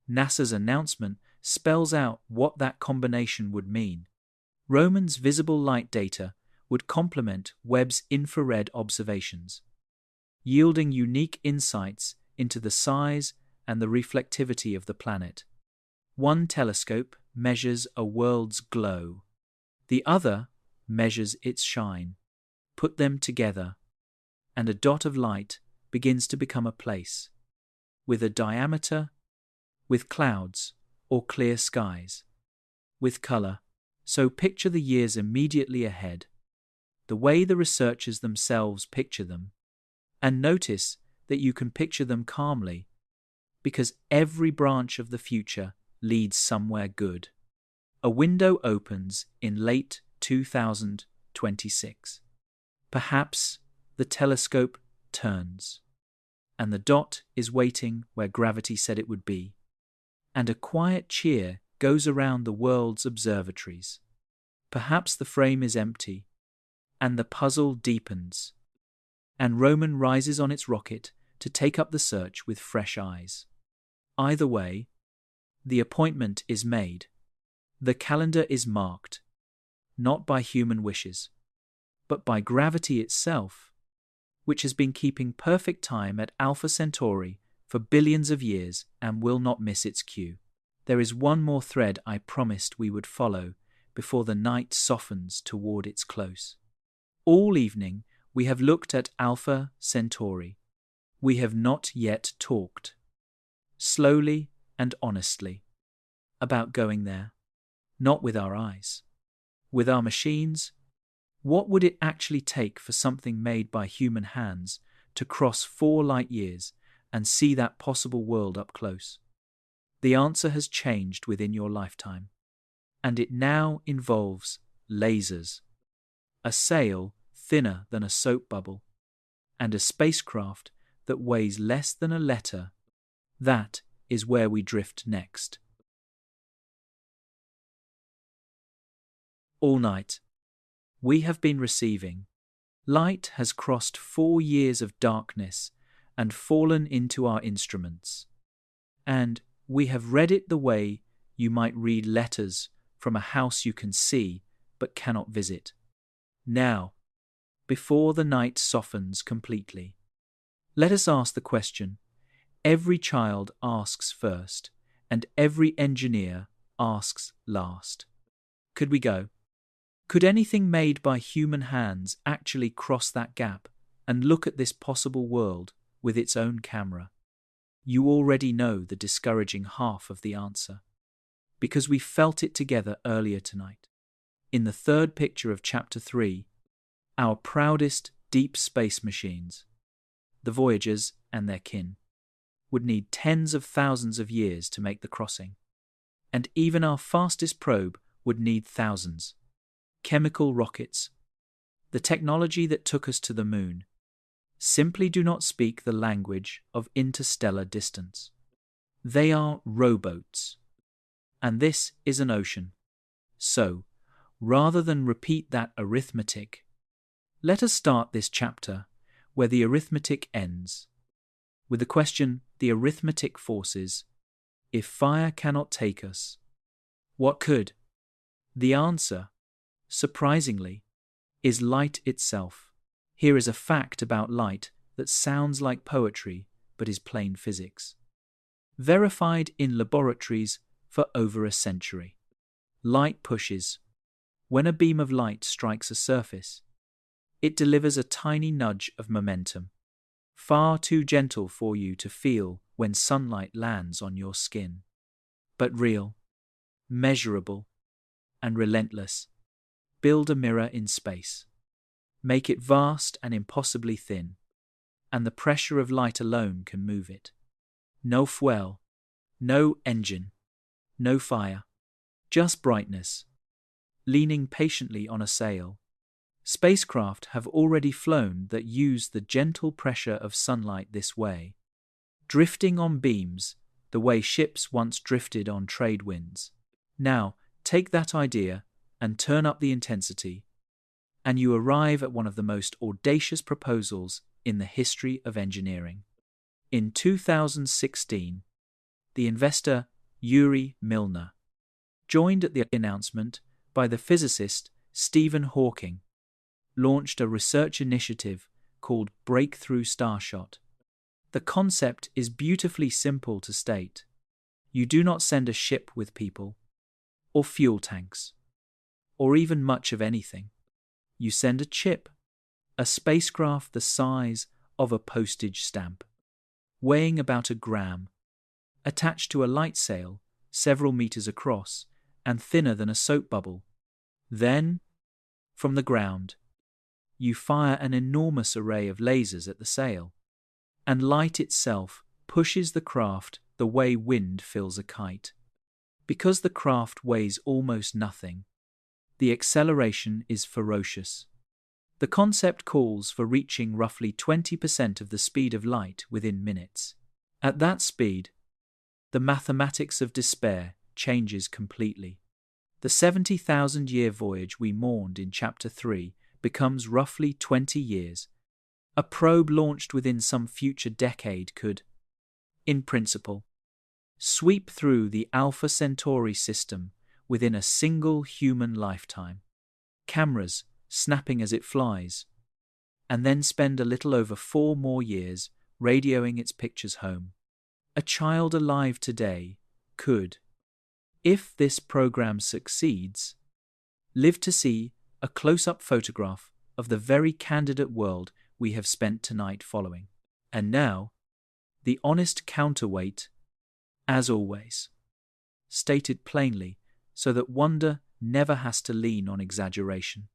NASA's announcement spells out what that combination would mean. Roman's visible light data would complement Webb's infrared observations, yielding unique insights into the size and the reflectivity of the planet. One telescope measures a world's glow. The other measures its shine. Put them together, and a dot of light begins to become a place, with a diameter, with clouds or clear skies, with color. So picture the years immediately ahead, the way the researchers themselves picture them, and notice that you can picture them calmly, because every branch of the future leads somewhere good. A window opens in late 2026. Perhaps the telescope turns, and the dot is waiting where gravity said it would be, and a quiet cheer goes around the world's observatories. Perhaps the frame is empty, and the puzzle deepens, and Roman rises on its rocket to take up the search with fresh eyes. Either way, the appointment is made. The calendar is marked, not by human wishes, but by gravity itself, which has been keeping perfect time at Alpha Centauri for billions of years and will not miss its cue. There is one more thread I promised we would follow before the night softens toward its close. All evening we have looked at Alpha Centauri. We have not yet talked, slowly and honestly, about going there. Not with our eyes. With our machines, what would it actually take for something made by human hands to cross 4 light years and see that possible world up close? The answer has changed within your lifetime, and it now involves lasers, a sail thinner than a soap bubble, and a spacecraft that weighs less than a letter. That is where we drift next. All night, we have been receiving. Light has crossed 4 years of darkness and fallen into our instruments. And we have read it the way you might read letters from a house you can see but cannot visit. Now, before the night softens completely, let us ask the question every child asks first and every engineer asks last. Could we go? Could anything made by human hands actually cross that gap and look at this possible world with its own camera? You already know the discouraging half of the answer, because we felt it together earlier tonight. In the third picture of Chapter 3, our proudest deep space machines, the Voyagers and their kin, would need tens of thousands of years to make the crossing, and even our fastest probe would need thousands. Chemical rockets, the technology that took us to the moon, simply do not speak the language of interstellar distance. They are rowboats, and this is an ocean. So, rather than repeat that arithmetic, let us start this chapter where the arithmetic ends, with the question the arithmetic forces: if fire cannot take us, what could? The answer, surprisingly, is light itself. Here is a fact about light that sounds like poetry but is plain physics. Verified in laboratories for over a century. Light pushes. When a beam of light strikes a surface, it delivers a tiny nudge of momentum, far too gentle for you to feel when sunlight lands on your skin, but real, measurable, and relentless. Build a mirror in space. Make it vast and impossibly thin, and the pressure of light alone can move it. No fuel, no engine, no fire, just brightness, leaning patiently on a sail. Spacecraft have already flown that use the gentle pressure of sunlight this way, drifting on beams the way ships once drifted on trade winds. Now, take that idea and turn up the intensity, and you arrive at one of the most audacious proposals in the history of engineering. In 2016, the investor Yuri Milner, joined at the announcement by the physicist Stephen Hawking, launched a research initiative called Breakthrough Starshot. The concept is beautifully simple to state. You do not send a ship with people, or fuel tanks, or even much of anything. You send a chip, a spacecraft the size of a postage stamp, weighing about a gram, attached to a light sail several meters across and thinner than a soap bubble. Then, from the ground, you fire an enormous array of lasers at the sail, and light itself pushes the craft the way wind fills a kite. Because the craft weighs almost nothing, the acceleration is ferocious. The concept calls for reaching roughly 20% of the speed of light within minutes. At that speed, the mathematics of despair changes completely. The 70,000-year voyage we mourned in Chapter 3 becomes roughly 20 years. A probe launched within some future decade could, in principle, sweep through the Alpha Centauri system within a single human lifetime. Cameras snapping as it flies, and then spend a little over 4 more years radioing its pictures home. A child alive today could, if this program succeeds, live to see a close-up photograph of the very candidate world we have spent tonight following. And now, the honest counterweight, as always, stated plainly so that wonder never has to lean on exaggeration.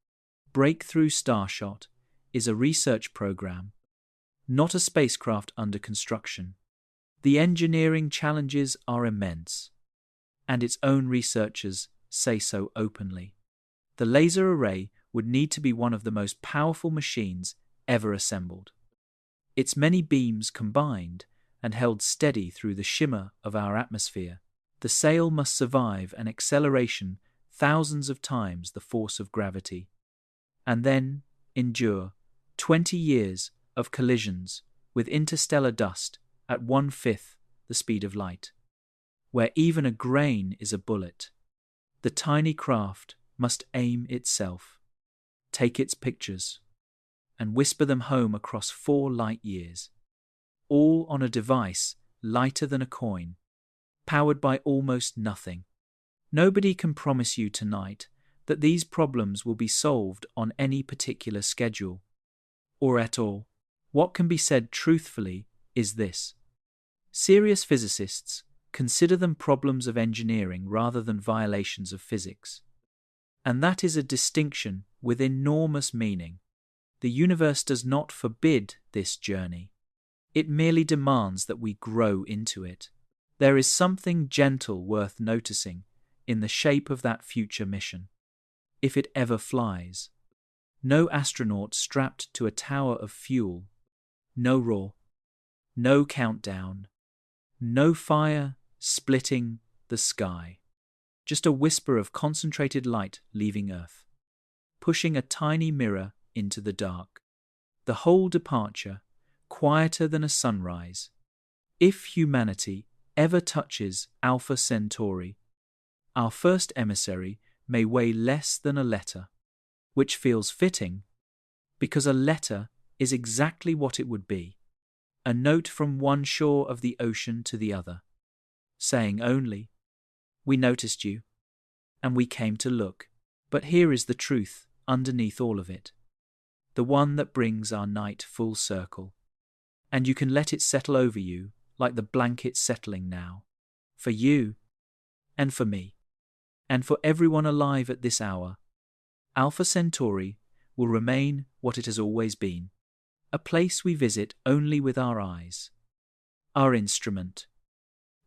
Breakthrough Starshot is a research program, not a spacecraft under construction. The engineering challenges are immense, and its own researchers say so openly. The laser array would need to be one of the most powerful machines ever assembled. Its many beams combined and held steady through the shimmer of our atmosphere. The sail must survive an acceleration thousands of times the force of gravity, and then endure 20 years of collisions with interstellar dust at 1/5 the speed of light. Where even a grain is a bullet, the tiny craft must aim itself, take its pictures, and whisper them home across 4 light years, all on a device lighter than a coin, powered by almost nothing. Nobody can promise you tonight that these problems will be solved on any particular schedule, or at all. What can be said truthfully is this: serious physicists consider them problems of engineering rather than violations of physics. And that is a distinction with enormous meaning. The universe does not forbid this journey. It merely demands that we grow into it. There is something gentle worth noticing in the shape of that future mission. If it ever flies, no astronaut strapped to a tower of fuel, no roar, no countdown, no fire splitting the sky, just a whisper of concentrated light leaving Earth, pushing a tiny mirror into the dark. The whole departure, quieter than a sunrise. If humanity ever touches Alpha Centauri, our first emissary may weigh less than a letter, which feels fitting because a letter is exactly what it would be, a note from one shore of the ocean to the other, saying only, "We noticed you, and we came to look." But here is the truth underneath all of it, the one that brings our night full circle, and you can let it settle over you like the blanket settling now, for you, and for me, and for everyone alive at this hour. Alpha Centauri will remain what it has always been, a place we visit only with our eyes, our instrument,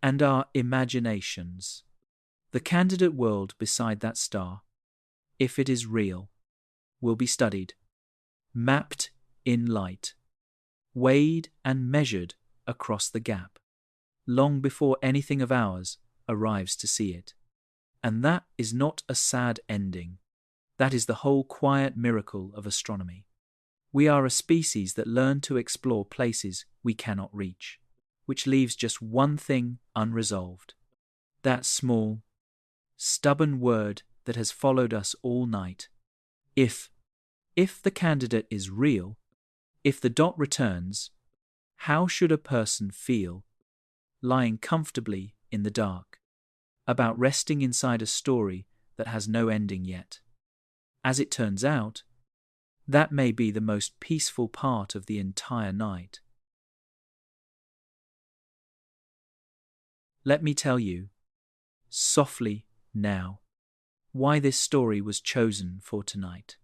and our imaginations. The candidate world beside that star, if it is real, will be studied, mapped in light, weighed and measured across the gap, long before anything of ours arrives to see it. And that is not a sad ending. That is the whole quiet miracle of astronomy. We are a species that learn to explore places we cannot reach, which leaves just one thing unresolved. That small, stubborn word that has followed us all night. If the candidate is real, if the dot returns, how should a person feel, lying comfortably in the dark, about resting inside a story that has no ending yet. As it turns out, that may be the most peaceful part of the entire night. Let me tell you, softly now, why this story was chosen for tonight.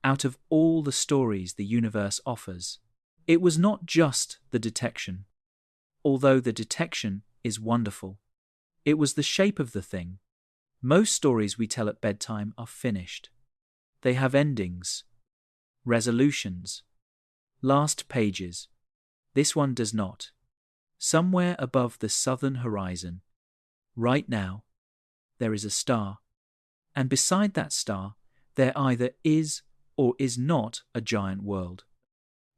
Out of all the stories the universe offers, it was not just the detection. Although the detection is wonderful, it was the shape of the thing. Most stories we tell at bedtime are finished. They have endings, resolutions, last pages. This one does not. Somewhere above the southern horizon, right now, there is a star, and beside that star, there either is or is not a giant world.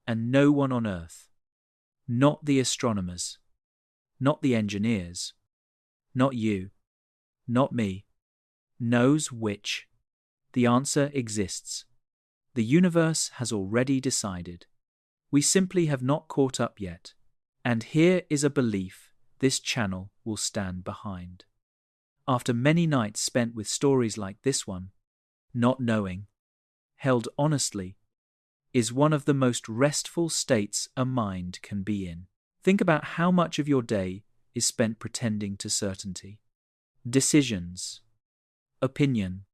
And no one on Earth, not the astronomers, not the engineers, not you, not me, knows which. The answer exists. The universe has already decided. We simply have not caught up yet. And here is a belief this channel will stand behind. After many nights spent with stories like this one, not knowing, held honestly, is one of the most restful states a mind can be in. Think about how much of your day is spent pretending to certainty. Decisions, opinion,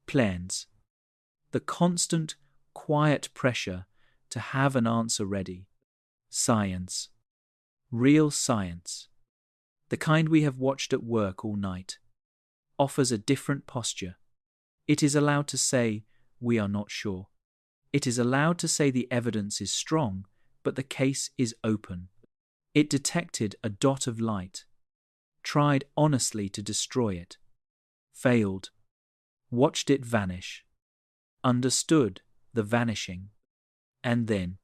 plans, the constant, quiet pressure to have an answer ready. Science, real science, the kind we have watched at work all night, offers a different posture. It is allowed to say, we are not sure. It is allowed to say the evidence is strong, but the case is open. It detected a dot of light, tried honestly to destroy it, failed, watched it vanish, understood the vanishing, and then,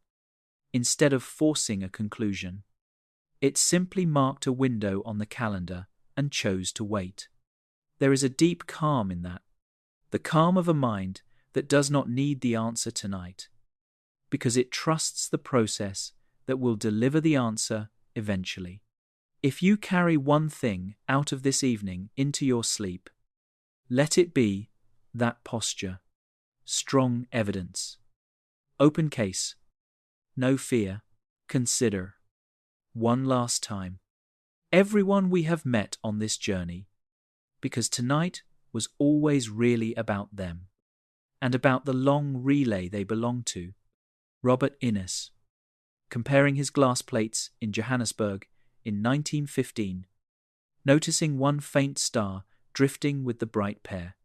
instead of forcing a conclusion, it simply marked a window on the calendar and chose to wait. There is a deep calm in that, the calm of a mind that does not need the answer tonight, because it trusts the process that will deliver the answer eventually. If you carry one thing out of this evening into your sleep, let it be that posture, strong evidence, open case, no fear, consider. One last time, everyone we have met on this journey, because tonight was always really about them, and about the long relay they belong to. Robert Innes, comparing his glass plates in Johannesburg in 1915, noticing one faint star drifting with the bright pair,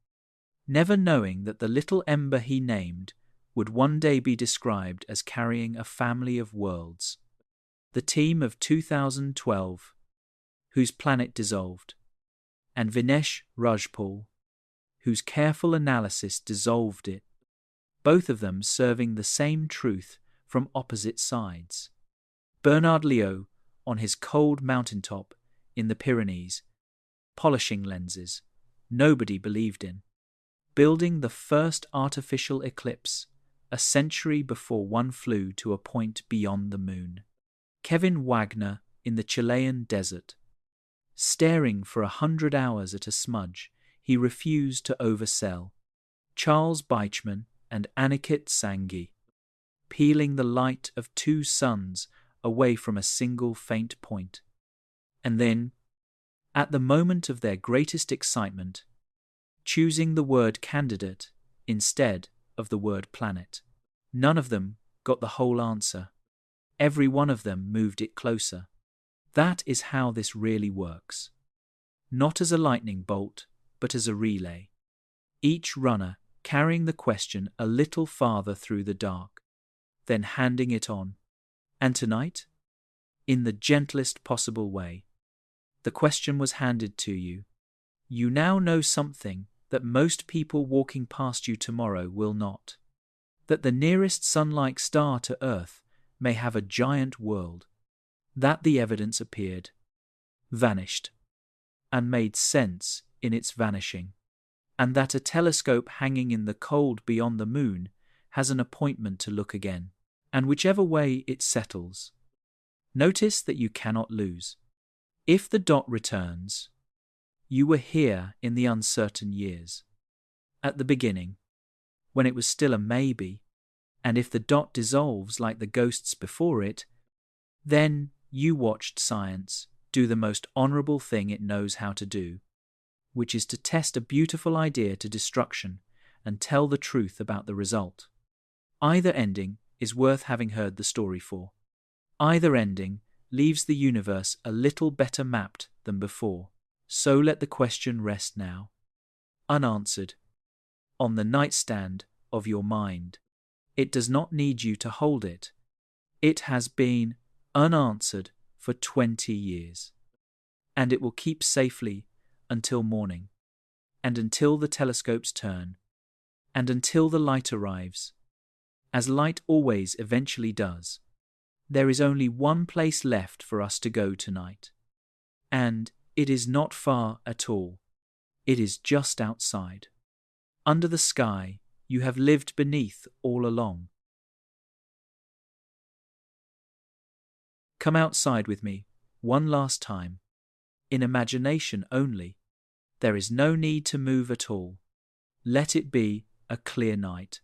never knowing that the little ember he named would one day be described as carrying a family of worlds. The team of 2012, whose planet dissolved, and Vinesh Rajpal, whose careful analysis dissolved it, both of them serving the same truth from opposite sides. Bernard Liot, on his cold mountaintop in the Pyrenees, polishing lenses nobody believed in, building the first artificial eclipse a century before one flew to a point beyond the moon. Kevin Wagner in the Chilean desert, staring for 100 hours at a smudge he refused to oversell. Charles Beichman and Aniket Sanghi, peeling the light of 2 suns away from a single faint point. And then, at the moment of their greatest excitement, choosing the word candidate instead of the word planet. None of them got the whole answer. Every one of them moved it closer. That is how this really works. Not as a lightning bolt, but as a relay. Each runner carrying the question a little farther through the dark, then handing it on. And tonight, in the gentlest possible way, the question was handed to you. You now know something that most people walking past you tomorrow will not. That the nearest sun-like star to Earth may have a giant world. That the evidence appeared, vanished, and made sense in its vanishing. And that a telescope hanging in the cold beyond the moon has an appointment to look again. And whichever way it settles, notice that you cannot lose. If the dot returns, you were here in the uncertain years, at the beginning, when it was still a maybe, and if the dot dissolves like the ghosts before it, then you watched science do the most honorable thing it knows how to do, which is to test a beautiful idea to destruction and tell the truth about the result. Either ending is worth having heard the story for. Either ending leaves the universe a little better mapped than before. So let the question rest now, unanswered, on the nightstand of your mind. It does not need you to hold it. It has been unanswered for 20 years. And it will keep safely until morning, and until the telescopes turn, and until the light arrives, as light always eventually does. There is only one place left for us to go tonight, and it is not far at all. It is just outside. Under the sky you have lived beneath all along. Come outside with me one last time, in imagination only. There is no need to move at all. Let it be a clear night.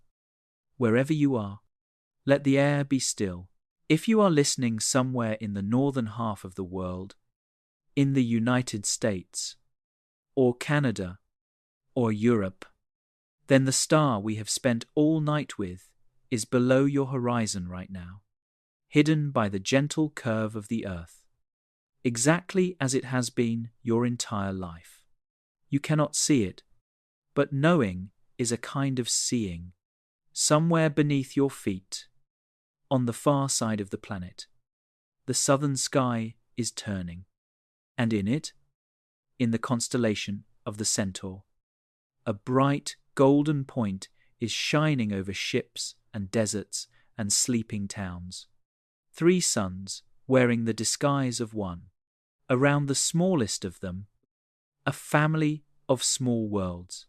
Wherever you are, let the air be still. If you are listening somewhere in the northern half of the world, in the United States, or Canada, or Europe, then the star we have spent all night with is below your horizon right now, hidden by the gentle curve of the earth, exactly as it has been your entire life. You cannot see it, but knowing is a kind of seeing. Somewhere beneath your feet, on the far side of the planet, the southern sky is turning, and in it, in the constellation of the Centaur, a bright golden point is shining over ships and deserts and sleeping towns. 3 suns wearing the disguise of one. Around the smallest of them, a family of small worlds,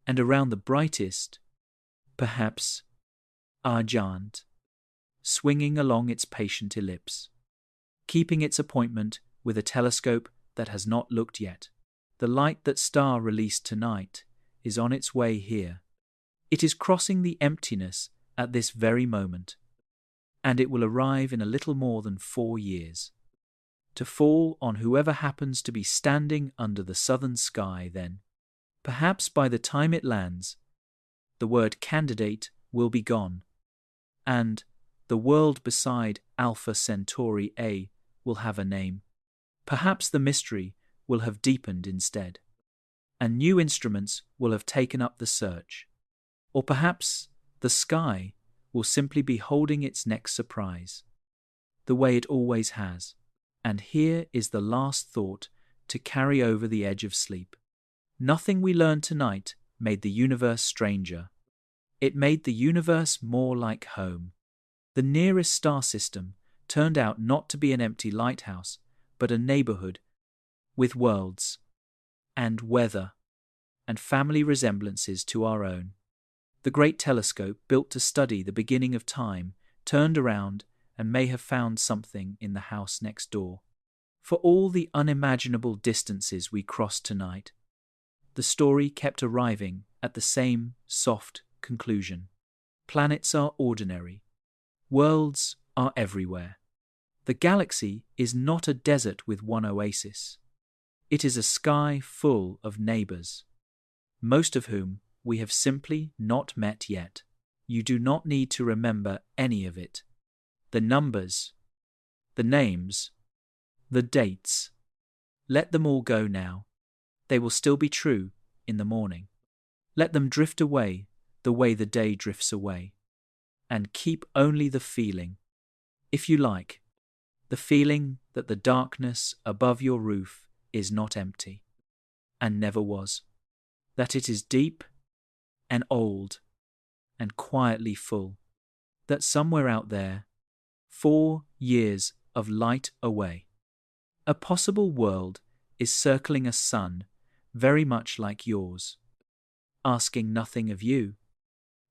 and around the brightest, perhaps, our giant, swinging along its patient ellipse, keeping its appointment with a telescope that has not looked yet. The light that star released tonight is on its way here. It is crossing the emptiness at this very moment, and it will arrive in a little more than 4 years, to fall on whoever happens to be standing under the southern sky then. Perhaps by the time it lands, the word candidate will be gone, and the world beside Alpha Centauri A will have a name. Perhaps the mystery will have deepened instead, and new instruments will have taken up the search. Or perhaps the sky will simply be holding its next surprise, the way it always has. And here is the last thought to carry over the edge of sleep. Nothing we learned tonight made the universe stranger. It made the universe more like home. The nearest star system turned out not to be an empty lighthouse, but a neighborhood with worlds and weather and family resemblances to our own. The great telescope, built to study the beginning of time, turned around and may have found something in the house next door. For all the unimaginable distances we crossed tonight, the story kept arriving at the same soft conclusion. Planets are ordinary. Worlds are everywhere. The galaxy is not a desert with one oasis. It is a sky full of neighbors, most of whom we have simply not met yet. You do not need to remember any of it. The numbers, the names, the dates. Let them all go now. They will still be true in the morning. Let them drift away the way the day drifts away. And keep only the feeling, if you like, the feeling that the darkness above your roof is not empty, and never was, that it is deep and old and quietly full, that somewhere out there, 4 years of light away, a possible world is circling a sun very much like yours, asking nothing of you,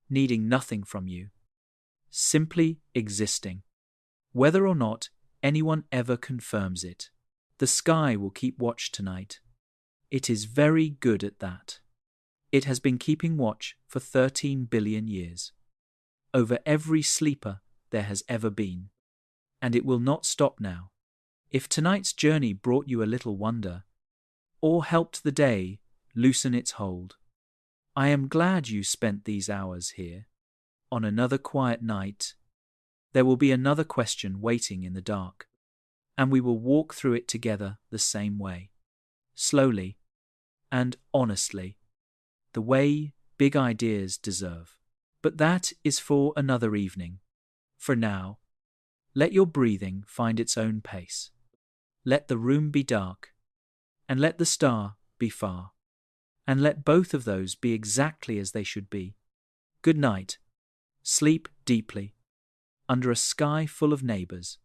needing nothing from you, simply existing, whether or not anyone ever confirms it. The sky will keep watch tonight. It is very good at that. It has been keeping watch for 13 billion years. Over every sleeper there has ever been. And it will not stop now. If tonight's journey brought you a little wonder, or helped the day loosen its hold, I am glad you spent these hours here. On another quiet night, there will be another question waiting in the dark, and we will walk through it together the same way. Slowly and honestly, the way big ideas deserve. But that is for another evening. For now, let your breathing find its own pace. Let the room be dark, and let the star be far, and let both of those be exactly as they should be. Good night. Sleep deeply, under a sky full of neighbors.